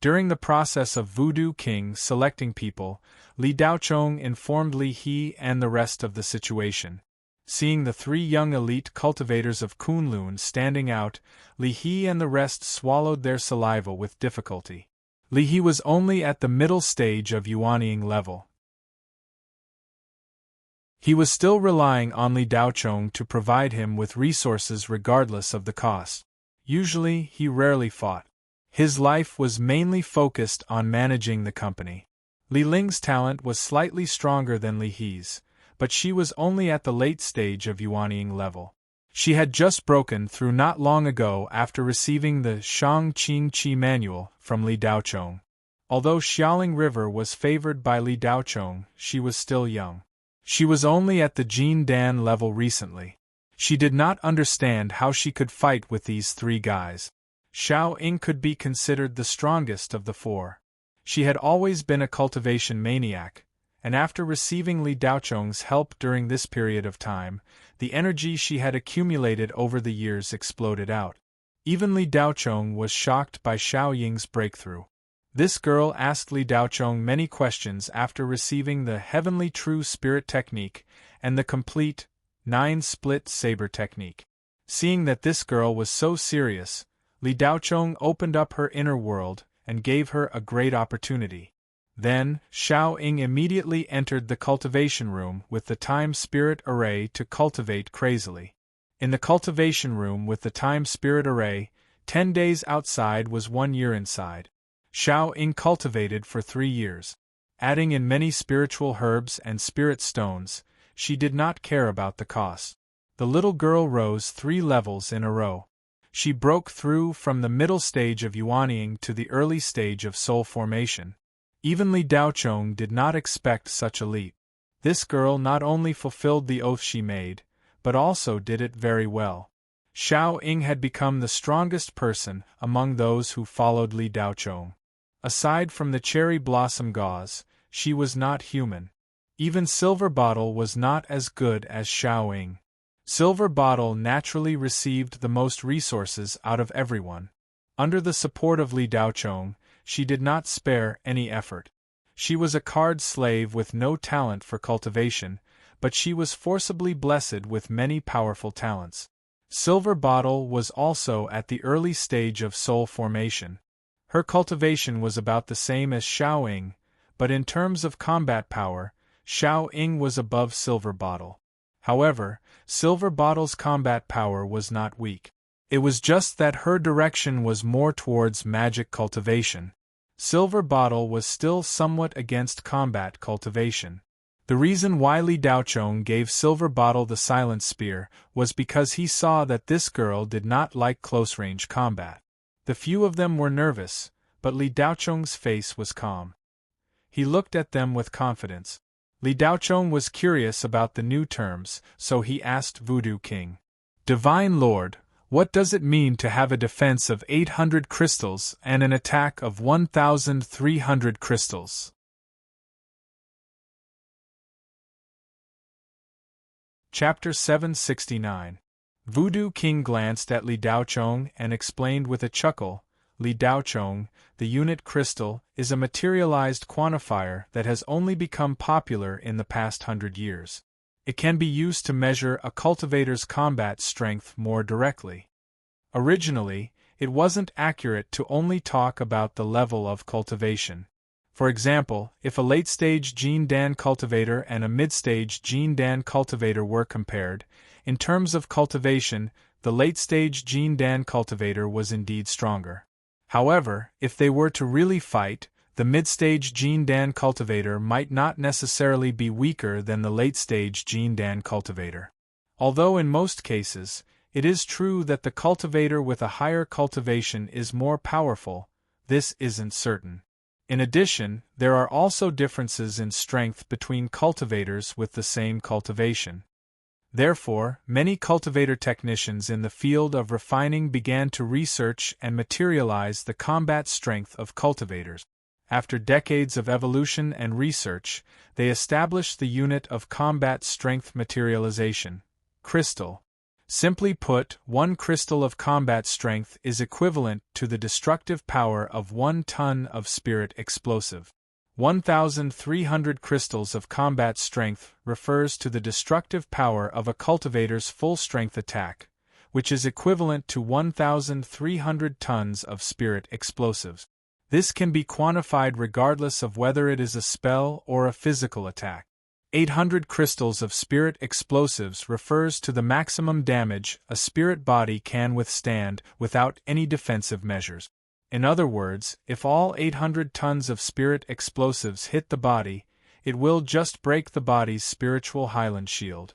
During the process of Voodoo King selecting people, Li Daochong informed Li He and the rest of the situation. Seeing the 3 young elite cultivators of Kunlun standing out, Li He and the rest swallowed their saliva with difficulty. Li He was only at the middle stage of Yuanying level. He was still relying on Li Daochong to provide him with resources regardless of the cost. Usually, he rarely fought. His life was mainly focused on managing the company. Li Ling's talent was slightly stronger than Li He's, but she was only at the late stage of Yuanying level. She had just broken through not long ago after receiving the Shang Qing Qi manual from Li Daochong. Although Xiaoling River was favored by Li Daochong, she was still young. She was only at the Jean Dan level recently. She did not understand how she could fight with these 3 guys. Xiao Ying could be considered the strongest of the 4. She had always been a cultivation maniac, and after receiving Li Daochong's help during this period of time, the energy she had accumulated over the years exploded out. Even Li Daochong was shocked by Xiao Ying's breakthrough. This girl asked Li Daochong many questions after receiving the Heavenly True Spirit technique and the complete 9-split saber technique. Seeing that this girl was so serious, Li Daochong opened up her inner world and gave her a great opportunity. Then, Xiao Ying immediately entered the cultivation room with the Time Spirit Array to cultivate crazily. In the cultivation room with the Time Spirit Array, 10 days outside was 1 year inside. Xiao Ying cultivated for 3 years. Adding in many spiritual herbs and spirit stones, she did not care about the cost. The little girl rose 3 levels in a row. She broke through from the middle stage of Yuanying to the early stage of soul formation. Even Li Daochong did not expect such a leap. This girl not only fulfilled the oath she made, but also did it very well. Xiao Ying had become the strongest person among those who followed Li Daochong. Aside from the cherry blossom gauze, she was not human. Even Silver Bottle was not as good as Xiao Ying. Silver Bottle naturally received the most resources out of everyone. Under the support of Li Daochong, she did not spare any effort. She was a card slave with no talent for cultivation, but she was forcibly blessed with many powerful talents. Silver Bottle was also at the early stage of soul formation. Her cultivation was about the same as Xiao Ying, but in terms of combat power, Xiao Ying was above Silver Bottle. However, Silver Bottle's combat power was not weak. It was just that her direction was more towards magic cultivation. Silver Bottle was still somewhat against combat cultivation. The reason why Li Daochong gave Silver Bottle the Silent Spear was because he saw that this girl did not like close-range combat. The few of them were nervous, but Li Daochong's face was calm. He looked at them with confidence. Li Daochong was curious about the new terms, so he asked Voodoo King, "Divine Lord, what does it mean to have a defense of 800 crystals and an attack of 1,300 crystals?" Chapter 769. Voodoo King glanced at Li Daochong and explained with a chuckle, "Li Daochong, the unit crystal, is a materialized quantifier that has only become popular in the past 100 years. It can be used to measure a cultivator's combat strength more directly. Originally, it wasn't accurate to only talk about the level of cultivation. For example, if a late-stage Gene Dan cultivator and a mid-stage Gene Dan cultivator were compared, in terms of cultivation, the late-stage Gene Dan cultivator was indeed stronger. However, if they were to really fight, the mid-stage Gene Dan cultivator might not necessarily be weaker than the late-stage Gene Dan cultivator. Although in most cases, it is true that the cultivator with a higher cultivation is more powerful, this isn't certain. In addition, there are also differences in strength between cultivators with the same cultivation. Therefore, many cultivator technicians in the field of refining began to research and materialize the combat strength of cultivators. After decades of evolution and research, they established the unit of combat strength materialization, crystal. Simply put, 1 crystal of combat strength is equivalent to the destructive power of 1 ton of spirit explosive. 1,300 crystals of combat strength refers to the destructive power of a cultivator's full-strength attack, which is equivalent to 1,300 tons of spirit explosives. This can be quantified regardless of whether it is a spell or a physical attack. 800 crystals of spirit explosives refers to the maximum damage a spirit body can withstand without any defensive measures. In other words, if all 800 tons of spirit explosives hit the body, it will just break the body's spiritual Highland shield.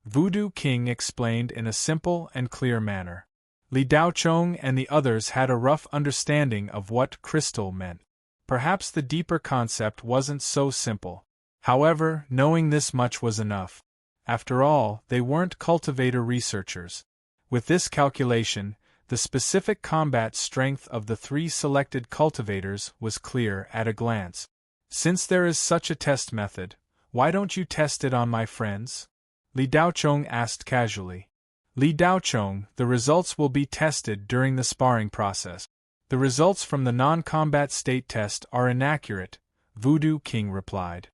Voodoo King explained in a simple and clear manner. Li Daochong and the others had a rough understanding of what crystal meant. Perhaps the deeper concept wasn't so simple. However, knowing this much was enough. After all, they weren't cultivator researchers. With this calculation, the specific combat strength of the 3 selected cultivators was clear at a glance. Since there is such a test method, why don't you test it on my friends? Li Daochong asked casually. Li Daochong, the results will be tested during the sparring process. The results from the non-combat state test are inaccurate, Voodoo King replied.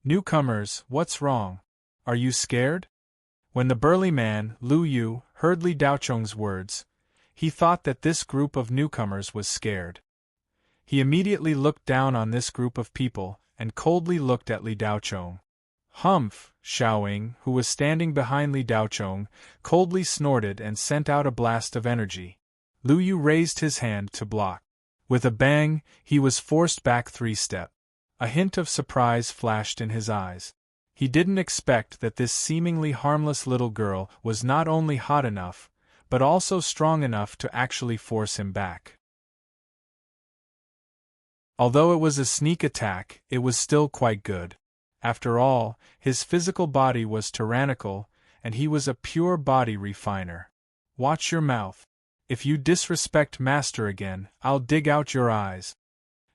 Newcomers, what's wrong? Are you scared? When the burly man, Lu Yu, heard Li Daochong's words, he thought that this group of newcomers was scared. He immediately looked down on this group of people and coldly looked at Li Daochong. Humph! Xiaoying, who was standing behind Li Daochong, coldly snorted and sent out a blast of energy. Lu Yu raised his hand to block. With a bang, he was forced back 3 steps. A hint of surprise flashed in his eyes. He didn't expect that this seemingly harmless little girl was not only hot enough, but also strong enough to actually force him back. Although it was a sneak attack, it was still quite good. After all, his physical body was tyrannical, and he was a pure body refiner. Watch your mouth. If you disrespect Master again, I'll dig out your eyes.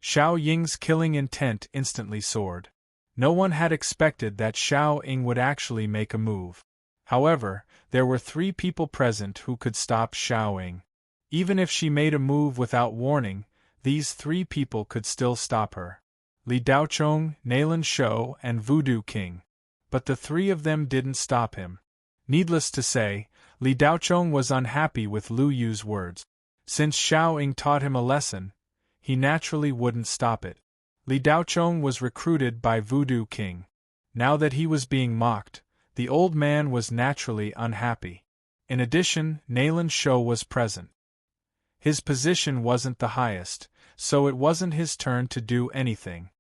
Xiao Ying's killing intent instantly soared. No one had expected that Xiao Ying would actually make a move. However, there were 3 people present who could stop Xiao Ying. Even if she made a move without warning, these 3 people could still stop her. Li Daochong, Nailan Shou, and Voodoo King. But the 3 of them didn't stop him. Needless to say, Li Daochong was unhappy with Lu Yu's words. Since Xiao Ying taught him a lesson, he naturally wouldn't stop it. Li Daochong was recruited by Voodoo King. Now that he was being mocked, the old man was naturally unhappy. In addition, Nailan Shou was present. His position wasn't the highest, so it wasn't his turn to do anything.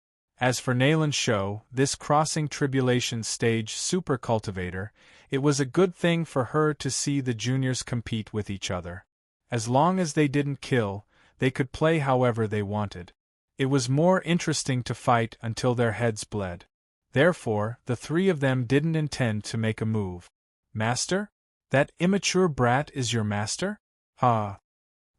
As for Nailan Shou, this crossing tribulation stage super cultivator, it was a good thing for her to see the juniors compete with each other. As long as they didn't kill, they could play however they wanted. It was more interesting to fight until their heads bled. Therefore, the 3 of them didn't intend to make a move. Master? That immature brat is your master? Ha!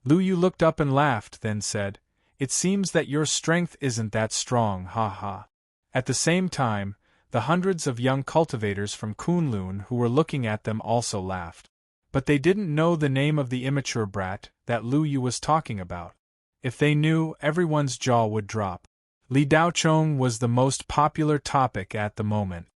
Lu Yu looked up and laughed, then said, "It seems that your strength isn't that strong, ha ha." At the same time, the hundreds of young cultivators from Kunlun who were looking at them also laughed. But they didn't know the name of the immature brat that Lu Yu was talking about. If they knew, everyone's jaw would drop. Li Daochong was the most popular topic at the moment.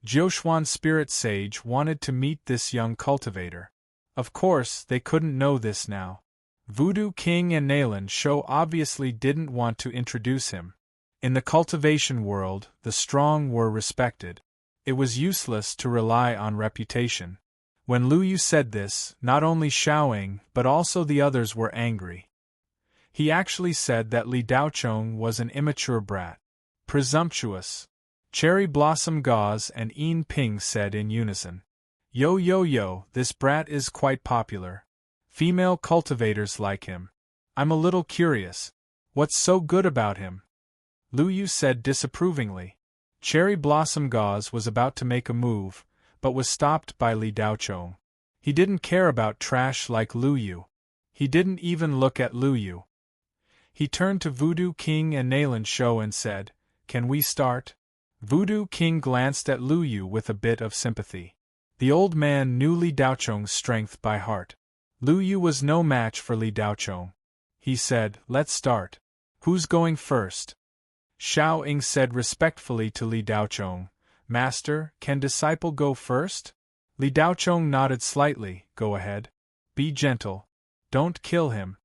Jiuxuan Spirit Sage wanted to meet this young cultivator. Of course, they couldn't know this now. Voodoo King and Nalan Sho obviously didn't want to introduce him. In the cultivation world, the strong were respected. It was useless to rely on reputation. When Lu Yu said this, not only Xiaoying but also the others were angry. He actually said that Li Daochong was an immature brat. Presumptuous. Cherry Blossom Gauze and Yin Ping said in unison. Yo yo yo, this brat is quite popular. Female cultivators like him. I'm a little curious. What's so good about him? Lu Yu said disapprovingly. Cherry Blossom Gauze was about to make a move, but was stopped by Li Daochong. He didn't care about trash like Lu Yu. He didn't even look at Lu Yu. He turned to Voodoo King and Nalan Sho and said, "Can we start?" Voodoo King glanced at Lu Yu with a bit of sympathy. The old man knew Li Daochong's strength by heart. Lu Yu was no match for Li Daochong. He said, "Let's start. Who's going first?" Xiao Ying said respectfully to Li Daochong, "Master, can disciple go first?" Li Daochong nodded slightly. "Go ahead. Be gentle. Don't kill him."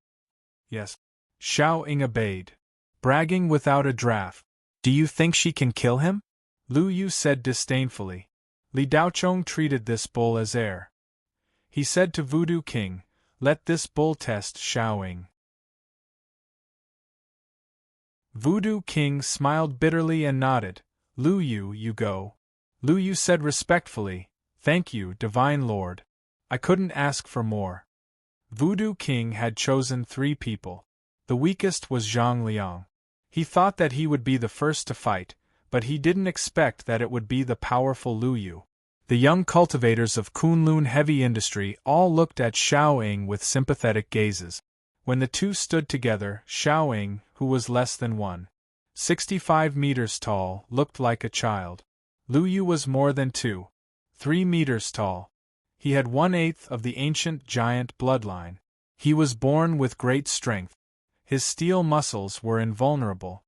"Yes." Xiao Ying obeyed. "Bragging without a draft. Do you think she can kill him?" Lu Yu said disdainfully. Li Daochong treated this bull as air. He said to Voodoo King, "Let this bull test Xiao Ying." Voodoo King smiled bitterly and nodded. "Lu Yu, you go." Lu Yu said respectfully, "Thank you, Divine Lord. I couldn't ask for more." Voodoo King had chosen 3 people. The weakest was Zhang Liang. He thought that he would be the first to fight, but he didn't expect that it would be the powerful Lu Yu. The young cultivators of Kunlun heavy industry all looked at Xiao Ying with sympathetic gazes. When the two stood together, Xiao Ying, who was less than 1.65 meters tall, looked like a child. Lu Yu was more than 2.3 meters tall. He had 1/8 of the ancient giant bloodline. He was born with great strength. His steel muscles were invulnerable.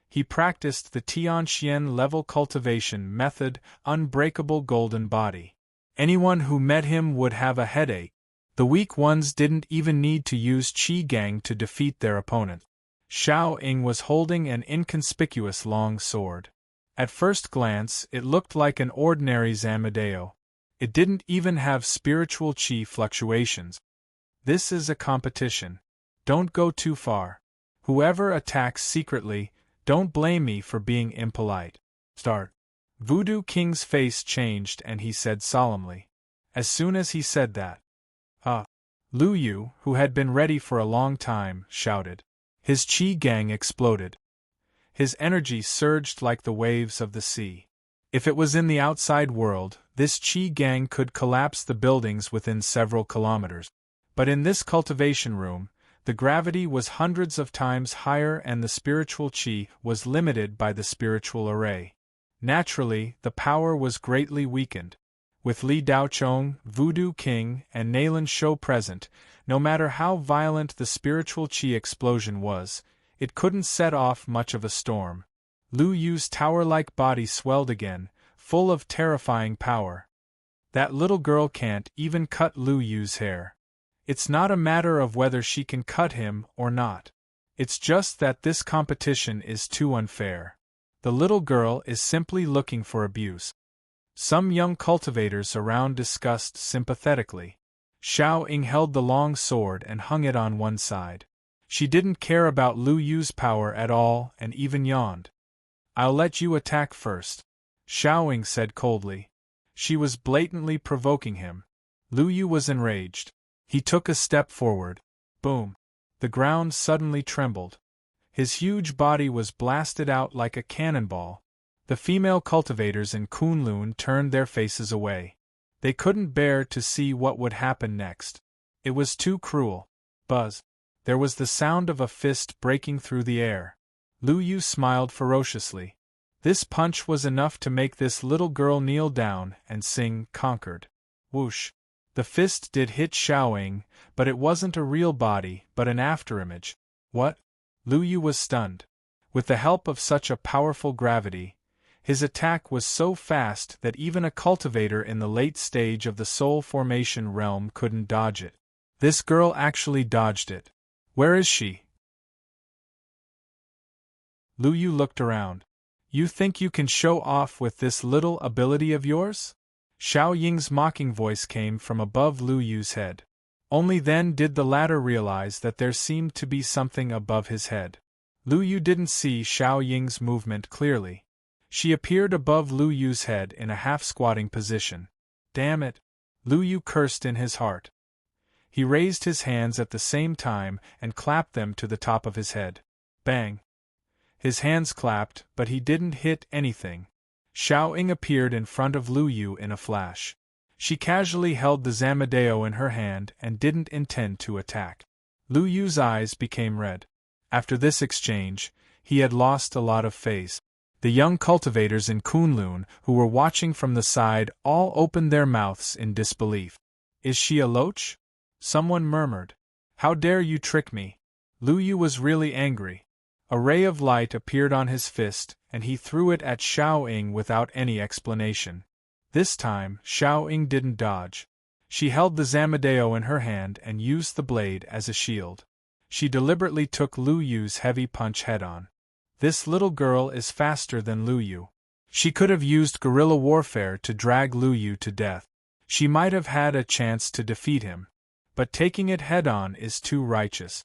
He practiced the Tianxian level cultivation method, unbreakable golden body. Anyone who met him would have a headache. The weak ones didn't even need to use Qi Gang to defeat their opponent. Xiao Ying was holding an inconspicuous long sword. At first glance, it looked like an ordinary Zamadeo. It didn't even have spiritual Qi fluctuations. This is a competition. Don't go too far. Whoever attacks secretly, don't blame me for being impolite. Start. Voodoo King's face changed and he said solemnly. As soon as he said that, Lu Yu, who had been ready for a long time, shouted. His Qi Gang exploded. His energy surged like the waves of the sea. If it was in the outside world, this Qi Gang could collapse the buildings within several kilometers. But in this cultivation room, the gravity was hundreds of times higher and the spiritual Qi was limited by the spiritual array. Naturally, the power was greatly weakened. With Li Daochong, Voodoo King, and Nalan Sho present, no matter how violent the spiritual Qi explosion was, it couldn't set off much of a storm. Lu Yu's tower-like body swelled again, full of terrifying power. That little girl can't even cut Lu Yu's hair. It's not a matter of whether she can cut him or not. It's just that this competition is too unfair. The little girl is simply looking for abuse. Some young cultivators around discussed sympathetically. Xiao Ying held the long sword and hung it on one side. She didn't care about Lu Yu's power at all and even yawned. "I'll let you attack first," Xiao Ying said coldly. She was blatantly provoking him. Lu Yu was enraged. He took a step forward. Boom! The ground suddenly trembled. His huge body was blasted out like a cannonball. The female cultivators in Kunlun turned their faces away. They couldn't bear to see what would happen next. It was too cruel. Buzz! There was the sound of a fist breaking through the air. Lu Yu smiled ferociously. This punch was enough to make this little girl kneel down and sing "Conquered." Whoosh! The fist did hit Xiao Ying, but it wasn't a real body, but an afterimage. What? Lu Yu was stunned. With the help of such a powerful gravity, His attack was so fast that even a cultivator in the late stage of the soul formation realm couldn't dodge it. This girl actually dodged it. Where is she? Lu Yu looked around. You think you can show off with this little ability of yours? Xiao Ying's mocking voice came from above Lu Yu's head. Only then did the latter realize that there seemed to be something above his head. Lu Yu didn't see Xiao Ying's movement clearly. She appeared above Lu Yu's head in a half-squatting position. Damn it! Lu Yu cursed in his heart. He raised his hands at the same time and clapped them to the top of his head. Bang! His hands clapped, but he didn't hit anything. Xiao Ying appeared in front of Lu Yu in a flash. She casually held the Zamadeo in her hand and didn't intend to attack. Lu Yu's eyes became red. After this exchange, he had lost a lot of faith. The young cultivators in Kunlun, who were watching from the side, all opened their mouths in disbelief. Is she a loach? Someone murmured. How dare you trick me? Lu Yu was really angry. A ray of light appeared on his fist, and he threw it at Xiao Ying without any explanation. This time, Xiao Ying didn't dodge. She held the Zamadeo in her hand and used the blade as a shield. She deliberately took Lu Yu's heavy punch head-on. This little girl is faster than Lu Yu. She could have used guerrilla warfare to drag Lu Yu to death. She might have had a chance to defeat him. But taking it head-on is too righteous.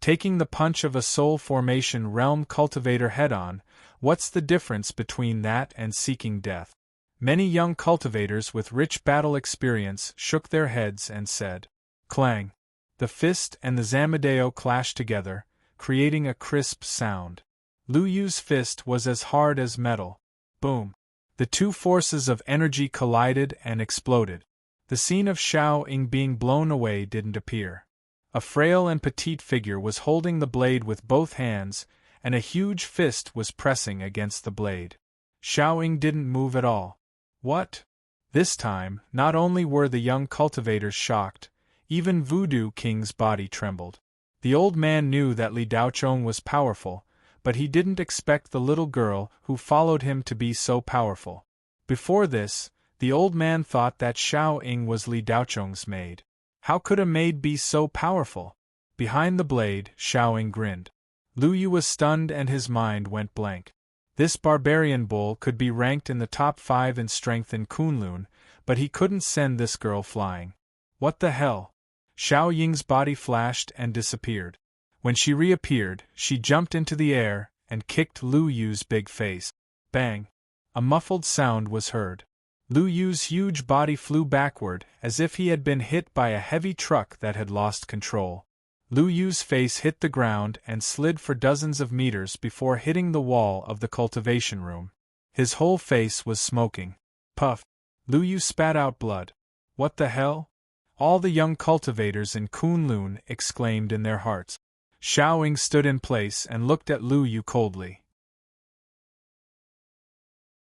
Taking the punch of a soul formation realm cultivator head-on, what's the difference between that and seeking death? Many young cultivators with rich battle experience shook their heads and said, clang! The fist and the Zamadeo clashed together, creating a crisp sound. Lu Yu's fist was as hard as metal. Boom! The two forces of energy collided and exploded. The scene of Xiao Ying being blown away didn't appear. A frail and petite figure was holding the blade with both hands, and a huge fist was pressing against the blade. Xiao Ying didn't move at all. What? This time, not only were the young cultivators shocked, even Voodoo King's body trembled. The old man knew that Li Daochong was powerful, but he didn't expect the little girl who followed him to be so powerful. Before this, the old man thought that Xiao Ying was Li Daochong's maid. How could a maid be so powerful? Behind the blade, Xiao Ying grinned. Lu Yu was stunned and his mind went blank. This barbarian bull could be ranked in the top 5 in strength in Kunlun, but he couldn't send this girl flying. What the hell? Xiao Ying's body flashed and disappeared. When she reappeared, she jumped into the air and kicked Lu Yu's big face. Bang! A muffled sound was heard. Lu Yu's huge body flew backward as if he had been hit by a heavy truck that had lost control. Lu Yu's face hit the ground and slid for dozens of meters before hitting the wall of the cultivation room. His whole face was smoking. Puff! Lu Yu spat out blood. What the hell? All the young cultivators in Kunlun exclaimed in their hearts. Xiao Ying stood in place and looked at Lu Yu coldly.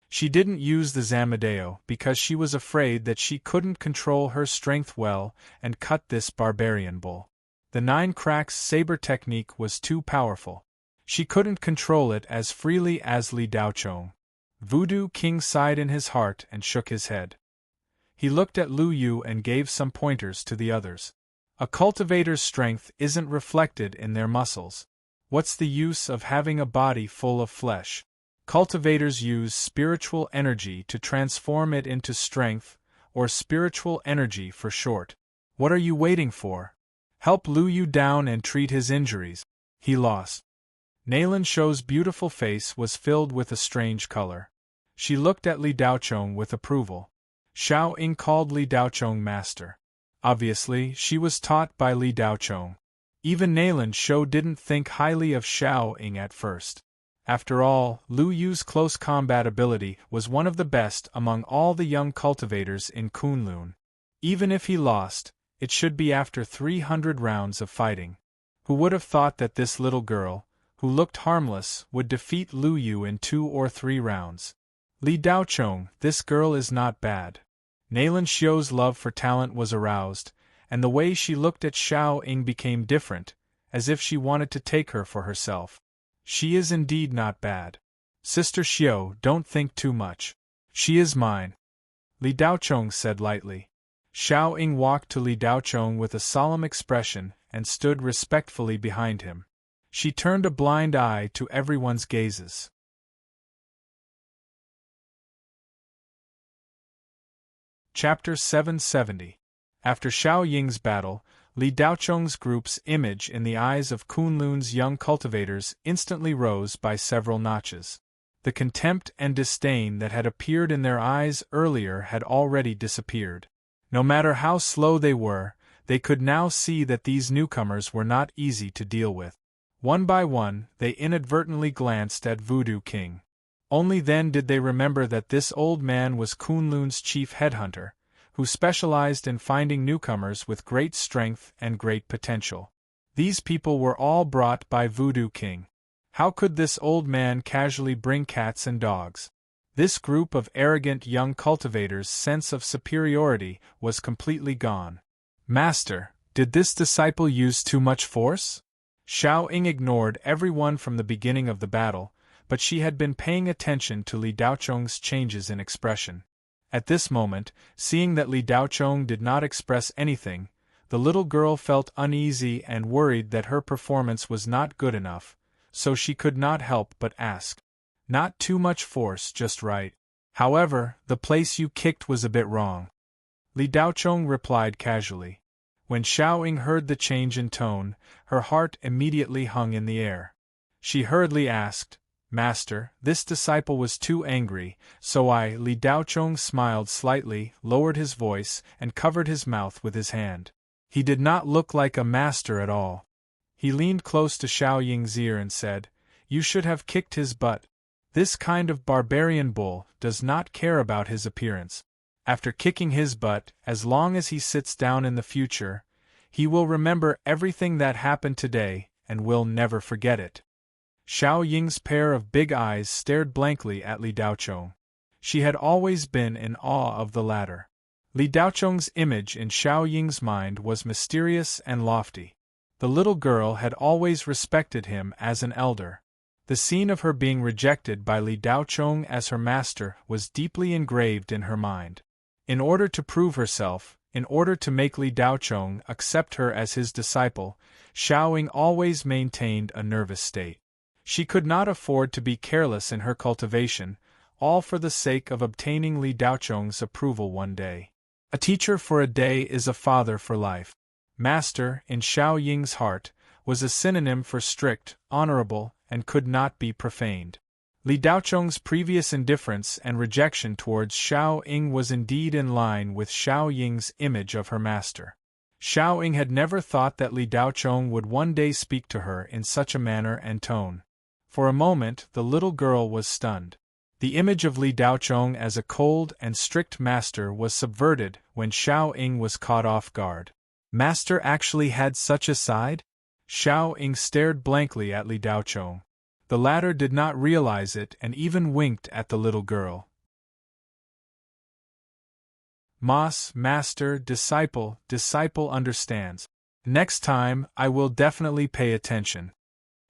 She didn't use the Zamadeo because she was afraid that she couldn't control her strength well and cut this barbarian bull. The 9 cracks saber technique was too powerful. She couldn't control it as freely as Li Daochong. Voodoo King sighed in his heart and shook his head. He looked at Lu Yu and gave some pointers to the others. A cultivator's strength isn't reflected in their muscles. What's the use of having a body full of flesh? Cultivators use spiritual energy to transform it into strength, or spiritual energy for short. What are you waiting for? Help Lu Yu down and treat his injuries. He lost. Nalan Shou's beautiful face was filled with a strange color. She looked at Li Daochong with approval. Xiao Ying called Li Daochong master. Obviously, she was taught by Li Daochong. Even Nalan Shou didn't think highly of Xiao Ying at first. After all, Lu Yu's close combat ability was one of the best among all the young cultivators in Kunlun. Even if he lost, it should be after 300 rounds of fighting. Who would have thought that this little girl, who looked harmless, would defeat Lu Yu in 2 or 3 rounds? Li Daochong, this girl is not bad. Nalan Shou's love for talent was aroused, and the way she looked at Xiao Ying became different, as if she wanted to take her for herself. She is indeed not bad. Sister Xiao, don't think too much. She is mine. Li Daochong said lightly. Xiao Ying walked to Li Daochong with a solemn expression and stood respectfully behind him. She turned a blind eye to everyone's gazes. Chapter 770. After Xiao Ying's battle, Li Daochong's group's image in the eyes of Kunlun's young cultivators instantly rose by several notches. The contempt and disdain that had appeared in their eyes earlier had already disappeared. No matter how slow they were, they could now see that these newcomers were not easy to deal with. One by one, they inadvertently glanced at Voodoo King. Only then did they remember that this old man was Kunlun's chief headhunter, who specialized in finding newcomers with great strength and great potential. These people were all brought by Voodoo King. How could this old man casually bring cats and dogs? This group of arrogant young cultivators' sense of superiority was completely gone. Master, did this disciple use too much force? Xiao Ying ignored everyone from the beginning of the battle, but she had been paying attention to Li Daochong's changes in expression. At this moment, seeing that Li Daochong did not express anything, the little girl felt uneasy and worried that her performance was not good enough, so she could not help but ask. Not too much force, just right. However, the place you kicked was a bit wrong. Li Daochong replied casually. When Xiao Ying heard the change in tone, her heart immediately hung in the air. She hurriedly asked, Master, this disciple was too angry, so Li Daochong smiled slightly, lowered his voice, and covered his mouth with his hand. He did not look like a master at all. He leaned close to Xiao Ying's ear and said, You should have kicked his butt. This kind of barbarian bull does not care about his appearance. After kicking his butt, as long as he sits down in the future, he will remember everything that happened today and will never forget it. Xiao Ying's pair of big eyes stared blankly at Li Daochong. She had always been in awe of the latter. Li Daochong's image in Xiao Ying's mind was mysterious and lofty. The little girl had always respected him as an elder. The scene of her being rejected by Li Daochong as her master was deeply engraved in her mind. In order to prove herself, in order to make Li Daochong accept her as his disciple, Xiao Ying always maintained a nervous state. She could not afford to be careless in her cultivation, all for the sake of obtaining Li Daochong's approval one day. A teacher for a day is a father for life. Master, in Xiao Ying's heart, was a synonym for strict, honorable, and could not be profaned. Li Daochong's previous indifference and rejection towards Xiao Ying was indeed in line with Xiao Ying's image of her master. Xiao Ying had never thought that Li Daochong would one day speak to her in such a manner and tone. For a moment, the little girl was stunned. The image of Li Daochong as a cold and strict master was subverted when Xiao Ying was caught off guard. Master actually had such a side? Xiao Ying stared blankly at Li Daochong. The latter did not realize it and even winked at the little girl. Master, disciple understands. Next time, I will definitely pay attention.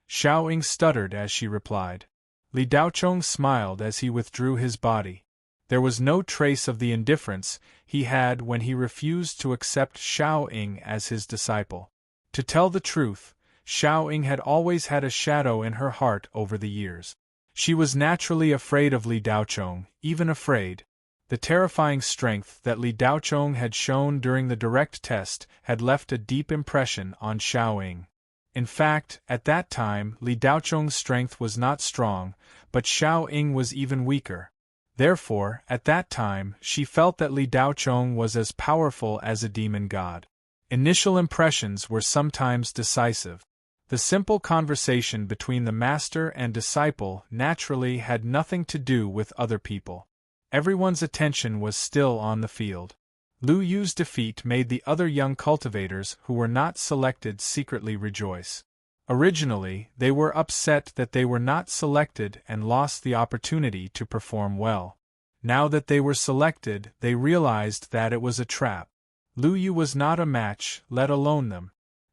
Xiao Ying stuttered as she replied. Li Daochong smiled as he withdrew his body. There was no trace of the indifference he had when he refused to accept Xiao Ying as his disciple. To tell the truth, Xiao Ying had always had a shadow in her heart over the years. She was naturally afraid of Li Daochong, even afraid. The terrifying strength that Li Daochong had shown during the direct test had left a deep impression on Xiao Ying. In fact, at that time, Li Daochong's strength was not strong, but Xiao Ying was even weaker. Therefore, at that time, she felt that Li Daochong was as powerful as a demon god. Initial impressions were sometimes decisive. The simple conversation between the master and disciple naturally had nothing to do with other people. Everyone's attention was still on the field. Lu Yu's defeat made the other young cultivators who were not selected secretly rejoice. Originally, they were upset that they were not selected and lost the opportunity to perform well. Now that they were selected, they realized that it was a trap. Lu Yu was not a match, let alone them.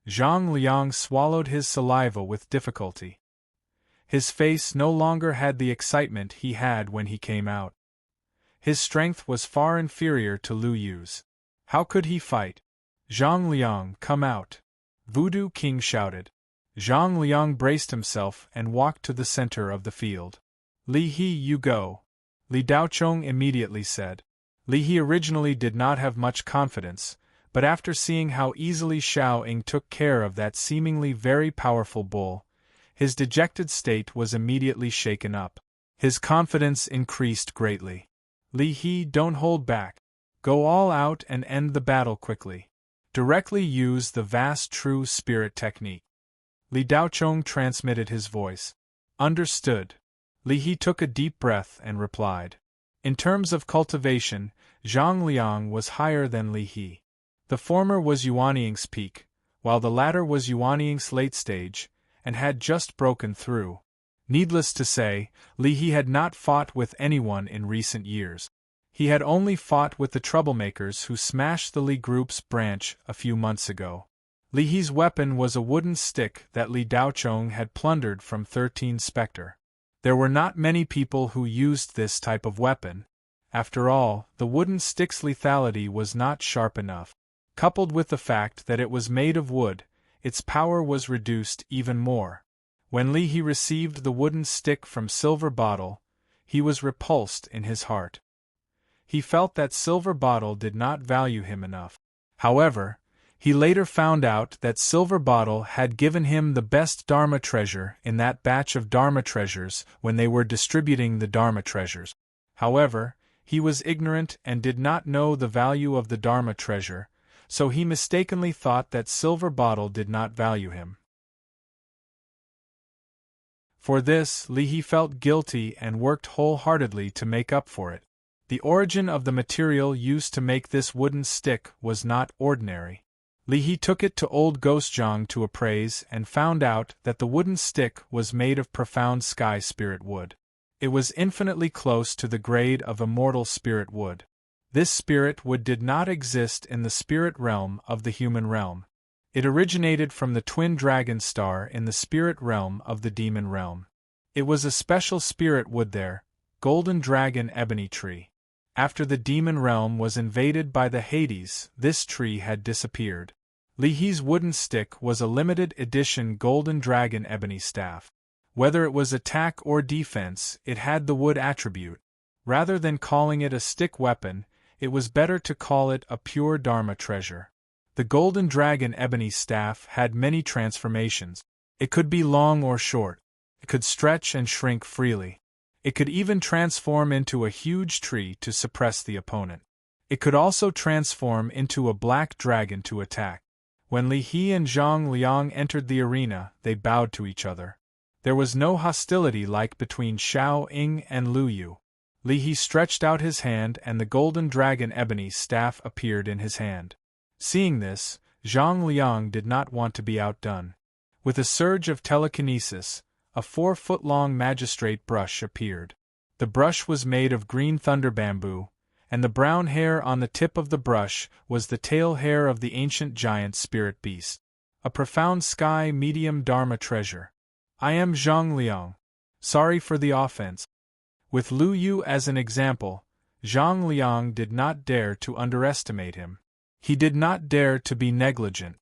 Zhang Liang swallowed his saliva with difficulty. His face no longer had the excitement he had when he came out. His strength was far inferior to Lu Yu's. How could he fight? Zhang Liang, come out! Voodoo King shouted. Zhang Liang braced himself and walked to the center of the field. Li He, you go. Li Daochong immediately said. Li He originally did not have much confidence, but after seeing how easily Xiao Ying took care of that seemingly very powerful bull, his dejected state was immediately shaken up. His confidence increased greatly. Li He, don't hold back. Go all out and end the battle quickly. Directly use the vast true spirit technique. Li Daochong transmitted his voice. Understood. Li He took a deep breath and replied. In terms of cultivation, Zhang Liang was higher than Li He. The former was Yuanying's peak, while the latter was Yuanying's late stage, and had just broken through. Needless to say, Li He had not fought with anyone in recent years. He had only fought with the troublemakers who smashed the Li Group's branch a few months ago. Li He's weapon was a wooden stick that Li Daochong had plundered from 13 Specter. There were not many people who used this type of weapon. After all, the wooden stick's lethality was not sharp enough. Coupled with the fact that it was made of wood, its power was reduced even more. When Li He received the wooden stick from Silver Bottle, he was repulsed in his heart. He felt that Silver Bottle did not value him enough. However, he later found out that Silver Bottle had given him the best Dharma treasure in that batch of Dharma treasures when they were distributing the Dharma treasures. However, he was ignorant and did not know the value of the Dharma treasure, so he mistakenly thought that Silver Bottle did not value him. For this, Li He felt guilty and worked wholeheartedly to make up for it. The origin of the material used to make this wooden stick was not ordinary. Li He took it to old Ghostjong to appraise and found out that the wooden stick was made of profound sky spirit wood. It was infinitely close to the grade of immortal spirit wood. This spirit wood did not exist in the spirit realm of the human realm. It originated from the twin dragon star in the spirit realm of the demon realm. It was a special spirit wood there, golden dragon ebony tree. After the demon realm was invaded by the Hades, this tree had disappeared. Li He's wooden stick was a limited edition golden dragon ebony staff. Whether it was attack or defense, it had the wood attribute. Rather than calling it a stick weapon, it was better to call it a pure Dharma treasure. The golden dragon ebony staff had many transformations. It could be long or short. It could stretch and shrink freely. It could even transform into a huge tree to suppress the opponent. It could also transform into a black dragon to attack. When Li He and Zhang Liang entered the arena, they bowed to each other. There was no hostility like between Xiao Ying and Lu Yu. Li He stretched out his hand and the golden dragon ebony staff appeared in his hand. Seeing this, Zhang Liang did not want to be outdone. With a surge of telekinesis, a 4-foot-long magistrate brush appeared. The brush was made of green thunder bamboo, and the brown hair on the tip of the brush was the tail hair of the ancient giant spirit beast. A profound sky medium Dharma treasure. I am Zhang Liang. Sorry for the offense. With Lu Yu as an example, Zhang Liang did not dare to underestimate him. He did not dare to be negligent.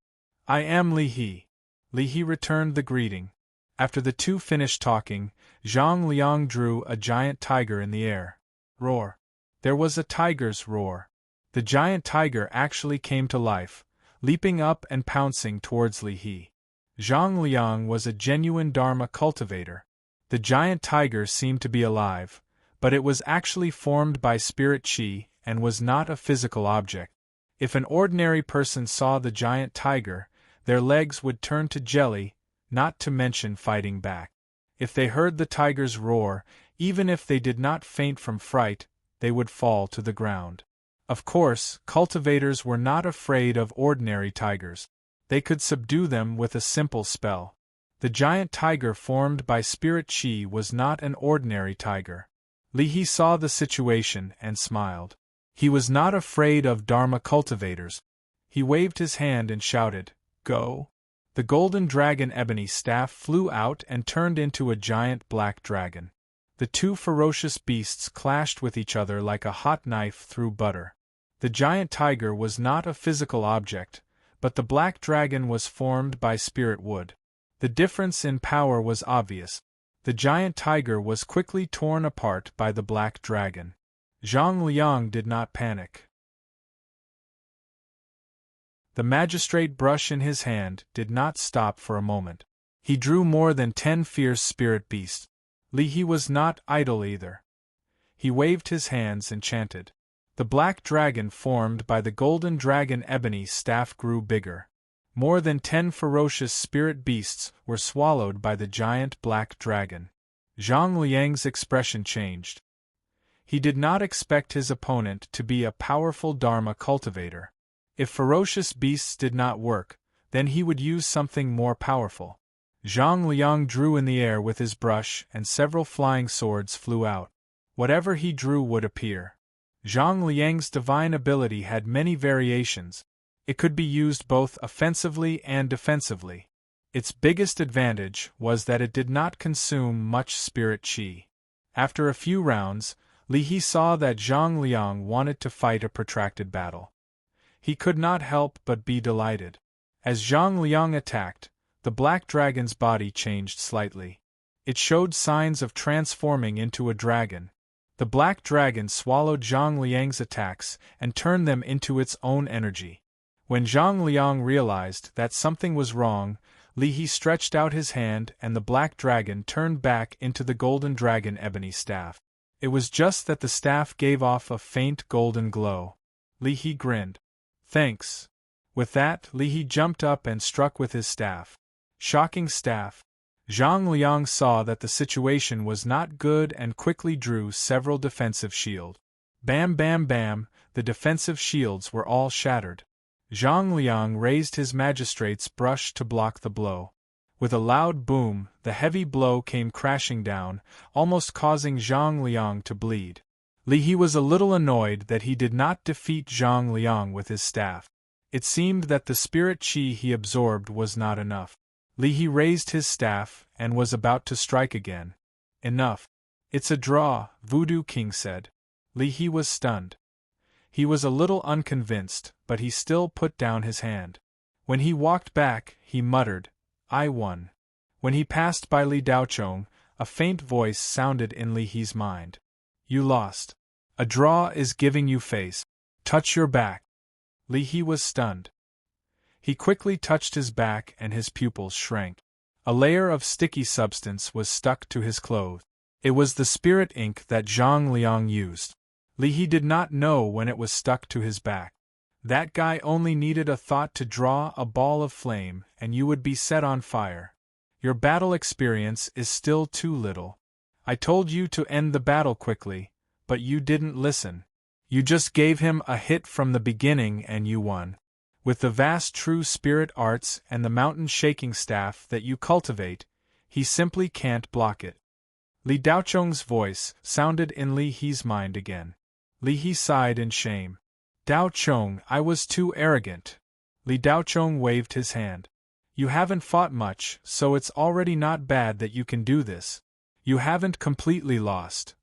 I am Li He. Li He returned the greeting. After the two finished talking, Zhang Liang drew a giant tiger in the air. Roar. There was a tiger's roar. The giant tiger actually came to life, leaping up and pouncing towards Li He. Zhang Liang was a genuine Dharma cultivator. The giant tiger seemed to be alive, but it was actually formed by spirit chi and was not a physical object. If an ordinary person saw the giant tiger, their legs would turn to jelly, not to mention fighting back. If they heard the tiger's roar, even if they did not faint from fright, they would fall to the ground. Of course, cultivators were not afraid of ordinary tigers. They could subdue them with a simple spell. The giant tiger formed by spirit chi was not an ordinary tiger. Li He saw the situation and smiled. He was not afraid of Dharma cultivators. He waved his hand and shouted, "Go!" The golden dragon ebony staff flew out and turned into a giant black dragon. The two ferocious beasts clashed with each other like a hot knife through butter. The giant tiger was not a physical object, but the black dragon was formed by spirit wood. The difference in power was obvious. The giant tiger was quickly torn apart by the black dragon. Zhang Liang did not panic. The magistrate brush in his hand did not stop for a moment. He drew more than 10 fierce spirit beasts. Li He was not idle either. He waved his hands and chanted. The black dragon formed by the golden dragon ebony staff grew bigger. More than 10 ferocious spirit beasts were swallowed by the giant black dragon. Zhang Liang's expression changed. He did not expect his opponent to be a powerful Dharma cultivator. If ferocious beasts did not work, then he would use something more powerful. Zhang Liang drew in the air with his brush and several flying swords flew out. Whatever he drew would appear. Zhang Liang's divine ability had many variations. It could be used both offensively and defensively. Its biggest advantage was that it did not consume much spirit qi. After a few rounds, Li He saw that Zhang Liang wanted to fight a protracted battle. He could not help but be delighted. As Zhang Liang attacked, the black dragon's body changed slightly. It showed signs of transforming into a dragon. The black dragon swallowed Zhang Liang's attacks and turned them into its own energy. When Zhang Liang realized that something was wrong, Li He stretched out his hand and the black dragon turned back into the golden dragon ebony staff. It was just that the staff gave off a faint golden glow. Li He grinned. Thanks. With that, Li He jumped up and struck with his staff. Shocking staff. Zhang Liang saw that the situation was not good and quickly drew several defensive shields. Bam bam bam, the defensive shields were all shattered. Zhang Liang raised his magistrate's brush to block the blow. With a loud boom, the heavy blow came crashing down, almost causing Zhang Liang to bleed. Li He was a little annoyed that he did not defeat Zhang Liang with his staff. It seemed that the spirit qi he absorbed was not enough. Li He raised his staff and was about to strike again. Enough. It's a draw, Voodoo King said. Li He was stunned. He was a little unconvinced, but he still put down his hand. When he walked back, he muttered, I won. When he passed by Li Daochong, a faint voice sounded in Li He's mind. You lost. A draw is giving you face. Touch your back. Li He was stunned. He quickly touched his back and his pupils shrank. A layer of sticky substance was stuck to his clothes. It was the spirit ink that Zhang Liang used. Li He did not know when it was stuck to his back. That guy only needed a thought to draw a ball of flame and you would be set on fire. Your battle experience is still too little. I told you to end the battle quickly, but you didn't listen. You just gave him a hit from the beginning and you won. With the vast true spirit arts and the mountain-shaking staff that you cultivate, he simply can't block it. Li Daochong's voice sounded in Li He's mind again. Li He sighed in shame. Daochong, I was too arrogant. Li Daochong waved his hand. You haven't fought much, so it's already not bad that you can do this. You haven't completely lost.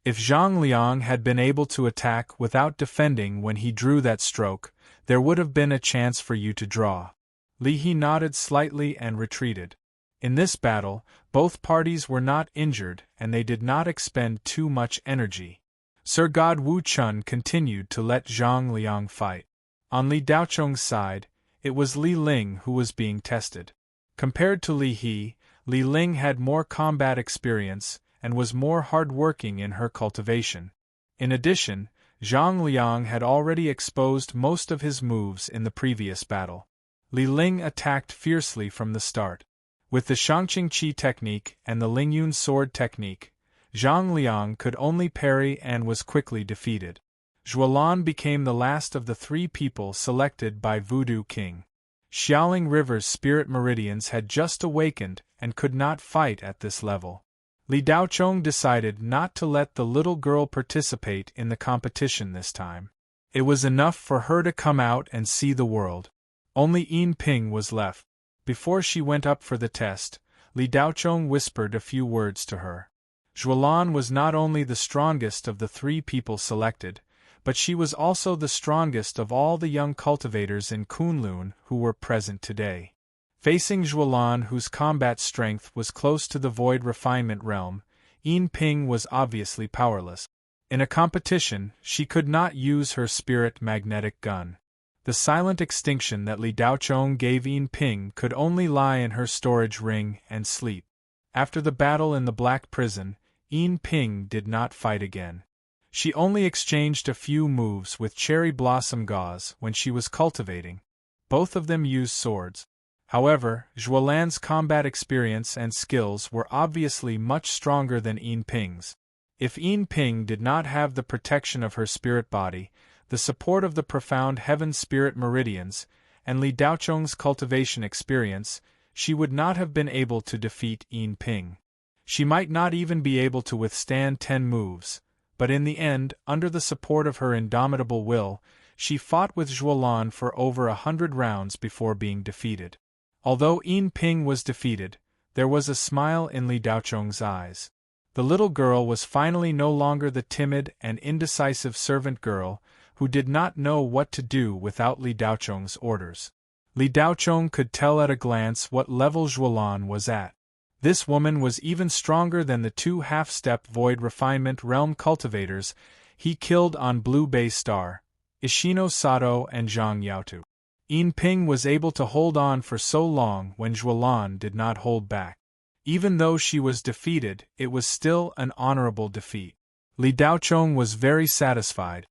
If Zhang Liang had been able to attack without defending when he drew that stroke, there would have been a chance for you to draw. Li He nodded slightly and retreated. In this battle, both parties were not injured and they did not expend too much energy. Sir God Wu Chun continued to let Zhang Liang fight. On Li Daochong's side, it was Li Ling who was being tested. Compared to Li He, Li Ling had more combat experience and was more hard-working in her cultivation. In addition, Zhang Liang had already exposed most of his moves in the previous battle. Li Ling attacked fiercely from the start. With the Shangqing Qi technique and the Lingyun sword technique, Zhang Liang could only parry and was quickly defeated. Zhuolan became the last of the 3 people selected by Voodoo King. Xiaoling River's spirit meridians had just awakened and could not fight at this level. Li Daochong decided not to let the little girl participate in the competition this time. It was enough for her to come out and see the world. Only Yin Ping was left. Before she went up for the test, Li Daochong whispered a few words to her. Zhuolan was not only the strongest of the 3 people selected, but she was also the strongest of all the young cultivators in Kunlun who were present today. Facing Zhuolan, whose combat strength was close to the void refinement realm, Yin Ping was obviously powerless. In a competition, she could not use her spirit magnetic gun. The silent extinction that Li Daochong gave Yin Ping could only lie in her storage ring and sleep. After the battle in the Black Prison, Yin Ping did not fight again. She only exchanged a few moves with Cherry Blossom Gauze when she was cultivating. Both of them used swords. However, Zhuolan's combat experience and skills were obviously much stronger than Yin Ping's. If Yin Ping did not have the protection of her spirit body, the support of the profound heaven spirit meridians, and Li Daochong's cultivation experience, she would not have been able to defeat Yin Ping. She might not even be able to withstand 10 moves, but in the end, under the support of her indomitable will, she fought with Zhuolan for over 100 rounds before being defeated. Although Yin Ping was defeated, there was a smile in Li Daochong's eyes. The little girl was finally no longer the timid and indecisive servant girl who did not know what to do without Li Daochong's orders. Li Daochong could tell at a glance what level Zhuolan was at. This woman was even stronger than the 2 half-step void refinement realm cultivators he killed on Blue Bay Star, Ishino Sato and Zhang Yaotu. Yin Ping was able to hold on for so long when Zhuolan did not hold back. Even though she was defeated, it was still an honorable defeat. Li Daochong was very satisfied.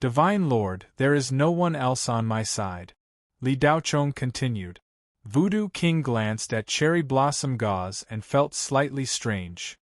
Divine Lord, there is no one else on my side. Li Daochong continued. Voodoo King glanced at Cherry Blossom Gauze and felt slightly strange.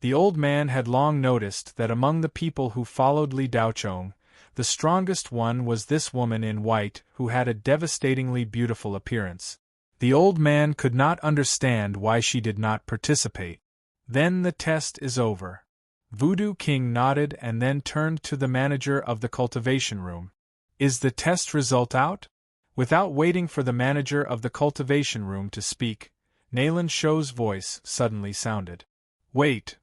The old man had long noticed that among the people who followed Li Daochong, the strongest one was this woman in white who had a devastatingly beautiful appearance. The old man could not understand why she did not participate. Then the test is over. Voodoo King nodded and then turned to the manager of the cultivation room. Is the test result out? Without waiting for the manager of the cultivation room to speak, Nayland Shou's voice suddenly sounded. Wait.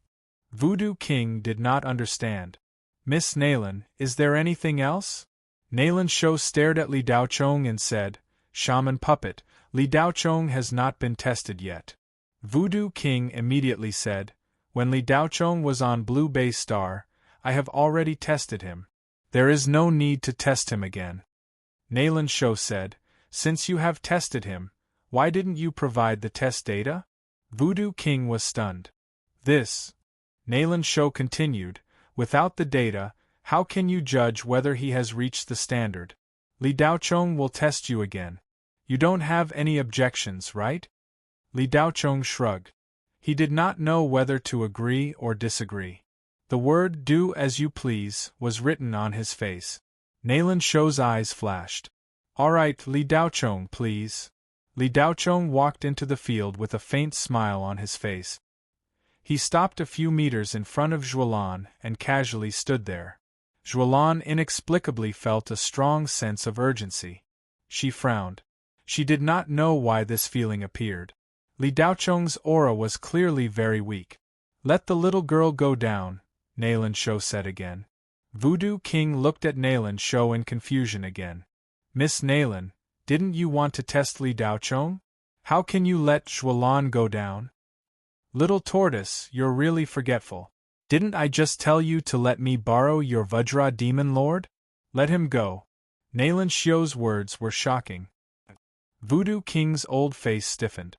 Voodoo King did not understand. Miss Nayland, is there anything else? Nayland Shou stared at Li Daochong and said, Shaman Puppet, Li Daochong has not been tested yet. Voodoo King immediately said, when Li Daochong was on Blue Bay Star, I have already tested him. There is no need to test him again. Nayland Shou said, since you have tested him, why didn't you provide the test data? Voodoo King was stunned. Nayland Shou continued, without the data, how can you judge whether he has reached the standard? Li Daochong will test you again. You don't have any objections, right? Li Daochong shrugged. He did not know whether to agree or disagree. The word do as you please was written on his face. Nayland Shou's eyes flashed. All right, Li Daochong, please. Li Daochong walked into the field with a faint smile on his face. He stopped a few meters in front of Zhuolan and casually stood there. Zhuolan inexplicably felt a strong sense of urgency. She frowned. She did not know why this feeling appeared. Li Daochong's aura was clearly very weak. Let the little girl go down, Nayland Shou said again. Voodoo King looked at Nayland Shou in confusion again. Miss Nayland, didn't you want to test Li Daochong? How can you let Zhuolan go down? Little tortoise, you're really forgetful. Didn't I just tell you to let me borrow your Vajra demon lord? Let him go. Nayland Shou's words were shocking. Voodoo King's old face stiffened.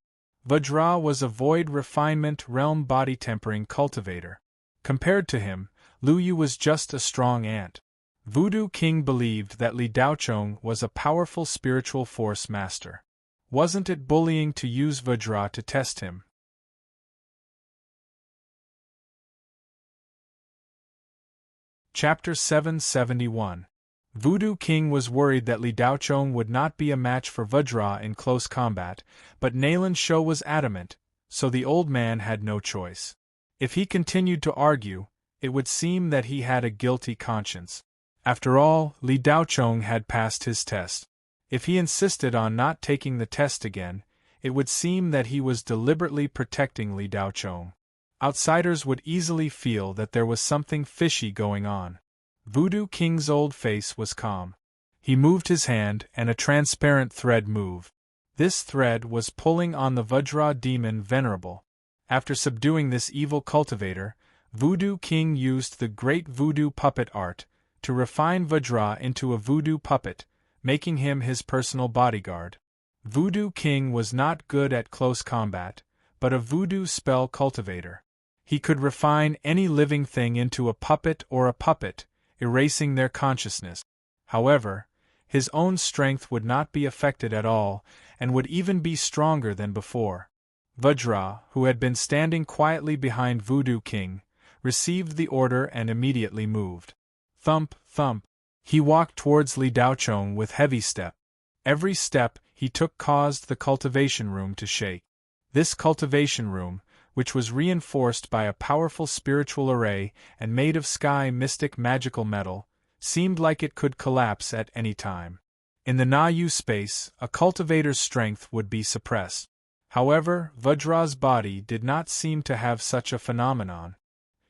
Vajra was a void refinement realm body tempering cultivator. Compared to him, Lu Yu was just a strong ant. Voodoo King believed that Li Daochong was a powerful spiritual force master. Wasn't it bullying to use Vajra to test him? Chapter 771. Voodoo King was worried that Li Daochong would not be a match for Vajra in close combat, but Nayland Shou was adamant, so the old man had no choice. If he continued to argue, It would seem that he had a guilty conscience. After all, Li Daochong had passed his test. If he insisted on not taking the test again, it would seem that he was deliberately protecting Li Daochong. Outsiders would easily feel that there was something fishy going on. Voodoo King's old face was calm. He moved his hand and a transparent thread moved. This thread was pulling on the Vajra demon Venerable. After subduing this evil cultivator, Voodoo King used the great voodoo puppet art to refine Vajra into a voodoo puppet, making him his personal bodyguard. Voodoo King was not good at close combat, but a voodoo spell cultivator. He could refine any living thing into a puppet or a puppet, erasing their consciousness. However, his own strength would not be affected at all, and would even be stronger than before. Vajra, who had been standing quietly behind Voodoo King, received the order and immediately moved. Thump, thump. He walked towards Li Daochong with heavy step. Every step he took caused the cultivation room to shake. This cultivation room, which was reinforced by a powerful spiritual array and made of sky mystic magical metal, seemed like it could collapse at any time. In the Na-Yu space, a cultivator's strength would be suppressed. However, Vajra's body did not seem to have such a phenomenon.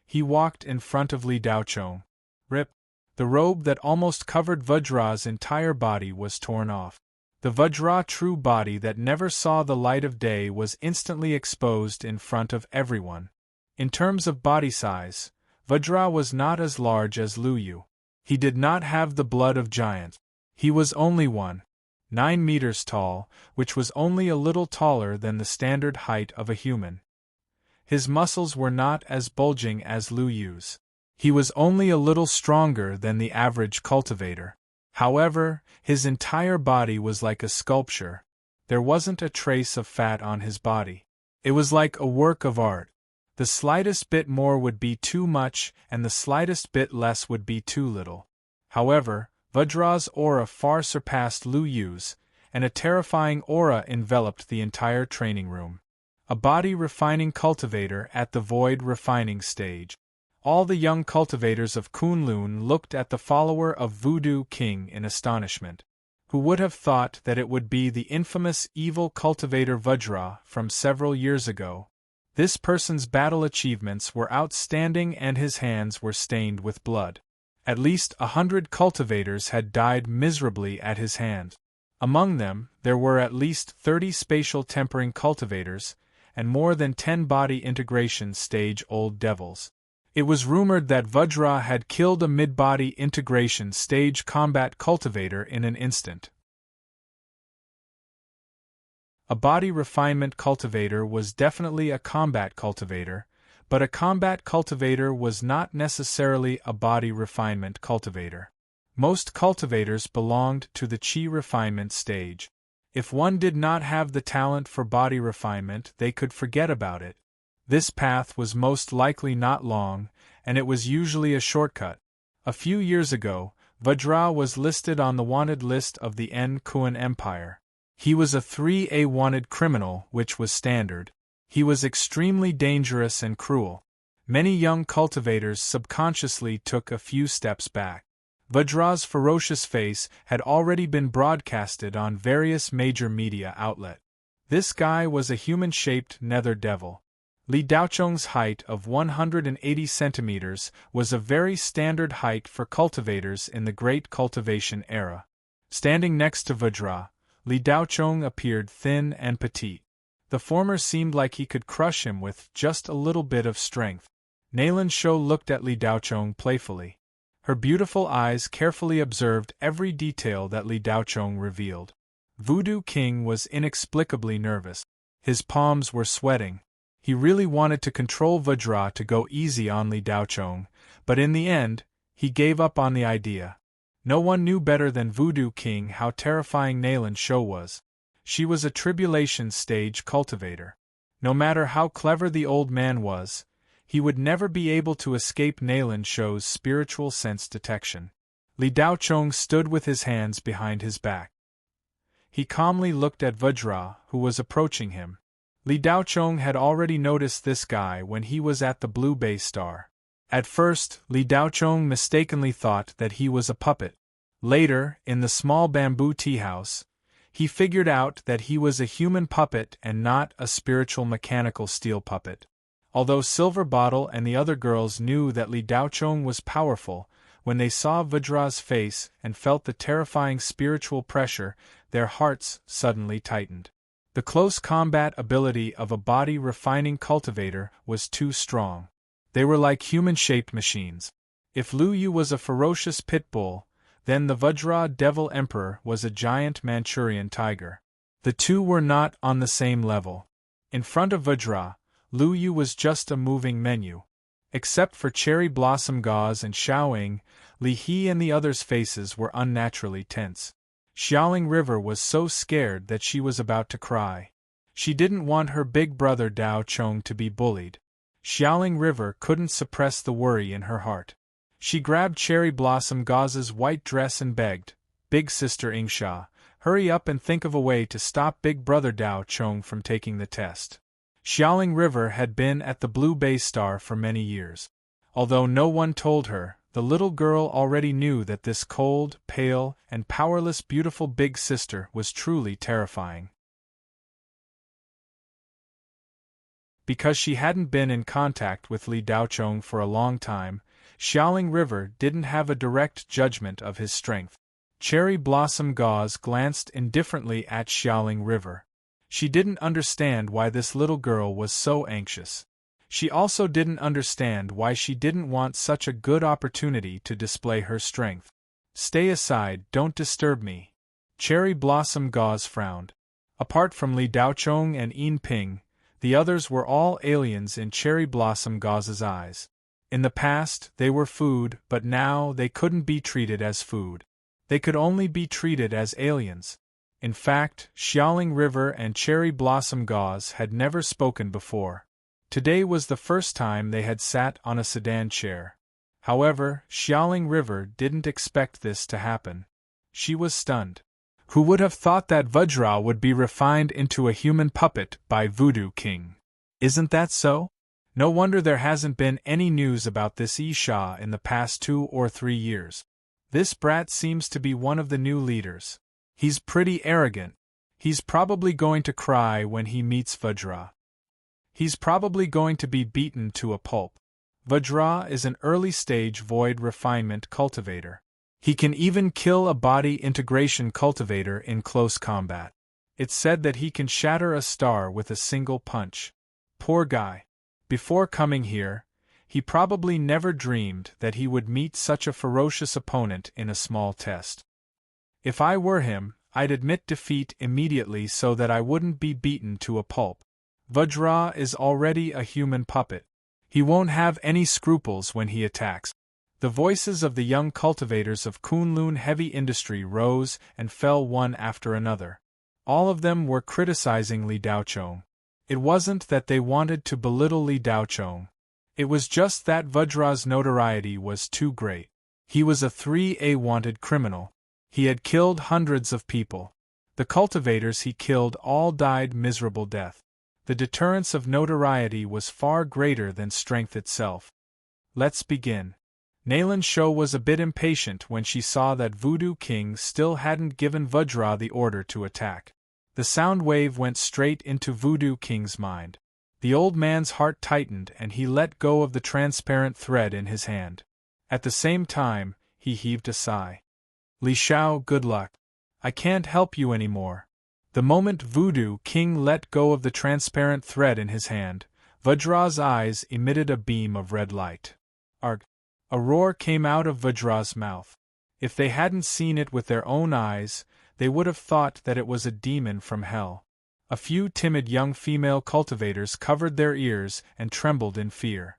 He walked in front of Li Daochong. Rip! The robe that almost covered Vajra's entire body was torn off. The Vajra true body that never saw the light of day was instantly exposed in front of everyone. In terms of body size, Vajra was not as large as Lu Yu. He did not have the blood of giants. He was only 9 meters tall, which was only a little taller than the standard height of a human. His muscles were not as bulging as Lu Yu's. He was only a little stronger than the average cultivator. However, his entire body was like a sculpture. There wasn't a trace of fat on his body. It was like a work of art. The slightest bit more would be too much, and the slightest bit less would be too little. However, Vajra's aura far surpassed Lu Yu's, and a terrifying aura enveloped the entire training room. A body-refining cultivator at the void refining stage. All the young cultivators of Kunlun looked at the follower of Voodoo King in astonishment. Who would have thought that it would be the infamous evil cultivator Vajra from several years ago? This person's battle achievements were outstanding and his hands were stained with blood. At least 100 cultivators had died miserably at his hands. Among them, there were at least 30 spatial tempering cultivators, and more than 10 body integration stage old devils. It was rumored that Vajra had killed a mid-body integration stage combat cultivator in an instant. A body refinement cultivator was definitely a combat cultivator, but a combat cultivator was not necessarily a body refinement cultivator. Most cultivators belonged to the chi refinement stage. If one did not have the talent for body refinement, they could forget about it. This path was most likely not long, and it was usually a shortcut. A few years ago, Vajra was listed on the wanted list of the Kuan Empire. He was a 3A wanted criminal, which was standard. He was extremely dangerous and cruel. Many young cultivators subconsciously took a few steps back. Vajra's ferocious face had already been broadcasted on various major media outlets. This guy was a human-shaped nether devil. Li Daochong's height of 180 centimeters was a very standard height for cultivators in the Great Cultivation era. Standing next to Vajra, Li Daochong appeared thin and petite. The former seemed like he could crush him with just a little bit of strength. Nalan Shou looked at Li Daochong playfully. Her beautiful eyes carefully observed every detail that Li Daochong revealed. Voodoo King was inexplicably nervous. His palms were sweating. He really wanted to control Vajra to go easy on Li Daochong, but in the end, he gave up on the idea. No one knew better than Voodoo King how terrifying Nalan Shou was. She was a tribulation stage cultivator. No matter how clever the old man was, he would never be able to escape Nalan Shou's spiritual sense detection. Li Daochong stood with his hands behind his back. He calmly looked at Vajra, who was approaching him. Li Daochong had already noticed this guy when he was at the Blue Bay Star. At first, Li Daochong mistakenly thought that he was a puppet. Later, in the small bamboo tea house, he figured out that he was a human puppet and not a spiritual mechanical steel puppet. Although Silver Bottle and the other girls knew that Li Daochong was powerful, when they saw Vajra's face and felt the terrifying spiritual pressure, their hearts suddenly tightened. The close combat ability of a body-refining cultivator was too strong. They were like human-shaped machines. If Lu Yu was a ferocious pit bull, then the Vajra Devil Emperor was a giant Manchurian tiger. The two were not on the same level. In front of Vajra, Lu Yu was just a moving menu. Except for Cherry Blossom Gauze and Xiaoying, Li He and the others' faces were unnaturally tense. Xiaoling River was so scared that she was about to cry. She didn't want her big brother Dao Chong to be bullied. Xiaoling River couldn't suppress the worry in her heart. She grabbed Cherry Blossom Gauze's white dress and begged, "Big sister Ingsha, hurry up and think of a way to stop big brother Dao Chong from taking the test." Xiaoling River had been at the Blue Bay Star for many years. Although no one told her, the little girl already knew that this cold, pale, and powerless beautiful big sister was truly terrifying. Because she hadn't been in contact with Li Daochong for a long time, Xiaoling River didn't have a direct judgment of his strength. Cherry Blossom Gauze glanced indifferently at Xiaoling River. She didn't understand why this little girl was so anxious. She also didn't understand why she didn't want such a good opportunity to display her strength. "Stay aside, don't disturb me." Cherry Blossom Gauze frowned. Apart from Li Daochong and Yin Ping, the others were all aliens in Cherry Blossom Gauze's eyes. In the past, they were food, but now they couldn't be treated as food. They could only be treated as aliens. In fact, Xiaoling River and Cherry Blossom Gauze had never spoken before. Today was the first time they had sat on a sedan chair. However, Xiaoling River didn't expect this to happen. She was stunned. Who would have thought that Vajra would be refined into a human puppet by Voodoo King? Isn't that so? No wonder there hasn't been any news about this Isha in the past 2 or 3 years. This brat seems to be one of the new leaders. He's pretty arrogant. He's probably going to cry when he meets Vajra. He's probably going to be beaten to a pulp. Vajra is an early-stage void refinement cultivator. He can even kill a body integration cultivator in close combat. It's said that he can shatter a star with a single punch. Poor guy. Before coming here, he probably never dreamed that he would meet such a ferocious opponent in a small test. If I were him, I'd admit defeat immediately so that I wouldn't be beaten to a pulp. Vajra is already a human puppet. He won't have any scruples when he attacks. The voices of the young cultivators of Kunlun Heavy Industry rose and fell one after another. All of them were criticizing Li Daochong. It wasn't that they wanted to belittle Li Daochong. It was just that Vajra's notoriety was too great. He was a 3A wanted criminal. He had killed hundreds of people. The cultivators he killed all died miserable death. The deterrence of notoriety was far greater than strength itself. Let's begin. Nalan Shou was a bit impatient when she saw that Voodoo King still hadn't given Vajra the order to attack. The sound wave went straight into Voodoo King's mind. The old man's heart tightened and he let go of the transparent thread in his hand. At the same time, he heaved a sigh. "Li Shao, good luck. I can't help you anymore." The moment Voodoo King let go of the transparent thread in his hand, Vajra's eyes emitted a beam of red light. Arg! A roar came out of Vajra's mouth. If they hadn't seen it with their own eyes, they would have thought that it was a demon from hell. A few timid young female cultivators covered their ears and trembled in fear.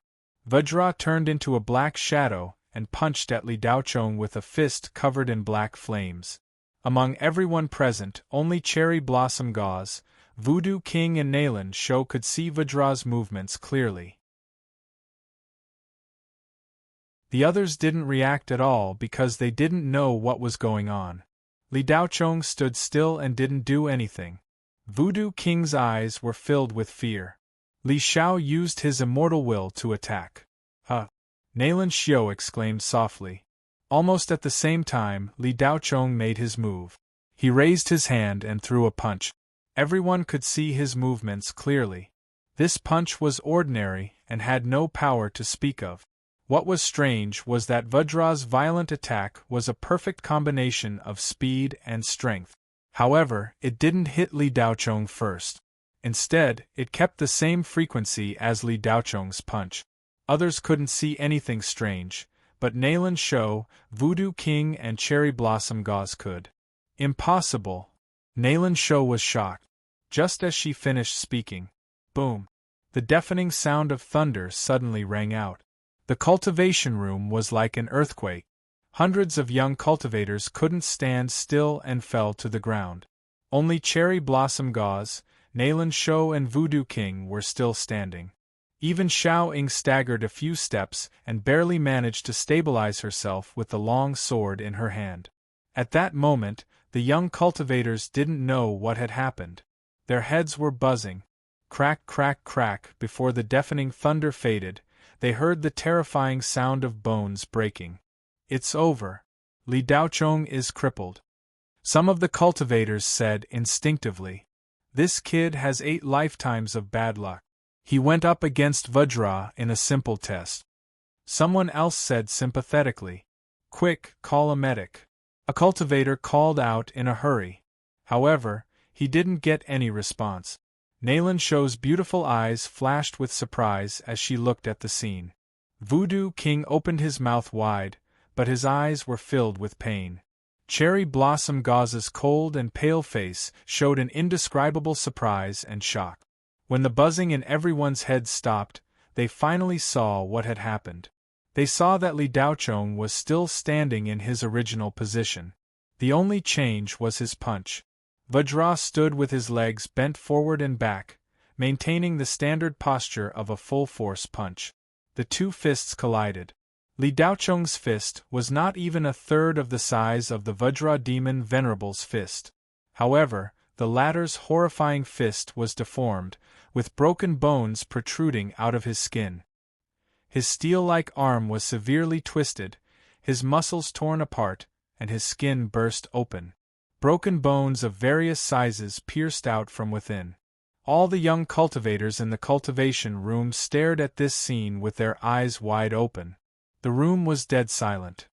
Vajra turned into a black shadow and punched at Li Daochong with a fist covered in black flames. Among everyone present, only Cherry Blossom Gauze, Voodoo King and Nalan Shou could see Vajra's movements clearly. The others didn't react at all because they didn't know what was going on. Li Daochong stood still and didn't do anything. Voodoo King's eyes were filled with fear. Li Shao used his immortal will to attack. Nalan Xiao exclaimed softly. Almost at the same time, Li Daochong made his move. He raised his hand and threw a punch. Everyone could see his movements clearly. This punch was ordinary and had no power to speak of. What was strange was that Vajra's violent attack was a perfect combination of speed and strength. However, it didn't hit Li Daochong first. Instead, it kept the same frequency as Li Daochong's punch. Others couldn't see anything strange, but Nalan Xiao, Voodoo King and Cherry Blossom Gauze could. Impossible! Nalan Xiao was shocked. Just as she finished speaking, boom! The deafening sound of thunder suddenly rang out. The cultivation room was like an earthquake. Hundreds of young cultivators couldn't stand still and fell to the ground. Only Cherry Blossom Gauze, Nalan Xiao and Voodoo King were still standing. Even Xiao Ying staggered a few steps and barely managed to stabilize herself with the long sword in her hand. At that moment, the young cultivators didn't know what had happened. Their heads were buzzing. Crack, crack, crack. Before the deafening thunder faded, they heard the terrifying sound of bones breaking. It's over. Li Daochong is crippled. Some of the cultivators said instinctively. This kid has 8 lifetimes of bad luck. He went up against Vajra in a simple test. Someone else said sympathetically. Quick, call a medic. A cultivator called out in a hurry. However, he didn't get any response. Nalan Xiao's beautiful eyes flashed with surprise as she looked at the scene. Voodoo King opened his mouth wide, but his eyes were filled with pain. Cherry Blossom Gauze's cold and pale face showed an indescribable surprise and shock. When the buzzing in everyone's heads stopped, they finally saw what had happened. They saw that Li Daochong was still standing in his original position. The only change was his punch. Vajra stood with his legs bent forward and back, maintaining the standard posture of a full-force punch. The two fists collided. Li Daochong's fist was not even a third of the size of the Vajra demon Venerable's fist. However, the latter's horrifying fist was deformed, with broken bones protruding out of his skin. His steel-like arm was severely twisted, his muscles torn apart, and his skin burst open. Broken bones of various sizes pierced out from within. All the young cultivators in the cultivation room stared at this scene with their eyes wide open. The room was dead silent.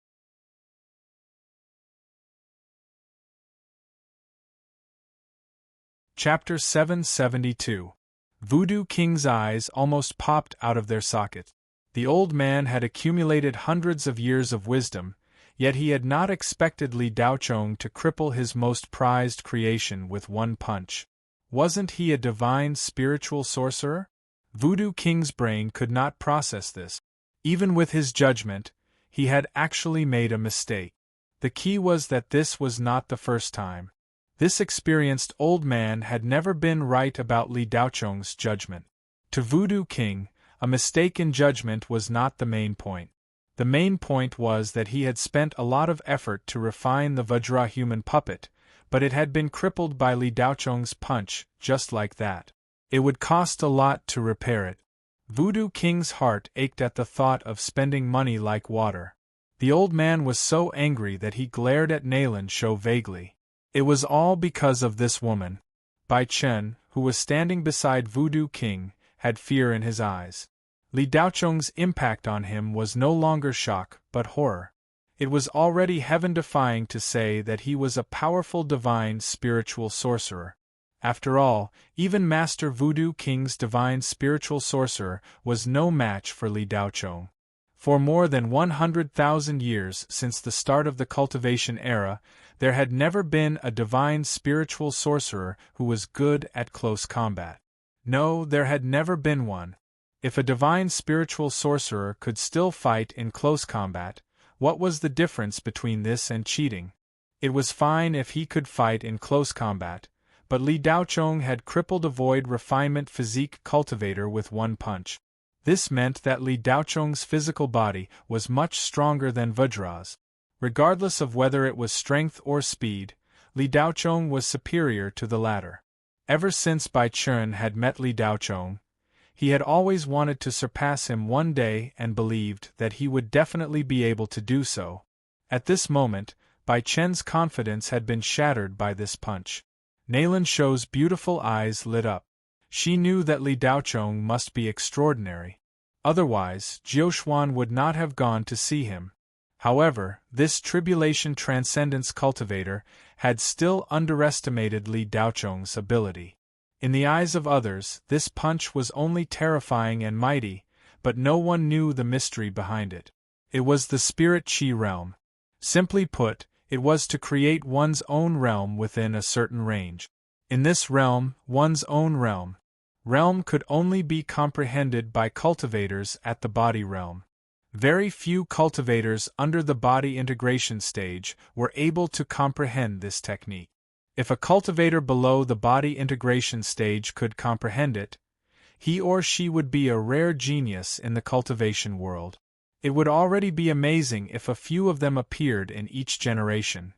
Chapter 772. Voodoo King's eyes almost popped out of their sockets. The old man had accumulated hundreds of years of wisdom, yet he had not expected Li Daochong to cripple his most prized creation with one punch. Wasn't he a divine spiritual sorcerer? Voodoo King's brain could not process this. Even with his judgment, he had actually made a mistake. The key was that this was not the first time. This experienced old man had never been right about Li Daochong's judgment. To Voodoo King, a mistake in judgment was not the main point. The main point was that he had spent a lot of effort to refine the Vajra human puppet, but it had been crippled by Li Daochong's punch, just like that. It would cost a lot to repair it. Voodoo King's heart ached at the thought of spending money like water. The old man was so angry that he glared at Nalan Xiao vaguely. It was all because of this woman. Bai Chen, who was standing beside Voodoo King, had fear in his eyes. Li Daochong's impact on him was no longer shock, but horror. It was already heaven-defying to say that he was a powerful divine spiritual sorcerer. After all, even Master Voodoo King's divine spiritual sorcerer was no match for Li Daochong. For more than 100,000 years since the start of the cultivation era, there had never been a divine spiritual sorcerer who was good at close combat. No, there had never been one. If a divine spiritual sorcerer could still fight in close combat, what was the difference between this and cheating? It was fine if he could fight in close combat, but Li Daochong had crippled a void refinement physique cultivator with one punch. This meant that Li Daochong's physical body was much stronger than Vajra's. Regardless of whether it was strength or speed, Li Daochong was superior to the latter. Ever since Bai Chen had met Li Daochong, He had always wanted to surpass him one day and believed that he would definitely be able to do so. At this moment, Bai Chen's confidence had been shattered by this punch. Nailan Shou's beautiful eyes lit up. She knew that Li Daochong must be extraordinary. Otherwise, Jiuxuan would not have gone to see him. However, this tribulation transcendence cultivator had still underestimated Li Daochong's ability. In the eyes of others, this punch was only terrifying and mighty, but no one knew the mystery behind it. It was the spirit qi realm. Simply put, it was to create one's own realm within a certain range. In this realm, one's own realm could only be comprehended by cultivators at the body realm. Very few cultivators under the body integration stage were able to comprehend this technique. If a cultivator below the body integration stage could comprehend it, he or she would be a rare genius in the cultivation world. It would already be amazing if a few of them appeared in each generation.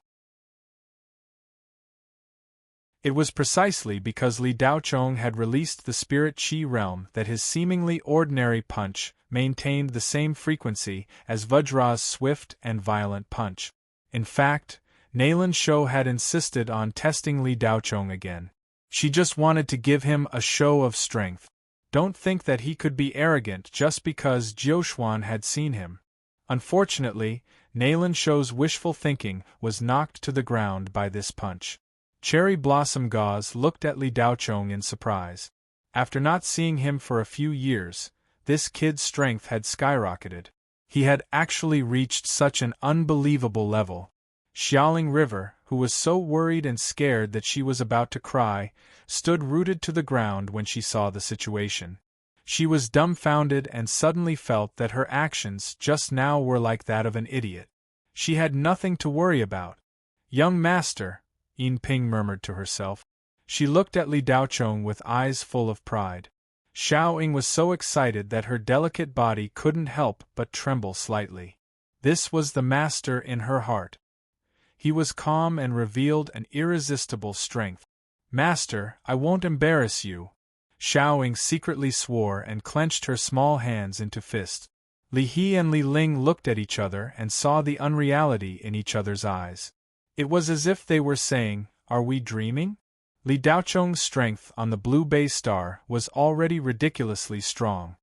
It was precisely because Li Daochong had released the spirit qi realm that his seemingly ordinary punch maintained the same frequency as Vajra's swift and violent punch. In fact, Nailan Shou had insisted on testing Li Daochong again. She just wanted to give him a show of strength. Don't think that he could be arrogant just because Jiuxuan had seen him. Unfortunately, Nailan Shou's wishful thinking was knocked to the ground by this punch. Cherry Blossom Gauze looked at Li Daochong in surprise. After not seeing him for a few years, this kid's strength had skyrocketed. He had actually reached such an unbelievable level. Xiaoling River, who was so worried and scared that she was about to cry, stood rooted to the ground when she saw the situation. She was dumbfounded and suddenly felt that her actions just now were like that of an idiot. She had nothing to worry about. "Young master," Yin Ping murmured to herself. She looked at Li Daochong with eyes full of pride. Xiao Ying was so excited that her delicate body couldn't help but tremble slightly. This was the master in her heart. He was calm and revealed an irresistible strength. "Master, I won't embarrass you." Xiao Ying secretly swore and clenched her small hands into fists. Li He and Li Ling looked at each other and saw the unreality in each other's eyes. It was as if they were saying, "Are we dreaming?" Li Daochong's strength on the Blue Bay Star was already ridiculously strong.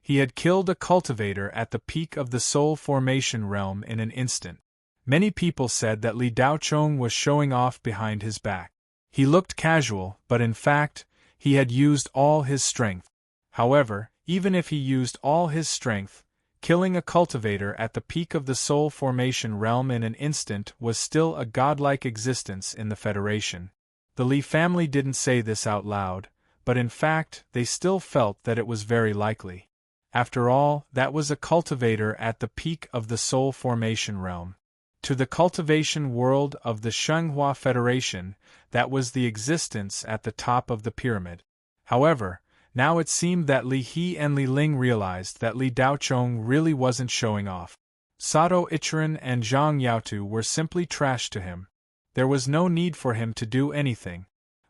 He had killed a cultivator at the peak of the soul formation realm in an instant. Many people said that Li Daochong was showing off behind his back. He looked casual, but in fact, he had used all his strength. However, even if he used all his strength, killing a cultivator at the peak of the soul formation realm in an instant was still a godlike existence in the Federation. The Li family didn't say this out loud, but in fact, they still felt that it was very likely. After all, that was a cultivator at the peak of the soul formation realm. To the cultivation world of the Shenghua Federation, that was the existence at the top of the pyramid. However, now it seemed that Li He and Li Ling realized that Li Daochong really wasn't showing off. Sato Ichiran and Zhang Yaotu were simply trash to him. There was no need for him to do anything.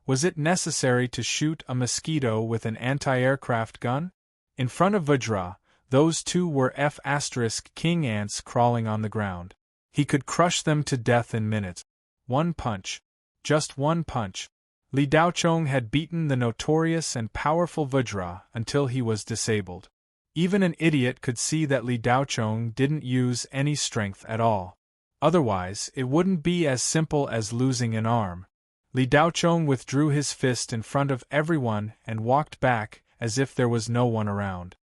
Was it necessary to shoot a mosquito with an anti-aircraft gun? In front of Vajra, those two were F***king ants crawling on the ground. He could crush them to death in minutes. One punch. Just one punch. Li Daochong had beaten the notorious and powerful Vajra until he was disabled. Even an idiot could see that Li Daochong didn't use any strength at all. Otherwise, it wouldn't be as simple as losing an arm. Li Daochong withdrew his fist in front of everyone and walked back as if there was no one around.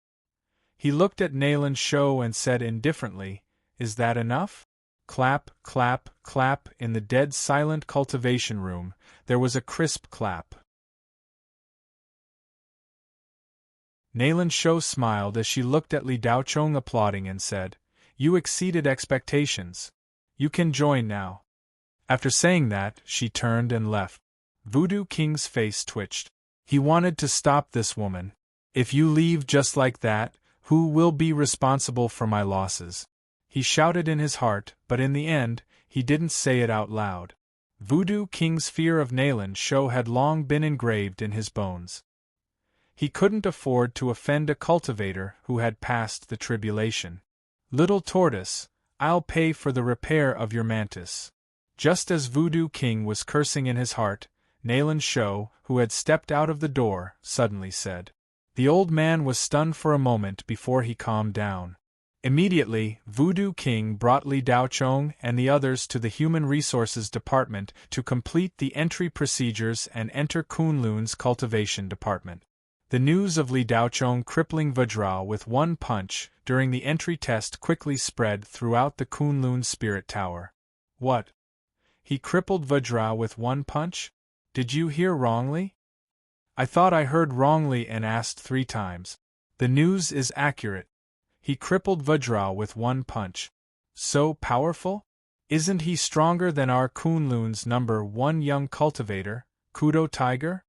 He looked at Nailan Shou and said indifferently, "Is that enough?" Clap, clap, clap. In the dead silent cultivation room, there was a crisp clap. Nailan Shou smiled as she looked at Li Daochong applauding and said, "You exceeded expectations. You can join now." After saying that, she turned and left. Voodoo King's face twitched. He wanted to stop this woman. "If you leave just like that, who will be responsible for my losses?" He shouted in his heart, but in the end, he didn't say it out loud. Voodoo King's fear of Nailan Shou had long been engraved in his bones. He couldn't afford to offend a cultivator who had passed the tribulation. Little tortoise, I'll pay for the repair of your mantis. Just as Voodoo King was cursing in his heart, Nayland Sho, who had stepped out of the door, suddenly said. The old man was stunned for a moment before he calmed down. Immediately, Voodoo King brought Li Daochong and the others to the Human Resources Department to complete the entry procedures and enter Kunlun's cultivation department. The news of Li Daochong crippling Vajra with one punch during the entry test quickly spread throughout the Kunlun Spirit Tower. What? He crippled Vajra with one punch? Did you hear wrongly? I thought I heard wrongly and asked 3 times. The news is accurate. He crippled Vajra with one punch. So powerful? Isn't he stronger than our Kunlun's #1 young cultivator, Kudo Tiger?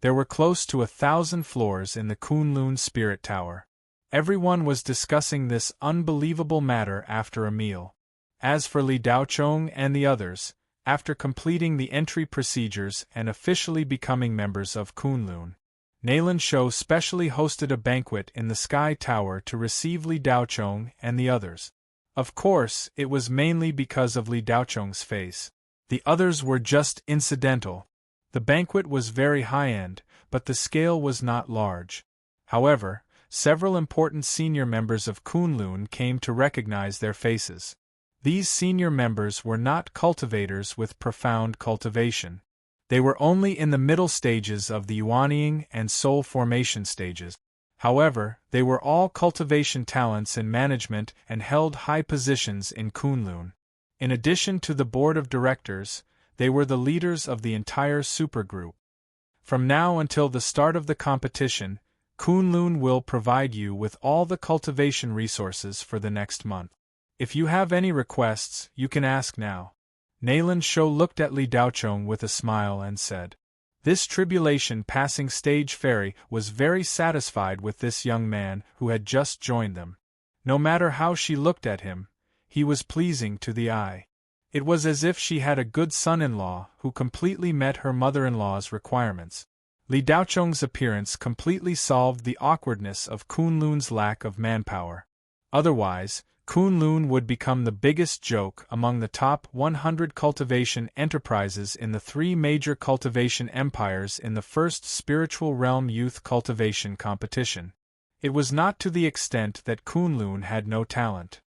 There were close to 1,000 floors in the Kunlun Spirit Tower. Everyone was discussing this unbelievable matter after a meal. As for Li Daochong and the others, after completing the entry procedures and officially becoming members of Kunlun, Nayland Sho specially hosted a banquet in the Sky Tower to receive Li Daochong and the others. Of course, it was mainly because of Li Daochong's face. The others were just incidental. The banquet was very high-end, but the scale was not large. However, several important senior members of Kunlun came to recognize their faces. These senior members were not cultivators with profound cultivation. They were only in the middle stages of the Yuanying and soul formation stages. However, they were all cultivation talents in management and held high positions in Kunlun. In addition to the board of directors, they were the leaders of the entire supergroup. From now until the start of the competition, Kunlun will provide you with all the cultivation resources for the next month. If you have any requests, you can ask now. Nayland Sho looked at Li Daochong with a smile and said. This tribulation passing stage fairy was very satisfied with this young man who had just joined them. No matter how she looked at him, he was pleasing to the eye. It was as if she had a good son-in-law who completely met her mother-in-law's requirements. Li Daochong's appearance completely solved the awkwardness of Kunlun's lack of manpower. Otherwise, Kunlun would become the biggest joke among the top 100 cultivation enterprises in the 3 major cultivation empires in the first Spiritual Realm Youth Cultivation Competition. It was not to the extent that Kunlun had no talent.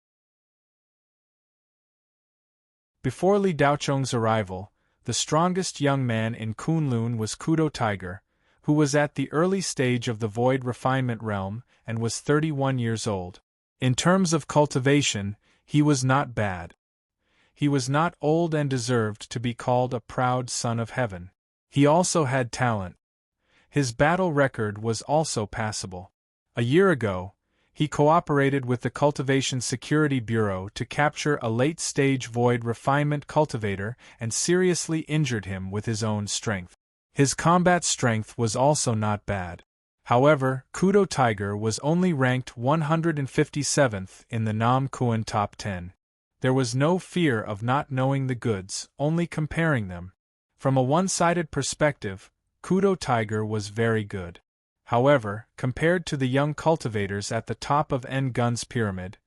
Before Li Daochong's arrival, the strongest young man in Kunlun was Kudo Tiger, who was at the early stage of the Void Refinement Realm and was 31 years old. In terms of cultivation, he was not bad. He was not old and deserved to be called a proud son of heaven. He also had talent. His battle record was also passable. A year ago, he cooperated with the Cultivation Security Bureau to capture a late-stage void refinement cultivator and seriously injured him with his own strength. His combat strength was also not bad. However, Kudo Tiger was only ranked 157th in the Nam Kuan top 10. There was no fear of not knowing the goods, only comparing them. From a one-sided perspective, Kudo Tiger was very good. However, compared to the young cultivators at the top of Ngun's pyramid,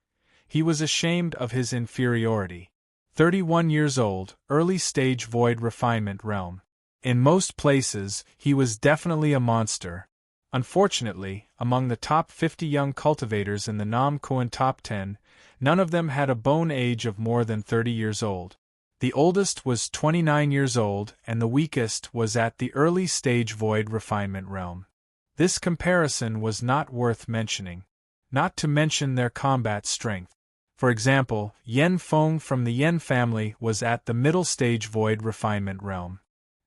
he was ashamed of his inferiority. 31 years old, early-stage void refinement realm. In most places, he was definitely a monster. Unfortunately, among the top 50 young cultivators in the Nam Kuan top 10, none of them had a bone age of more than 30 years old. The oldest was 29 years old and the weakest was at the early-stage void refinement realm. This comparison was not worth mentioning, not to mention their combat strength. For example, Yen Feng from the Yen family was at the middle-stage void refinement realm.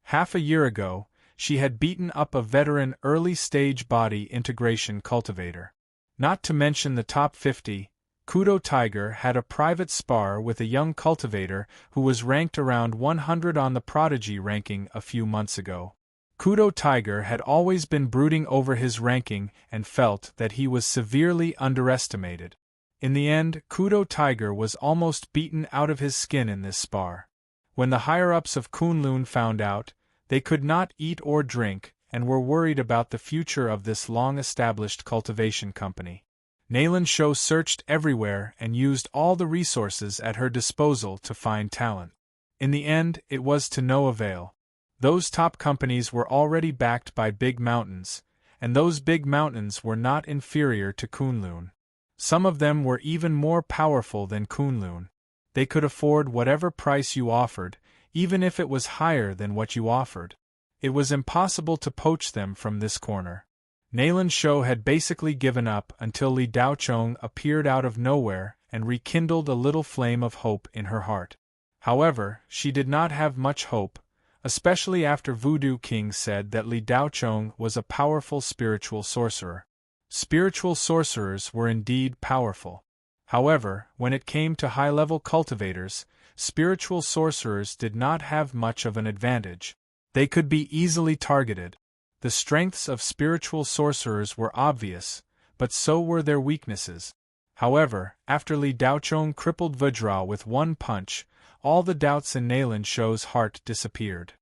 Half a year ago, she had beaten up a veteran early-stage body integration cultivator. Not to mention the top 50, Kudo Tiger had a private spar with a young cultivator who was ranked around 100 on the Prodigy ranking a few months ago. Kudo Tiger had always been brooding over his ranking and felt that he was severely underestimated. In the end, Kudo Tiger was almost beaten out of his skin in this spar. When the higher-ups of Kunlun found out, they could not eat or drink, and were worried about the future of this long-established cultivation company. Nalan Shou searched everywhere and used all the resources at her disposal to find talent. In the end, it was to no avail. Those top companies were already backed by big mountains, and those big mountains were not inferior to Kunlun. Some of them were even more powerful than Kunlun. They could afford whatever price you offered, even if it was higher than what you offered. It was impossible to poach them from this corner. Nalan Shou had basically given up until Li Daochong appeared out of nowhere and rekindled a little flame of hope in her heart. However, she did not have much hope, especially after Voodoo King said that Li Daochong was a powerful spiritual sorcerer. Spiritual sorcerers were indeed powerful. However, when it came to high-level cultivators, spiritual sorcerers did not have much of an advantage. They could be easily targeted. The strengths of spiritual sorcerers were obvious, but so were their weaknesses. However, after Li Daochong crippled Vajra with one punch, all the doubts in Nalan Shou's heart disappeared.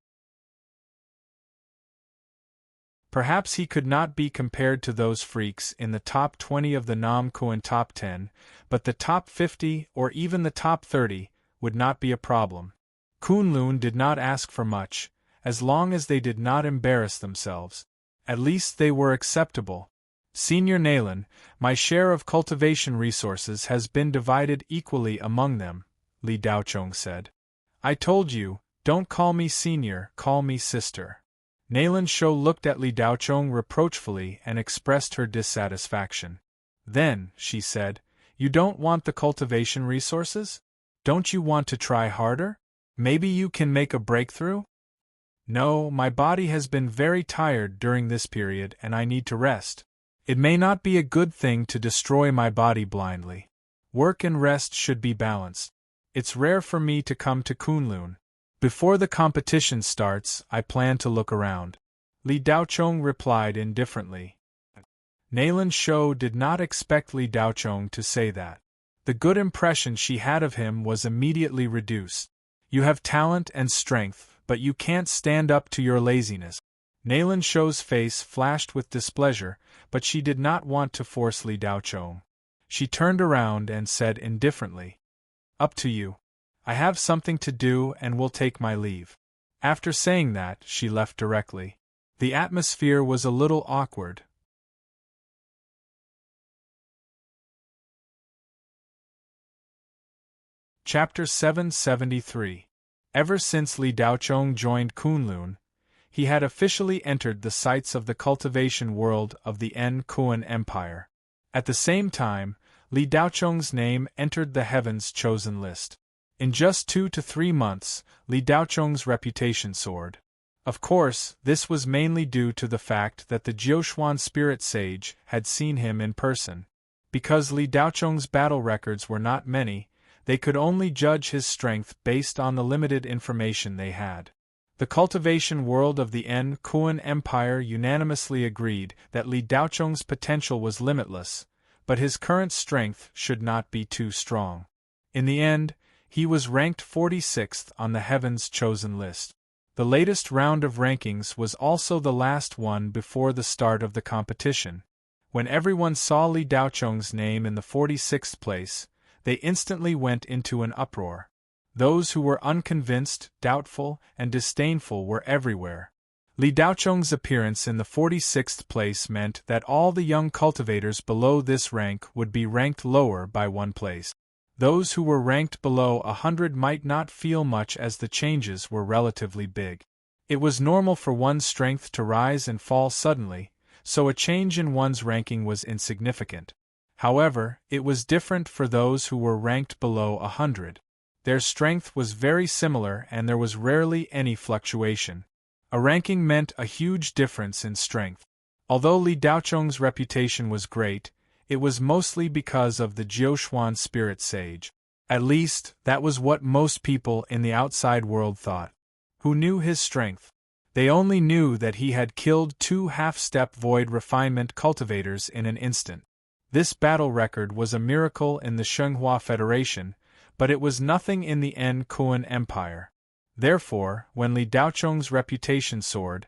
Perhaps he could not be compared to those freaks in the top 20 of the Nam Kuan top 10, but the top 50 or even the top 30 would not be a problem. Kunlun did not ask for much, as long as they did not embarrass themselves. At least they were acceptable. Senior Nalan, my share of cultivation resources has been divided equally among them, Li Daochong said. I told you, don't call me senior, call me sister. Nalan Shou looked at Li Daochong reproachfully and expressed her dissatisfaction. Then, she said, you don't want the cultivation resources? Don't you want to try harder? Maybe you can make a breakthrough? No, my body has been very tired during this period and I need to rest. It may not be a good thing to destroy my body blindly. Work and rest should be balanced. It's rare for me to come to Kunlun. Before the competition starts, I plan to look around. Li Daochong replied indifferently. Nalan Shou did not expect Li Daochong to say that. The good impression she had of him was immediately reduced. You have talent and strength, but you can't stand up to your laziness. Nalan Shou's face flashed with displeasure, but she did not want to force Li Daochong. She turned around and said indifferently, up to you. I have something to do and will take my leave. After saying that, she left directly. The atmosphere was a little awkward. Chapter 773. Ever since Li Daochong joined Kunlun, he had officially entered the sights of the cultivation world of the Kuan Empire. At the same time, Li Daochong's name entered the Heaven's Chosen list. In just 2 to 3 months, Li Daochong's reputation soared. Of course, this was mainly due to the fact that the Jiuxuan spirit sage had seen him in person. Because Li Daochong's battle records were not many, they could only judge his strength based on the limited information they had. The cultivation world of the Kuan Empire unanimously agreed that Li Daochong's potential was limitless, but his current strength should not be too strong. In the end, he was ranked 46th on the Heaven's Chosen list. The latest round of rankings was also the last one before the start of the competition. When everyone saw Li Daochong's name in the 46th place, they instantly went into an uproar. Those who were unconvinced, doubtful, and disdainful were everywhere. Li Daochong's appearance in the 46th place meant that all the young cultivators below this rank would be ranked lower by 1 place. Those who were ranked below 100 might not feel much as the changes were relatively big. It was normal for one's strength to rise and fall suddenly, so a change in one's ranking was insignificant. However, it was different for those who were ranked below 100. Their strength was very similar and there was rarely any fluctuation. A ranking meant a huge difference in strength. Although Li Daochong's reputation was great, it was mostly because of the Jiuxuan spirit sage. At least, that was what most people in the outside world thought. Who knew his strength? They only knew that he had killed 2 half-step void refinement cultivators in an instant. This battle record was a miracle in the Shenghua Federation, but it was nothing in the Kuan Empire. Therefore, when Li Daochong's reputation soared,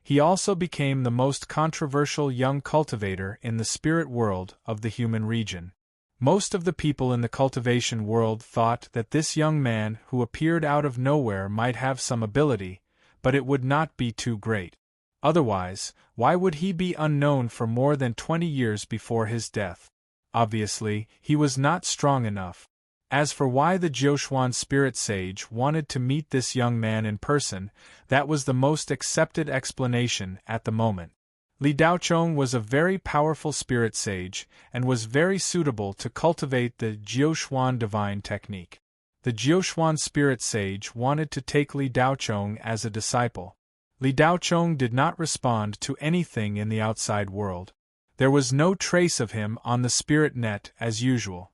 He also became the most controversial young cultivator in the spirit world of the human region. Most of the people in the cultivation world thought that this young man who appeared out of nowhere might have some ability, but it would not be too great. Otherwise, why would he be unknown for more than 20 years before his death? Obviously, he was not strong enough. As for why the Jiuquan spirit sage wanted to meet this young man in person, that was the most accepted explanation at the moment. Li Daochong was a very powerful spirit sage, and was very suitable to cultivate the Jiuquan divine technique. The Jiuquan spirit sage wanted to take Li Daochong as a disciple. Li Daochong did not respond to anything in the outside world. There was no trace of him on the spirit net as usual.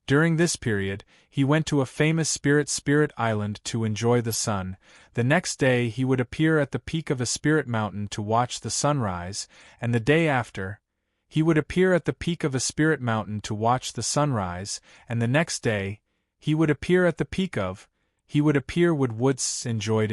During this period, he went to a famous spirit island to enjoy the sun. The next day he would appear at the peak of a spirit mountain to watch the sunrise, and the day after, he would appear at the peak of a spirit mountain to watch the sunrise, and the next day, he would appear at the peak of, he would appear would woods enjoyed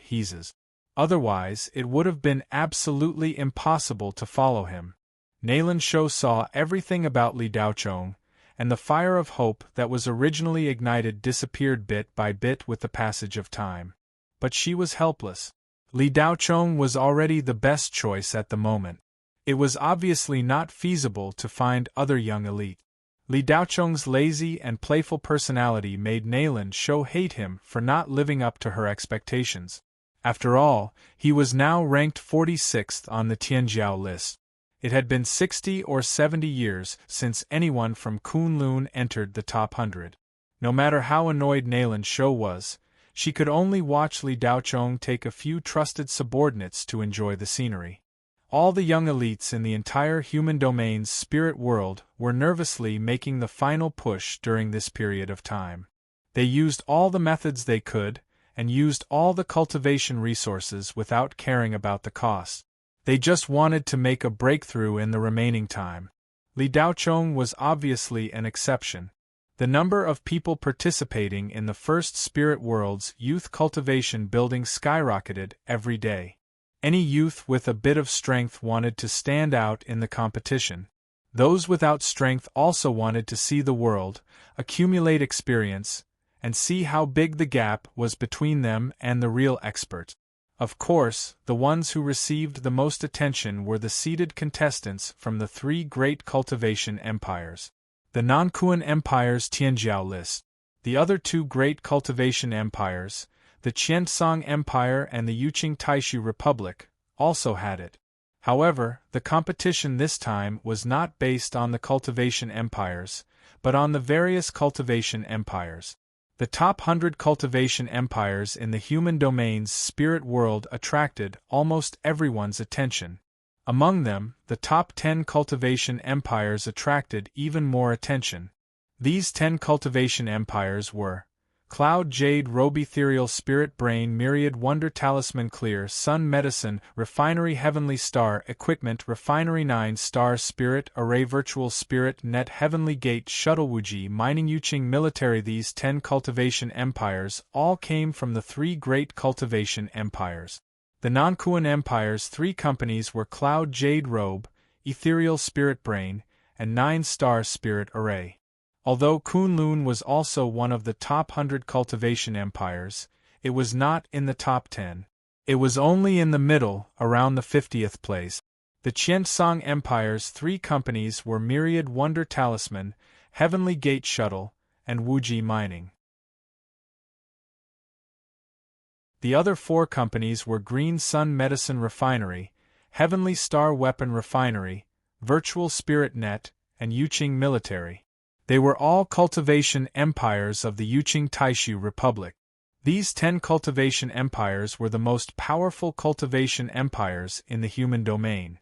he's. Otherwise, it would have been absolutely impossible to follow him. Nayland Shou saw everything about Li Daochong, and the fire of hope that was originally ignited disappeared bit by bit with the passage of time. But she was helpless. Li Daochong was already the best choice at the moment. It was obviously not feasible to find other young elite. Li Daochong's lazy and playful personality made Nayland Shou hate him for not living up to her expectations. After all, he was now ranked 46th on the Tianjiao list. It had been 60 or 70 years since anyone from Kunlun entered the top 100. No matter how annoyed Nayland Shou was, she could only watch Li Daochong take a few trusted subordinates to enjoy the scenery. All the young elites in the entire human domain's spirit world were nervously making the final push during this period of time. They used all the methods they could, and used all the cultivation resources without caring about the cost. They just wanted to make a breakthrough in the remaining time. Li Daochong was obviously an exception. The number of people participating in the first Spirit World's youth cultivation building skyrocketed every day. Any youth with a bit of strength wanted to stand out in the competition. Those without strength also wanted to see the world, accumulate experience, and see how big the gap was between them and the real expert. Of course, the ones who received the most attention were the seeded contestants from the three great cultivation empires. The Nankuan Empire's Tianjiao list. The other two great cultivation empires, the Qiansong Empire and the Yuqing Taishu Republic, also had it. However, the competition this time was not based on the cultivation empires, but on the various cultivation empires. The top 100 cultivation empires in the human domain's spirit world attracted almost everyone's attention. Among them, the top 10 cultivation empires attracted even more attention. These 10 cultivation empires were Cloud Jade Robe Ethereal Spirit Brain Myriad Wonder Talisman Clear Sun Medicine Refinery Heavenly Star Equipment Refinery 9 Star Spirit Array Virtual Spirit Net Heavenly Gate Shuttle Wuji Mining Yuqing Military. These 10 cultivation empires all came from the three great cultivation empires. The Nankuan Empire's three companies were Cloud Jade Robe, Ethereal Spirit Brain, and 9 Star Spirit Array. Although Kunlun was also one of the top 100 cultivation empires, it was not in the top 10. It was only in the middle, around the 50th place. The Qiansong Empire's three companies were Myriad Wonder Talisman, Heavenly Gate Shuttle, and Wuji Mining. The other four companies were Green Sun Medicine Refinery, Heavenly Star Weapon Refinery, Virtual Spirit Net, and Yuqing Military. They were all cultivation empires of the Yuqing Taishu Republic. These 10 cultivation empires were the most powerful cultivation empires in the human domain.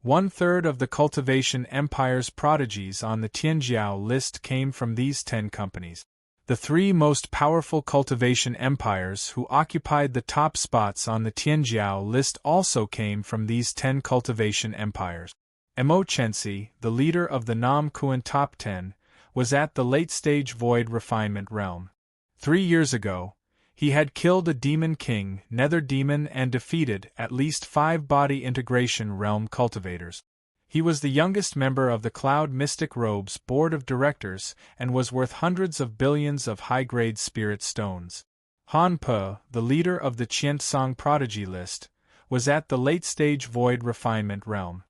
1/3 of the cultivation empire's prodigies on the Tianjiao list came from these 10 companies. The three most powerful cultivation empires who occupied the top spots on the Tianjiao list also came from these 10 cultivation empires. Mo Chenxi, the leader of the Namkuan top 10, was at the late-stage void refinement realm. 3 years ago, He had killed a demon king, nether demon, and defeated at least 5 body integration realm cultivators. He was the youngest member of the Cloud Mystic Robe's board of directors and was worth hundreds of billions of high-grade spirit stones. Han Pe, the leader of the Qian prodigy list, was at the late-stage void refinement realm.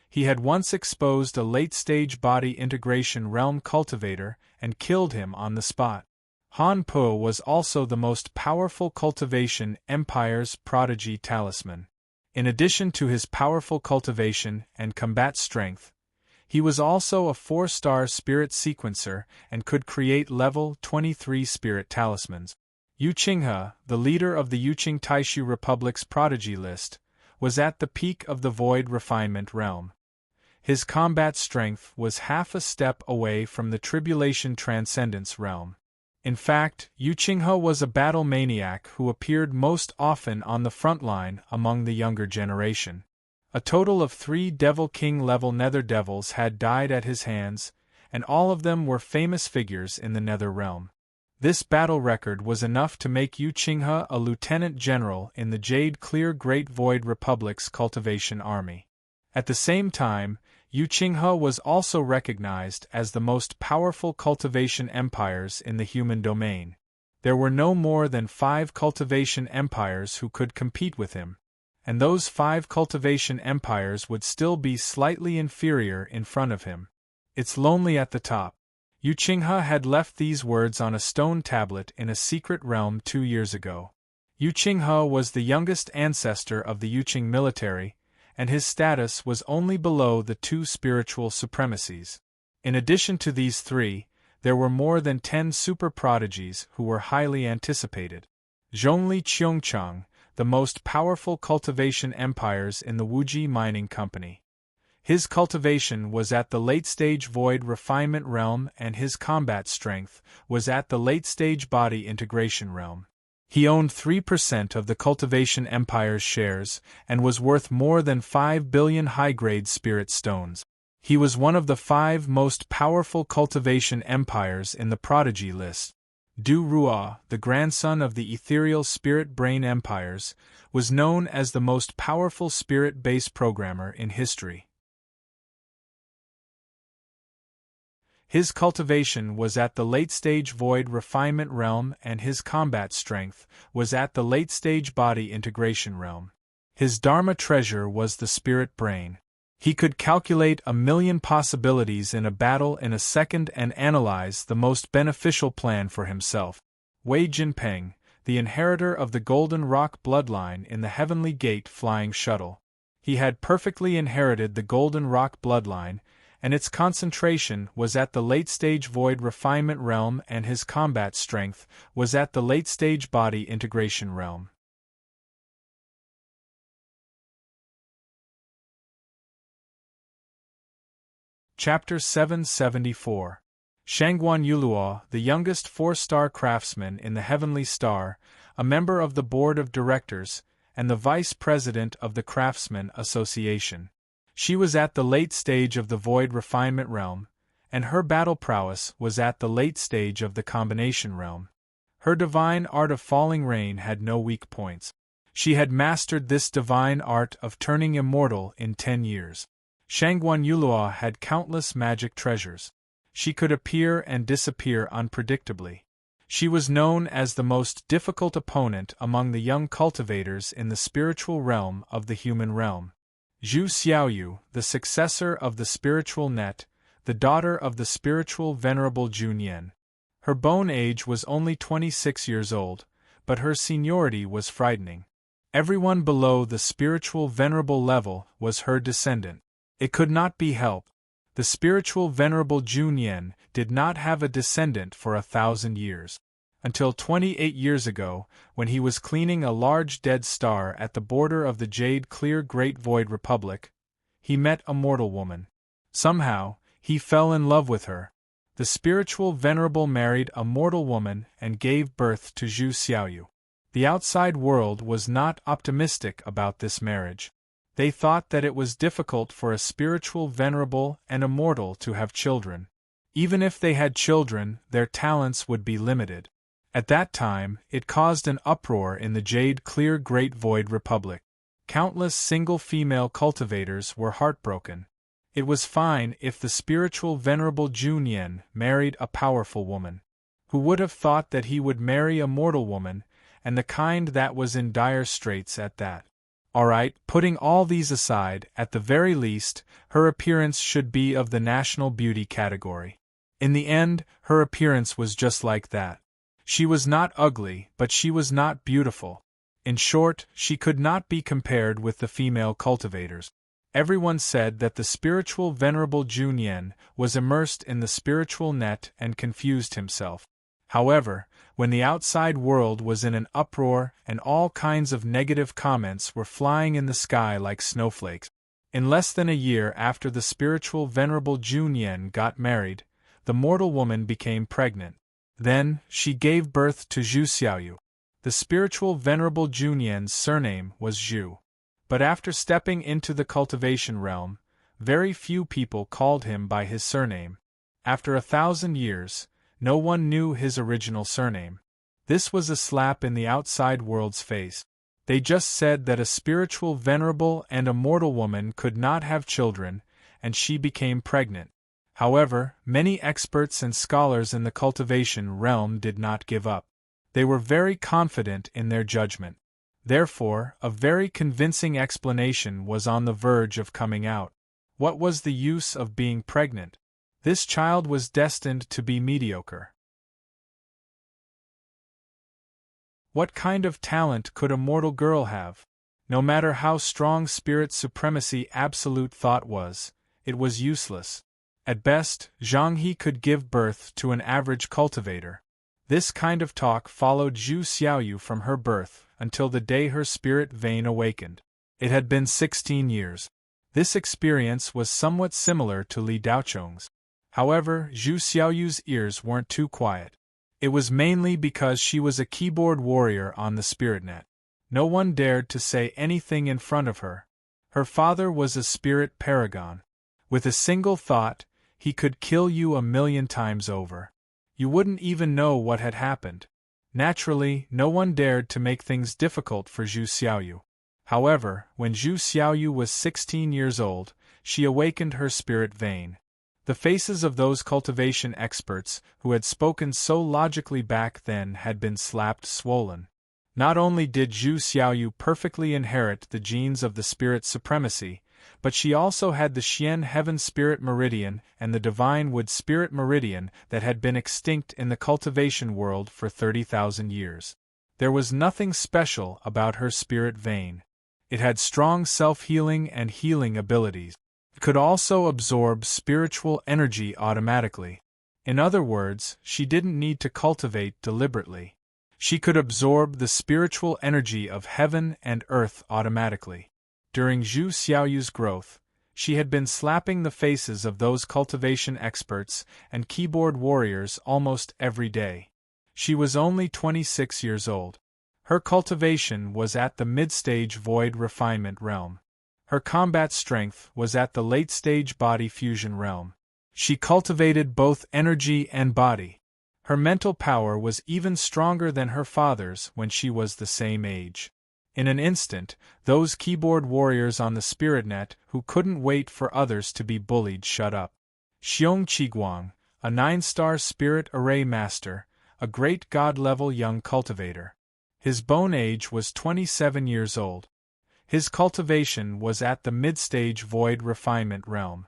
He had once exposed a late-stage body integration realm cultivator and killed him on the spot. Han Pe was also the most powerful cultivation empire's prodigy talisman. In addition to his powerful cultivation and combat strength, he was also a 4-star spirit sequencer and could create level 23 spirit talismans. Yu Qinghe, the leader of the Yuqing Taishu Republic's prodigy list, was at the peak of the void refinement realm. His combat strength was half a step away from the tribulation transcendence realm. In fact, Yu Qinghe was a battle maniac who appeared most often on the front line among the younger generation. A total of 3 Devil King level Nether Devils had died at his hands, and all of them were famous figures in the Nether realm. This battle record was enough to make Yu Qinghe a lieutenant general in the Jade Clear Great Void Republic's cultivation army. At the same time, Yu Qinghe was also recognized as the most powerful cultivation empires in the human domain. There were no more than 5 cultivation empires who could compete with him, and those 5 cultivation empires would still be slightly inferior in front of him. It's lonely at the top. Yu Qinghe had left these words on a stone tablet in a secret realm 2 years ago. Yu Qinghe was the youngest ancestor of the Yuqing military, and his status was only below the 2 spiritual supremacies. In addition to these 3, there were more than 10 super prodigies who were highly anticipated. Zhongli Qiongchang, the most powerful cultivation empires in the Wuji Mining Company. His cultivation was at the late-stage void refinement realm and his combat strength was at the late-stage body integration realm. He owned 3% of the cultivation empire's shares and was worth more than 5 billion high-grade spirit stones. He was one of the 5 most powerful cultivation empires in the prodigy list. Du Rua, the grandson of the ethereal spirit brain empires, was known as the most powerful spirit-based programmer in history. His cultivation was at the late-stage void refinement realm and his combat strength was at the late-stage body integration realm. His Dharma treasure was the spirit brain. He could calculate 1,000,000 possibilities in a battle in a second and analyze the most beneficial plan for himself. Wei Jinpeng, the inheritor of the Golden Rock bloodline in the Heavenly Gate flying shuttle. He had perfectly inherited the Golden Rock bloodline, and its concentration was at the late-stage void refinement realm and his combat strength was at the late-stage body integration realm. Chapter 774. Shangguan Yuluo, the youngest 4-star craftsman in the Heavenly Star, a member of the board of directors, and the vice president of the Craftsman Association. She was at the late stage of the void refinement realm, and her battle prowess was at the late stage of the combination realm. Her divine art of falling rain had no weak points. She had mastered this divine art of turning immortal in 10 years. Shangguan Yuluo had countless magic treasures. She could appear and disappear unpredictably. She was known as the most difficult opponent among the young cultivators in the spiritual realm of the human realm. Zhu Xiaoyu, the successor of the spiritual net, the daughter of the spiritual venerable Junyan. Her bone age was only 26 years old, but her seniority was frightening. Everyone below the spiritual venerable level was her descendant. It could not be helped. The spiritual venerable Junyan did not have a descendant for 1,000 years. Until 28 years ago, when he was cleaning a large dead star at the border of the Jade Clear Great Void Republic, he met a mortal woman. Somehow, he fell in love with her. The spiritual venerable married a mortal woman and gave birth to Zhu Xiaoyu. The outside world was not optimistic about this marriage. They thought that it was difficult for a spiritual venerable and a mortal to have children. Even if they had children, their talents would be limited. At that time, it caused an uproar in the jade-clear Great Void Republic. Countless single female cultivators were heartbroken. It was fine if the spiritual Venerable Junyan married a powerful woman. Who would have thought that he would marry a mortal woman, and the kind that was in dire straits at that? Alright, putting all these aside, at the very least, her appearance should be of the national beauty category. In the end, her appearance was just like that. She was not ugly, but she was not beautiful. In short, she could not be compared with the female cultivators. Everyone said that the spiritual Venerable Junyan was immersed in the spiritual net and confused himself. However, when the outside world was in an uproar and all kinds of negative comments were flying in the sky like snowflakes, in less than a year after the spiritual Venerable Junyan got married, the mortal woman became pregnant. Then, she gave birth to Zhu Xiaoyu. The spiritual Venerable Junyan's surname was Zhu. But after stepping into the cultivation realm, very few people called him by his surname. After 1,000 years, no one knew his original surname. This was a slap in the outside world's face. They just said that a spiritual venerable and a mortal woman could not have children, and she became pregnant. However, many experts and scholars in the cultivation realm did not give up. They were very confident in their judgment. Therefore, a very convincing explanation was on the verge of coming out. What was the use of being pregnant? This child was destined to be mediocre. What kind of talent could a mortal girl have? No matter how strong spirit supremacy absolute thought was, it was useless. At best, Zhang He could give birth to an average cultivator. This kind of talk followed Zhu Xiaoyu from her birth until the day her spirit vein awakened. It had been 16 years. This experience was somewhat similar to Li Daochong's. However, Zhu Xiaoyu's ears weren't too quiet. It was mainly because she was a keyboard warrior on the spiritnet. No one dared to say anything in front of her. Her father was a spirit paragon. With a single thought, he could kill you 1,000,000 times over. You wouldn't even know what had happened. Naturally, no one dared to make things difficult for Zhu Xiaoyu. However, when Zhu Xiaoyu was 16 years old, she awakened her spirit vein. The faces of those cultivation experts who had spoken so logically back then had been slapped swollen. Not only did Zhu Xiaoyu perfectly inherit the genes of the spirit supremacy, but she also had the Xian Heaven Spirit Meridian and the Divine Wood Spirit Meridian that had been extinct in the cultivation world for 30,000 years. There was nothing special about her spirit vein. It had strong self-healing and healing abilities. It could also absorb spiritual energy automatically. In other words, she didn't need to cultivate deliberately. She could absorb the spiritual energy of heaven and earth automatically. During Zhu Xiaoyu's growth, she had been slapping the faces of those cultivation experts and keyboard warriors almost every day. She was only 26 years old. Her cultivation was at the mid-stage void refinement realm. Her combat strength was at the late-stage body fusion realm. She cultivated both energy and body. Her mental power was even stronger than her father's when she was the same age. In an instant, those keyboard warriors on the spiritnet who couldn't wait for others to be bullied shut up. Xiong Qiguang, a 9-star spirit array master, a great god-level young cultivator. His bone age was 27 years old. His cultivation was at the mid-stage void refinement realm.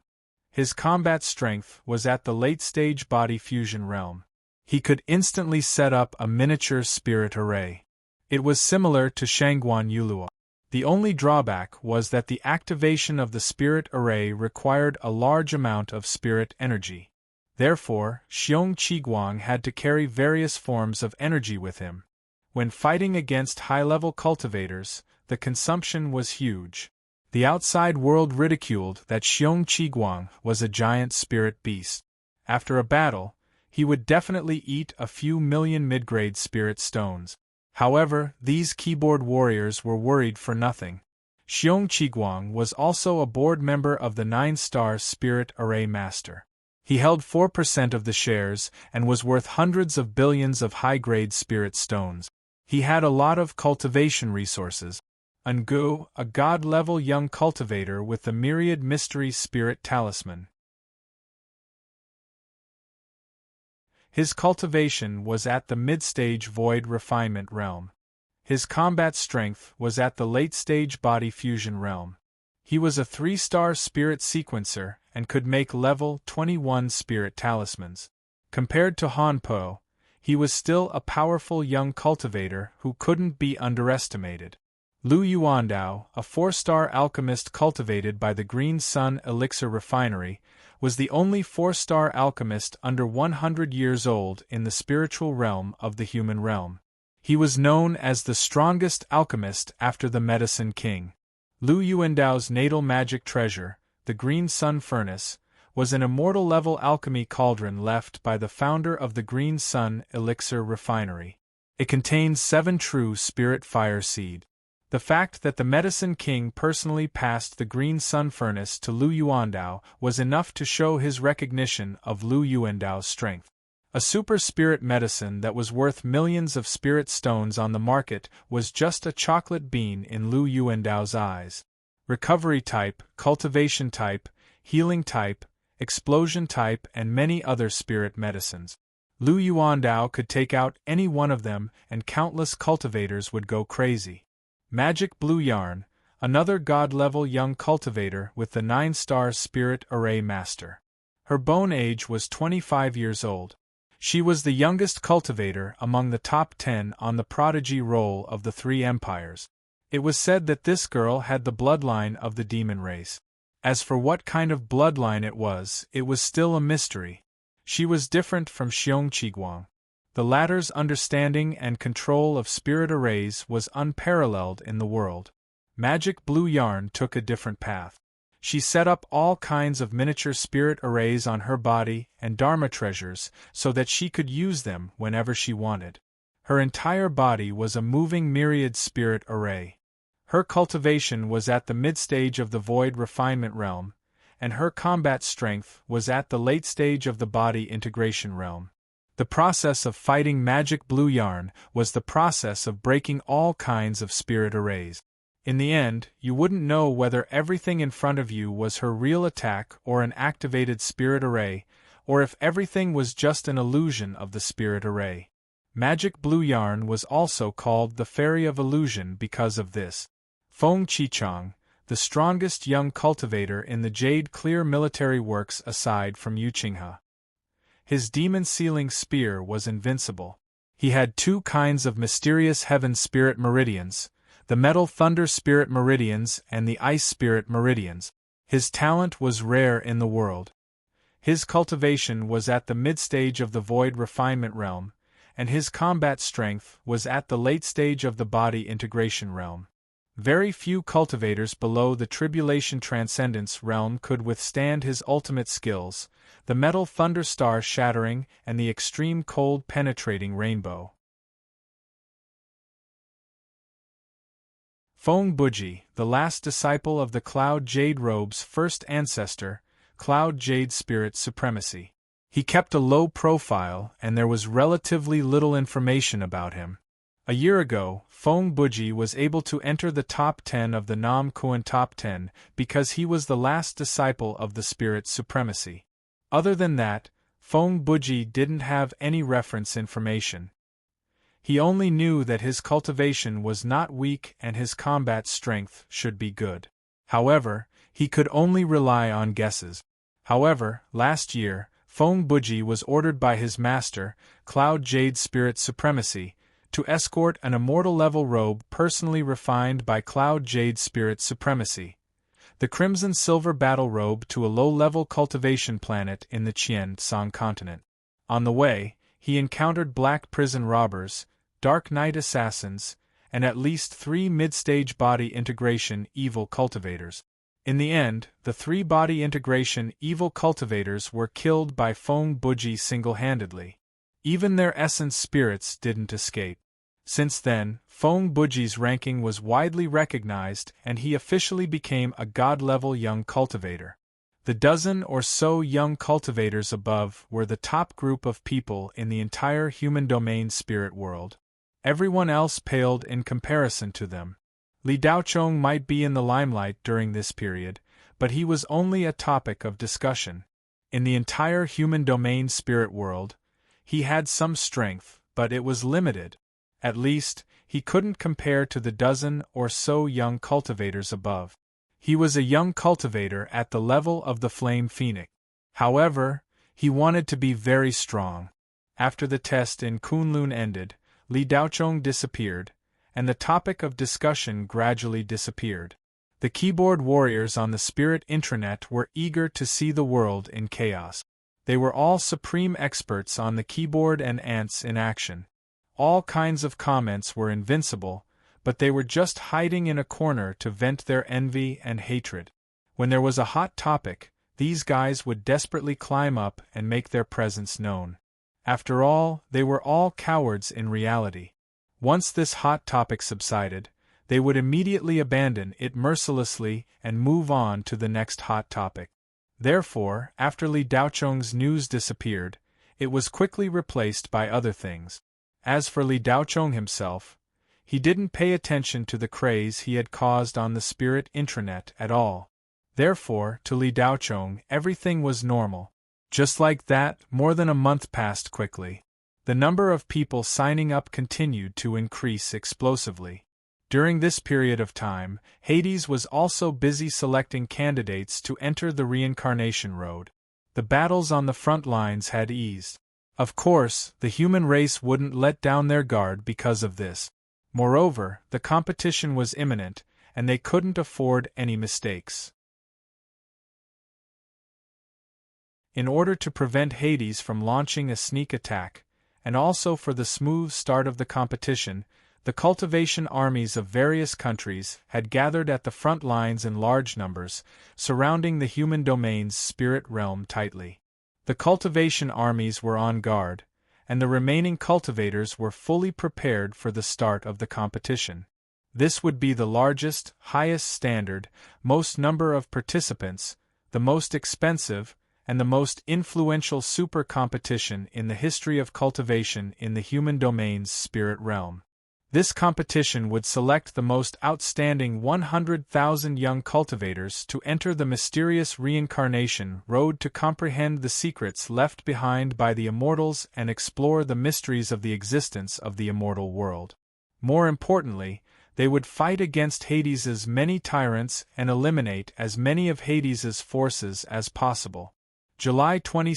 His combat strength was at the late-stage body fusion realm. He could instantly set up a miniature spirit array. It was similar to Shangguan Yulua. The only drawback was that the activation of the spirit array required a large amount of spirit energy. Therefore, Xiong Qiguang had to carry various forms of energy with him. When fighting against high-level cultivators, the consumption was huge. The outside world ridiculed that Xiong Qiguang was a giant spirit beast. After a battle, he would definitely eat a few million mid-grade spirit stones. However, these keyboard warriors were worried for nothing. Xiong Qiguang was also a board member of the 9-star Spirit Array Master. He held 4% of the shares and was worth hundreds of billions of high-grade spirit stones. He had a lot of cultivation resources. Ungu, a god-level young cultivator with the myriad mystery spirit talisman. His cultivation was at the mid-stage void refinement realm. His combat strength was at the late-stage body fusion realm. He was a 3-star spirit sequencer and could make level 21 spirit talismans. Compared to Han Po, he was still a powerful young cultivator who couldn't be underestimated. Lu Yuandao, a 4-star alchemist cultivated by the Green Sun Elixir Refinery, was the only 4-star alchemist under 100 years old in the spiritual realm of the human realm. He was known as the strongest alchemist after the Medicine King. Lu Yuandao's natal magic treasure, the Green Sun Furnace, was an immortal-level alchemy cauldron left by the founder of the Green Sun Elixir Refinery. It contains 7 true spirit fire seed. The fact that the Medicine King personally passed the Green Sun Furnace to Lu Yuandao was enough to show his recognition of Lu Yuandao's strength. A super spirit medicine that was worth millions of spirit stones on the market was just a chocolate bean in Lu Yuandao's eyes. Recovery type, cultivation type, healing type, explosion type, and many other spirit medicines. Lu Yuandao could take out any one of them and countless cultivators would go crazy. Magic Blue Yarn, another god-level young cultivator with the 9-star Spirit Array Master. Her bone age was 25 years old. She was the youngest cultivator among the top 10 on the prodigy roll of the 3 empires. It was said that this girl had the bloodline of the demon race. As for what kind of bloodline it was still a mystery. She was different from Xiong Qiguang. The latter's understanding and control of spirit arrays was unparalleled in the world. Magic Blue Yarn took a different path. She set up all kinds of miniature spirit arrays on her body and Dharma treasures so that she could use them whenever she wanted. Her entire body was a moving myriad spirit array. Her cultivation was at the mid-stage of the void refinement realm, and her combat strength was at the late stage of the body integration realm. The process of fighting Magic Blue Yarn was the process of breaking all kinds of spirit arrays. In the end, you wouldn't know whether everything in front of you was her real attack or an activated spirit array, or if everything was just an illusion of the spirit array. Magic Blue Yarn was also called the Fairy of Illusion because of this. Feng Qichang, the strongest young cultivator in the Jade Clear military works aside from Yu Qinghe. His demon-sealing spear was invincible. He had 2 kinds of mysterious heaven spirit meridians, the metal thunder spirit meridians and the ice spirit meridians. His talent was rare in the world. His cultivation was at the mid-stage of the void refinement realm, and his combat strength was at the late stage of the body integration realm. Very few cultivators below the tribulation transcendence realm could withstand his ultimate skills, the metal thunderstar shattering and the extreme cold penetrating rainbow. Feng Buji, the last disciple of the Cloud Jade Robe's first ancestor, Cloud Jade Spirit Supremacy. He kept a low profile and there was relatively little information about him. A year ago, Feng Buji was able to enter the top 10 of the Nam Kuan top 10 because he was the last disciple of the Spirit Supremacy. Other than that, Feng Buji didn't have any reference information. He only knew that his cultivation was not weak and his combat strength should be good. However, he could only rely on guesses. However, last year, Feng Buji was ordered by his master, Cloud Jade Spirit Supremacy, to escort an immortal-level robe personally refined by Cloud Jade Spirit Supremacy, the Crimson-Silver Battle Robe, to a low-level cultivation planet in the Qian Song continent. On the way, he encountered black prison robbers, dark night assassins, and at least 3 mid-stage body integration evil cultivators. In the end, the 3 body integration evil cultivators were killed by Feng Buji single-handedly. Even their essence spirits didn't escape. Since then, Feng Buji's ranking was widely recognized and he officially became a god-level young cultivator. The dozen or so young cultivators above were the top group of people in the entire human domain spirit world. Everyone else paled in comparison to them. Li Daochong might be in the limelight during this period, but he was only a topic of discussion. In the entire human domain spirit world, he had some strength, but it was limited. At least, he couldn't compare to the dozen or so young cultivators above. He was a young cultivator at the level of the flame phoenix. However, he wanted to be very strong. After the test in Kunlun ended, Li Daochong disappeared, and the topic of discussion gradually disappeared. The keyboard warriors on the spirit intranet were eager to see the world in chaos. They were all supreme experts on the keyboard and ants in action. All kinds of comments were invincible, but they were just hiding in a corner to vent their envy and hatred. When there was a hot topic, these guys would desperately climb up and make their presence known. After all, they were all cowards in reality. Once this hot topic subsided, they would immediately abandon it mercilessly and move on to the next hot topic. Therefore, after Li Daochong's news disappeared, it was quickly replaced by other things. As for Li Daochong himself, he didn't pay attention to the craze he had caused on the spirit intranet at all. Therefore, to Li Daochong, everything was normal. Just like that, more than a month passed quickly. The number of people signing up continued to increase explosively. During this period of time, Hades was also busy selecting candidates to enter the reincarnation road. The battles on the front lines had eased. Of course, the human race wouldn't let down their guard because of this. Moreover, the competition was imminent, and they couldn't afford any mistakes. In order to prevent Hades from launching a sneak attack, and also for the smooth start of the competition, the cultivation armies of various countries had gathered at the front lines in large numbers, surrounding the human domain's spirit realm tightly. The cultivation armies were on guard, and the remaining cultivators were fully prepared for the start of the competition. This would be the largest, highest standard, most number of participants, the most expensive, and the most influential super competition in the history of cultivation in the human domain's spirit realm. This competition would select the most outstanding 100,000 young cultivators to enter the mysterious reincarnation road to comprehend the secrets left behind by the immortals and explore the mysteries of the existence of the immortal world. More importantly, they would fight against Hades's many tyrants and eliminate as many of Hades's forces as possible. July 22,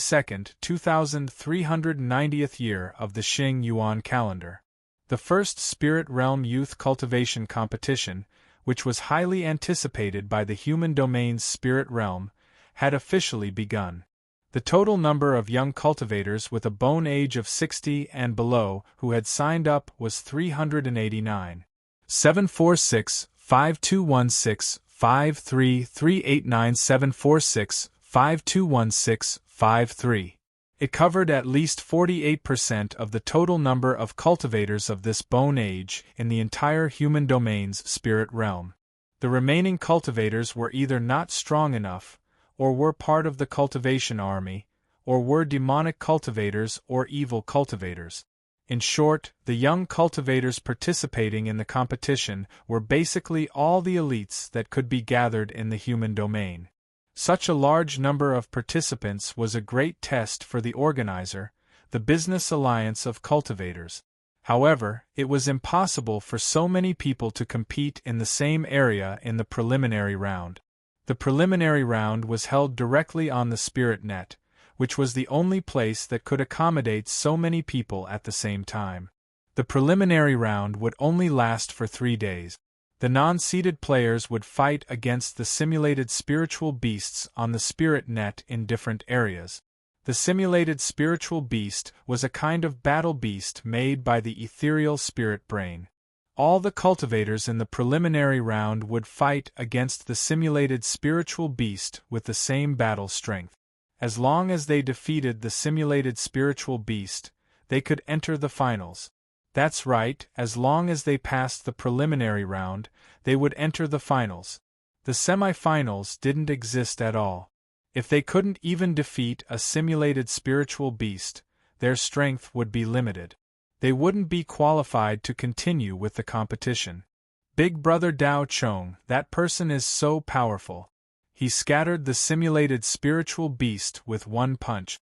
2390th year of the Xing Yuan calendar. The first Spirit Realm Youth Cultivation Competition, which was highly anticipated by the human domain's spirit realm, had officially begun. The total number of young cultivators with a bone age of 60 and below who had signed up was 389. 746 5216 53389 746 5216 53. It covered at least 48% of the total number of cultivators of this bone age in the entire human domain's spirit realm. The remaining cultivators were either not strong enough, or were part of the cultivation army, or were demonic cultivators or evil cultivators. In short, the young cultivators participating in the competition were basically all the elites that could be gathered in the human domain. Such a large number of participants was a great test for the organizer, the Business Alliance of Cultivators. However, it was impossible for so many people to compete in the same area in the preliminary round. The preliminary round was held directly on the Spirit Net, which was the only place that could accommodate so many people at the same time. The preliminary round would only last for 3 days. The non-seeded players would fight against the simulated spiritual beasts on the Spirit Net in different areas. The simulated spiritual beast was a kind of battle beast made by the ethereal spirit brain. All the cultivators in the preliminary round would fight against the simulated spiritual beast with the same battle strength. As long as they defeated the simulated spiritual beast, they could enter the finals. That's right, as long as they passed the preliminary round, they would enter the finals. The semi-finals didn't exist at all. If they couldn't even defeat a simulated spiritual beast, their strength would be limited. They wouldn't be qualified to continue with the competition. Big Brother Dao Chong, that person is so powerful. He scattered the simulated spiritual beast with one punch.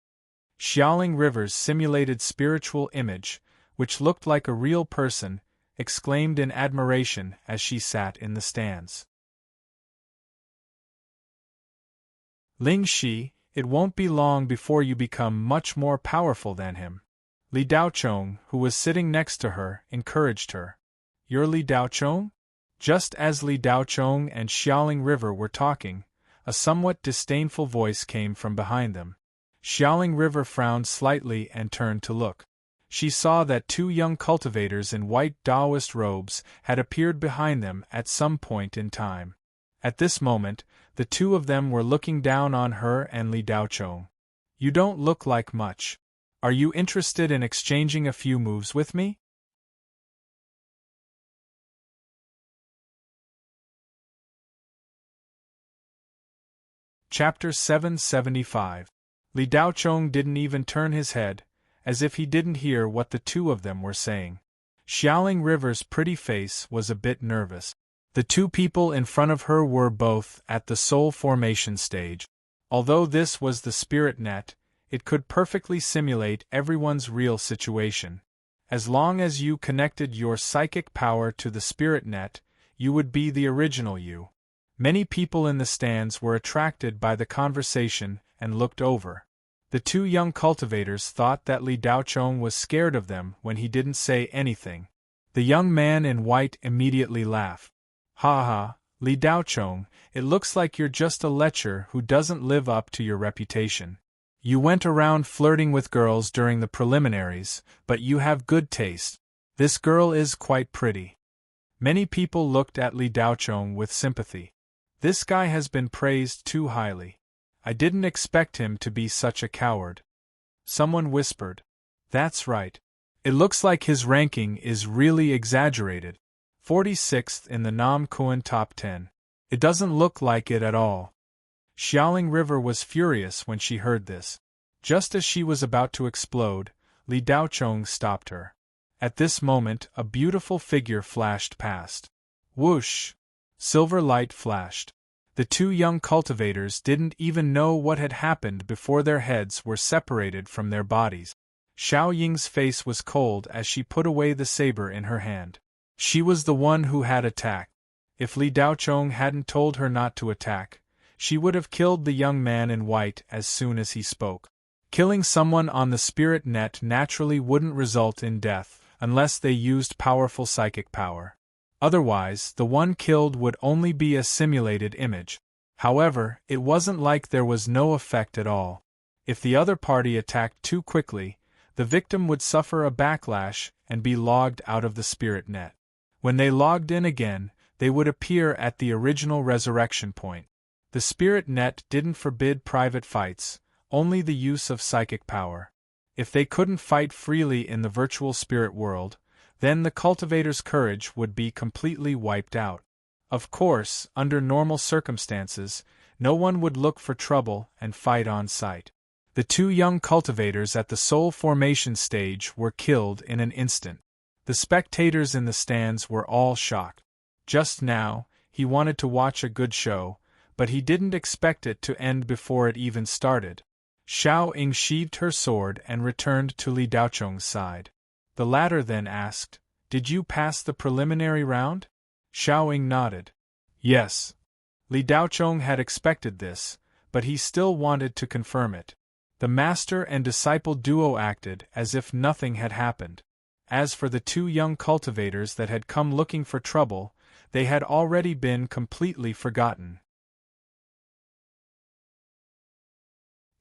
Xiaoling River's simulated spiritual image, which looked like a real person, exclaimed in admiration as she sat in the stands. Ling Shi, it won't be long before you become much more powerful than him. Li Daochong, who was sitting next to her, encouraged her. You're Li Daochong? Just as Li Daochong and Xiaoling River were talking, a somewhat disdainful voice came from behind them. Xiaoling River frowned slightly and turned to look. She saw that two young cultivators in white Taoist robes had appeared behind them at some point in time. At this moment, the two of them were looking down on her and Li Daochong. You don't look like much. Are you interested in exchanging a few moves with me? Chapter 775. Li Daochong didn't even turn his head, as if he didn't hear what the two of them were saying. Xiaoling River's pretty face was a bit nervous. The two people in front of her were both at the soul formation stage. Although this was the spirit net, it could perfectly simulate everyone's real situation. As long as you connected your psychic power to the spirit net, you would be the original you. Many people in the stands were attracted by the conversation and looked over. The two young cultivators thought that Li Daochong was scared of them when he didn't say anything. The young man in white immediately laughed. Ha ha, Li Daochong, it looks like you're just a lecher who doesn't live up to your reputation. You went around flirting with girls during the preliminaries, but you have good taste. This girl is quite pretty. Many people looked at Li Daochong with sympathy. This guy has been praised too highly. I didn't expect him to be such a coward. Someone whispered. That's right. It looks like his ranking is really exaggerated. 46th in the Nam Kuan top 10. It doesn't look like it at all. Xiaoling River was furious when she heard this. Just as she was about to explode, Li Daochong stopped her. At this moment, a beautiful figure flashed past. Whoosh! Silver light flashed. The two young cultivators didn't even know what had happened before their heads were separated from their bodies. Xiao Ying's face was cold as she put away the saber in her hand. She was the one who had attacked. If Li Daochong hadn't told her not to attack, she would have killed the young man in white as soon as he spoke. Killing someone on the spirit net naturally wouldn't result in death unless they used powerful psychic power. Otherwise, the one killed would only be a simulated image. However, it wasn't like there was no effect at all. If the other party attacked too quickly, the victim would suffer a backlash and be logged out of the spirit net. When they logged in again, they would appear at the original resurrection point. The spirit net didn't forbid private fights, only the use of psychic power. If they couldn't fight freely in the virtual spirit world, then the cultivator's courage would be completely wiped out. Of course, under normal circumstances, no one would look for trouble and fight on sight. The two young cultivators at the soul formation stage were killed in an instant. The spectators in the stands were all shocked. Just now, he wanted to watch a good show, but he didn't expect it to end before it even started. Xiao Ying sheathed her sword and returned to Li Daochong's side. The latter then asked, Did you pass the preliminary round? Xiao Ying nodded. Yes. Li Daochong had expected this, but he still wanted to confirm it. The master and disciple duo acted as if nothing had happened. As for the two young cultivators that had come looking for trouble, they had already been completely forgotten.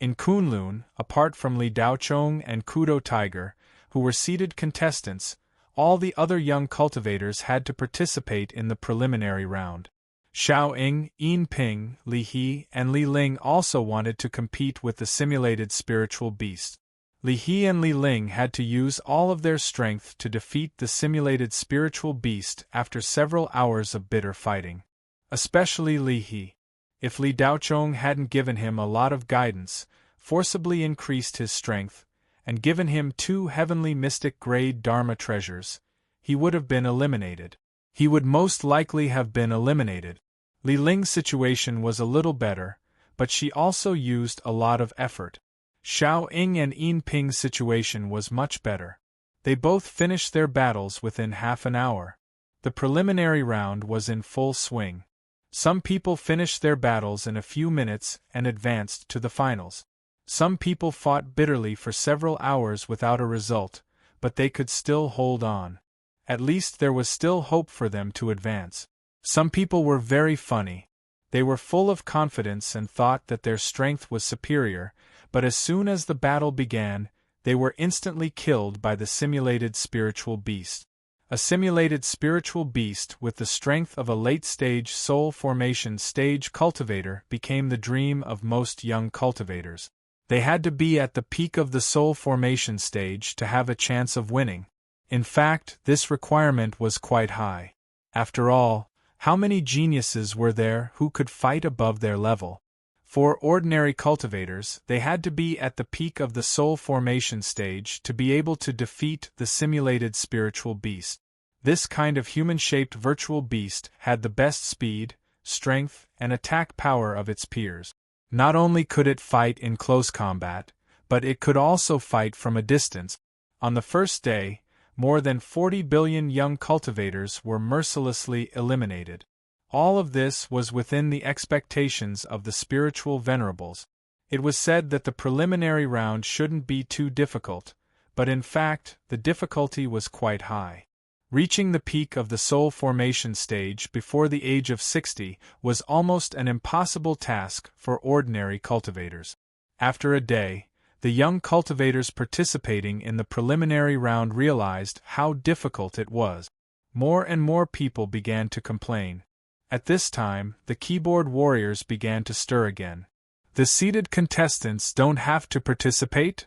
In Kunlun, apart from Li Daochong and Kudo Tiger, who were seated contestants, all the other young cultivators had to participate in the preliminary round. Xiao Ying, Yin Ping, Li He, and Li Ling also wanted to compete with the simulated spiritual beast. Li He and Li Ling had to use all of their strength to defeat the simulated spiritual beast after several hours of bitter fighting. Especially Li He. If Li Daochong hadn't given him a lot of guidance, forcibly increased his strength, and given him 2 heavenly mystic grade Dharma treasures, he would have been eliminated. He would most likely have been eliminated. Li Ling's situation was a little better, but she also used a lot of effort. Xiao Ying and Yin Ping's situation was much better. They both finished their battles within half an hour. The preliminary round was in full swing. Some people finished their battles in a few minutes and advanced to the finals. Some people fought bitterly for several hours without a result, but they could still hold on. At least there was still hope for them to advance. Some people were very funny. They were full of confidence and thought that their strength was superior, but as soon as the battle began, they were instantly killed by the simulated spiritual beast. A simulated spiritual beast with the strength of a late-stage soul formation stage cultivator became the dream of most young cultivators. They had to be at the peak of the soul formation stage to have a chance of winning. In fact, this requirement was quite high. After all, how many geniuses were there who could fight above their level? For ordinary cultivators, they had to be at the peak of the soul formation stage to be able to defeat the simulated spiritual beast. This kind of human-shaped virtual beast had the best speed, strength, and attack power of its peers. Not only could it fight in close combat, but it could also fight from a distance. On the first day, more than 40 billion young cultivators were mercilessly eliminated. All of this was within the expectations of the spiritual venerables. It was said that the preliminary round shouldn't be too difficult, but in fact, the difficulty was quite high. Reaching the peak of the soul formation stage before the age of 60 was almost an impossible task for ordinary cultivators. After a day, the young cultivators participating in the preliminary round realized how difficult it was. More and more people began to complain. At this time, the keyboard warriors began to stir again. The seated contestants don't have to participate?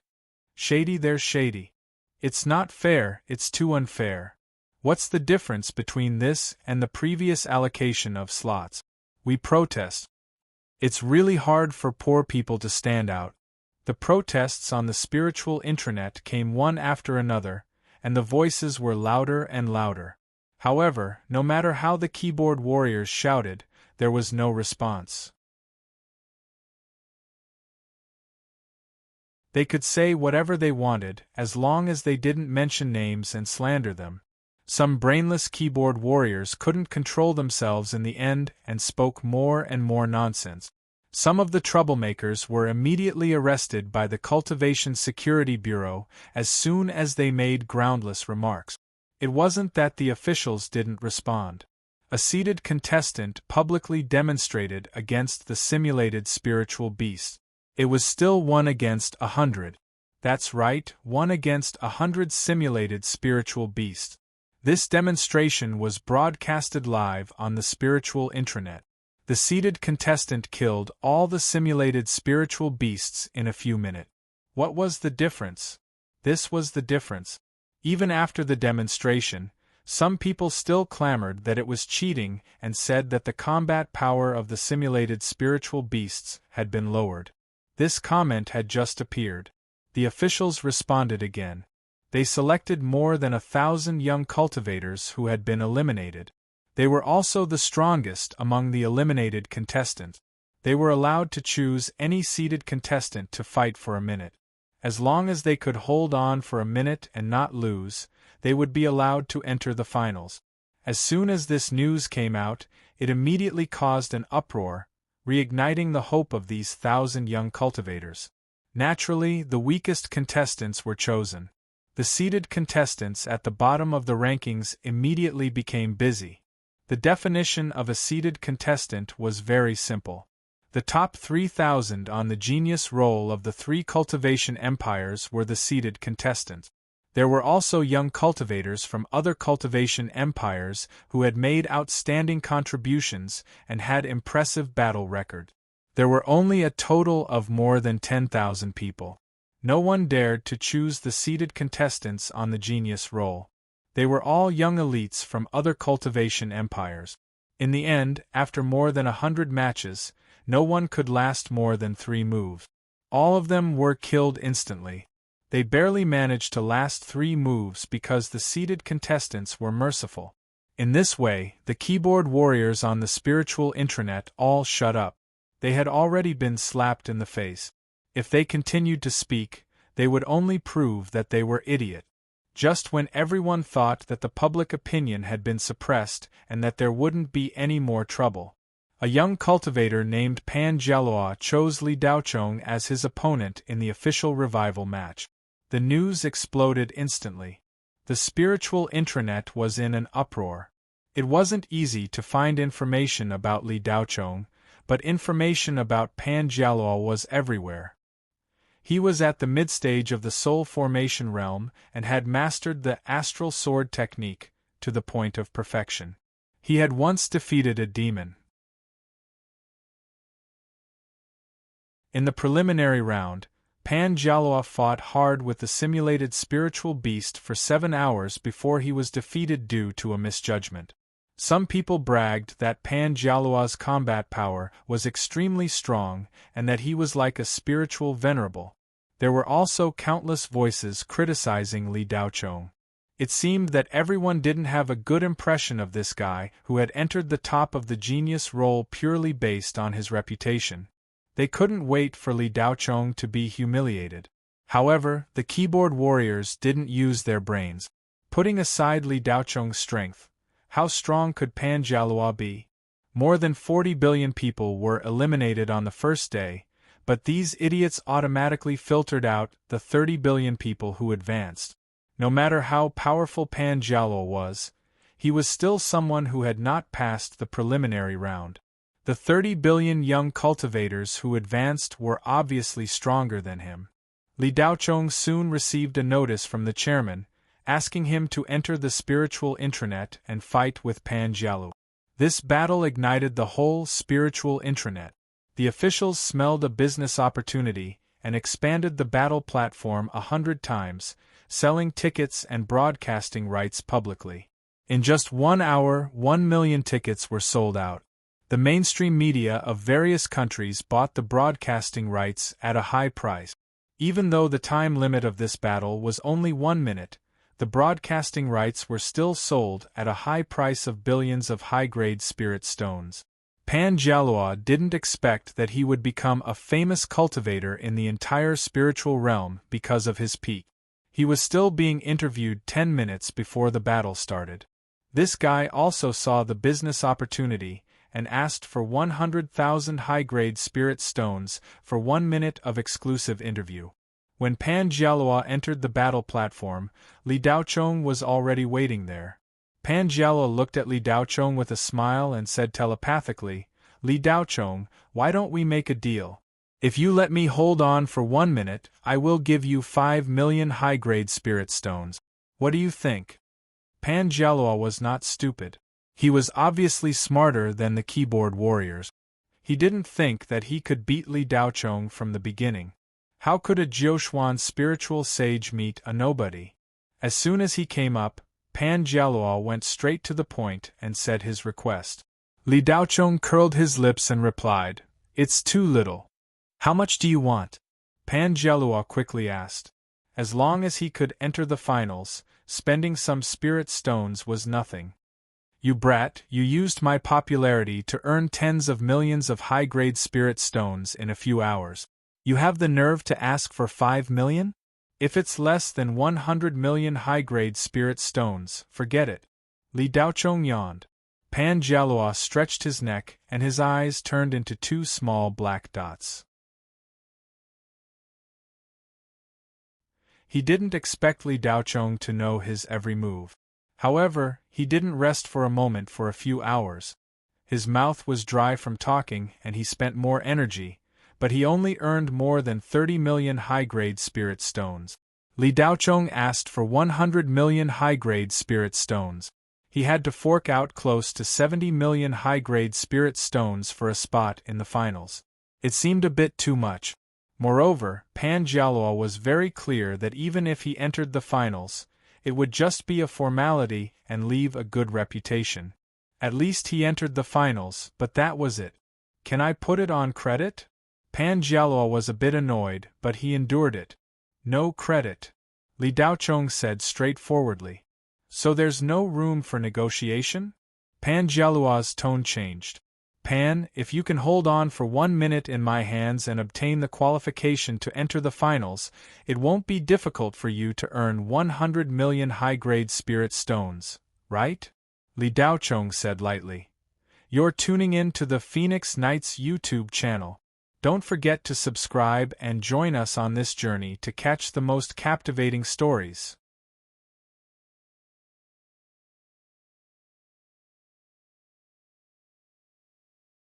Shady, they're shady. It's not fair, it's too unfair. What's the difference between this and the previous allocation of slots? We protest. It's really hard for poor people to stand out. The protests on the spiritual intranet came one after another, and the voices were louder and louder. However, no matter how the keyboard warriors shouted, there was no response. They could say whatever they wanted, as long as they didn't mention names and slander them. Some brainless keyboard warriors couldn't control themselves in the end and spoke more and more nonsense. Some of the troublemakers were immediately arrested by the Cultivation Security Bureau as soon as they made groundless remarks. It wasn't that the officials didn't respond. A seated contestant publicly demonstrated against the simulated spiritual beast. It was still 1 against 100. That's right, 1 against 100 simulated spiritual beasts. This demonstration was broadcasted live on the spiritual intranet. The seated contestant killed all the simulated spiritual beasts in a few minutes. What was the difference? This was the difference. Even after the demonstration, some people still clamored that it was cheating and said that the combat power of the simulated spiritual beasts had been lowered. This comment had just appeared. The officials responded again. They selected more than 1,000 young cultivators who had been eliminated. They were also the strongest among the eliminated contestants. They were allowed to choose any seated contestant to fight for a minute. As long as they could hold on for a minute and not lose, they would be allowed to enter the finals. As soon as this news came out, it immediately caused an uproar, reigniting the hope of these 1,000 young cultivators. Naturally, the weakest contestants were chosen. The seated contestants at the bottom of the rankings immediately became busy. The definition of a seated contestant was very simple. The top 3,000 on the genius roll of the 3 cultivation empires were the seated contestants. There were also young cultivators from other cultivation empires who had made outstanding contributions and had impressive battle records. There were only a total of more than 10,000 people. No one dared to choose the seated contestants on the genius roll. They were all young elites from other cultivation empires. In the end, after more than 100 matches, no one could last more than 3 moves. All of them were killed instantly. They barely managed to last 3 moves because the seated contestants were merciful. In this way, the keyboard warriors on the spiritual intranet all shut up. They had already been slapped in the face. If they continued to speak, they would only prove that they were idiot. Just when everyone thought that the public opinion had been suppressed and that there wouldn't be any more trouble, a young cultivator named Pan Jialoa chose Li Daochong as his opponent in the official revival match. The news exploded instantly. The spiritual intranet was in an uproar. It wasn't easy to find information about Li Daochong, but information about Pan Jialoa was everywhere. He was at the mid-stage of the soul formation realm and had mastered the astral sword technique to the point of perfection. He had once defeated a demon. In the preliminary round, Pan Jialoa fought hard with the simulated spiritual beast for 7 hours before he was defeated due to a misjudgment. Some people bragged that Pan Jialoa's combat power was extremely strong and that he was like a spiritual venerable. There were also countless voices criticizing Li Daochong. It seemed that everyone didn't have a good impression of this guy who had entered the top of the genius role purely based on his reputation. They couldn't wait for Li Daochong to be humiliated. However, the keyboard warriors didn't use their brains. Putting aside Li Daochong's strength, how strong could Pan Jialoa be? More than 40 billion people were eliminated on the first day, but these idiots automatically filtered out the 30 billion people who advanced. No matter how powerful Pan Jialoa was, he was still someone who had not passed the preliminary round. The 30 billion young cultivators who advanced were obviously stronger than him. Li Daochong soon received a notice from the chairman, asking him to enter the spiritual intranet and fight with Pan Jialoa. This battle ignited the whole spiritual intranet. The officials smelled a business opportunity and expanded the battle platform 100 times, selling tickets and broadcasting rights publicly. In just 1 hour, 1 million tickets were sold out. The mainstream media of various countries bought the broadcasting rights at a high price. Even though the time limit of this battle was only 1 minute, the broadcasting rights were still sold at a high price of billions of high-grade spirit stones. Pan Jialoa didn't expect that he would become a famous cultivator in the entire spiritual realm because of his peak. He was still being interviewed 10 minutes before the battle started. This guy also saw the business opportunity and asked for 100,000 high-grade spirit stones for 1 minute of exclusive interview. When Pan Jialoa entered the battle platform, Li Daochong was already waiting there. Pan Jialoa looked at Li Daochong with a smile and said telepathically, "Li Daochong, why don't we make a deal? If you let me hold on for 1 minute, I will give you 5 million high-grade spirit stones. What do you think?" Pan Jialoa was not stupid. He was obviously smarter than the keyboard warriors. He didn't think that he could beat Li Daochong from the beginning. How could a Jiuxuan spiritual sage meet a nobody? As soon as he came up, Pan Jialoa went straight to the point and said his request. Li Daochong curled his lips and replied, "It's too little." "How much do you want?" Pan Jialoa quickly asked. As long as he could enter the finals, spending some spirit stones was nothing. "You brat, you used my popularity to earn tens of millions of high-grade spirit stones in a few hours. You have the nerve to ask for 5 million? If it's less than 100 million high-grade spirit stones, forget it." Li Daochong yawned. Pan Jialoa stretched his neck and his eyes turned into 2 small black dots. He didn't expect Li Daochong to know his every move. However, he didn't rest for a moment for a few hours. His mouth was dry from talking and he spent more energy, but he only earned more than 30 million high-grade spirit stones. Li Daochong asked for 100 million high-grade spirit stones. He had to fork out close to 70 million high-grade spirit stones for a spot in the finals. It seemed a bit too much. Moreover, Pan Jialoa was very clear that even if he entered the finals, it would just be a formality and leave a good reputation. At least he entered the finals, but that was it. Can I put it on credit? Pan Jialua was a bit annoyed, but he endured it. No credit, Li Daochong said straightforwardly. So there's no room for negotiation? Pan Jialua's tone changed. Pan, if you can hold on for 1 minute in my hands and obtain the qualification to enter the finals, it won't be difficult for you to earn 100 million high-grade spirit stones, right? Li Daochong said lightly. You're tuning in to the Phoenix Knights YouTube channel. Don't forget to subscribe and join us on this journey to catch the most captivating stories.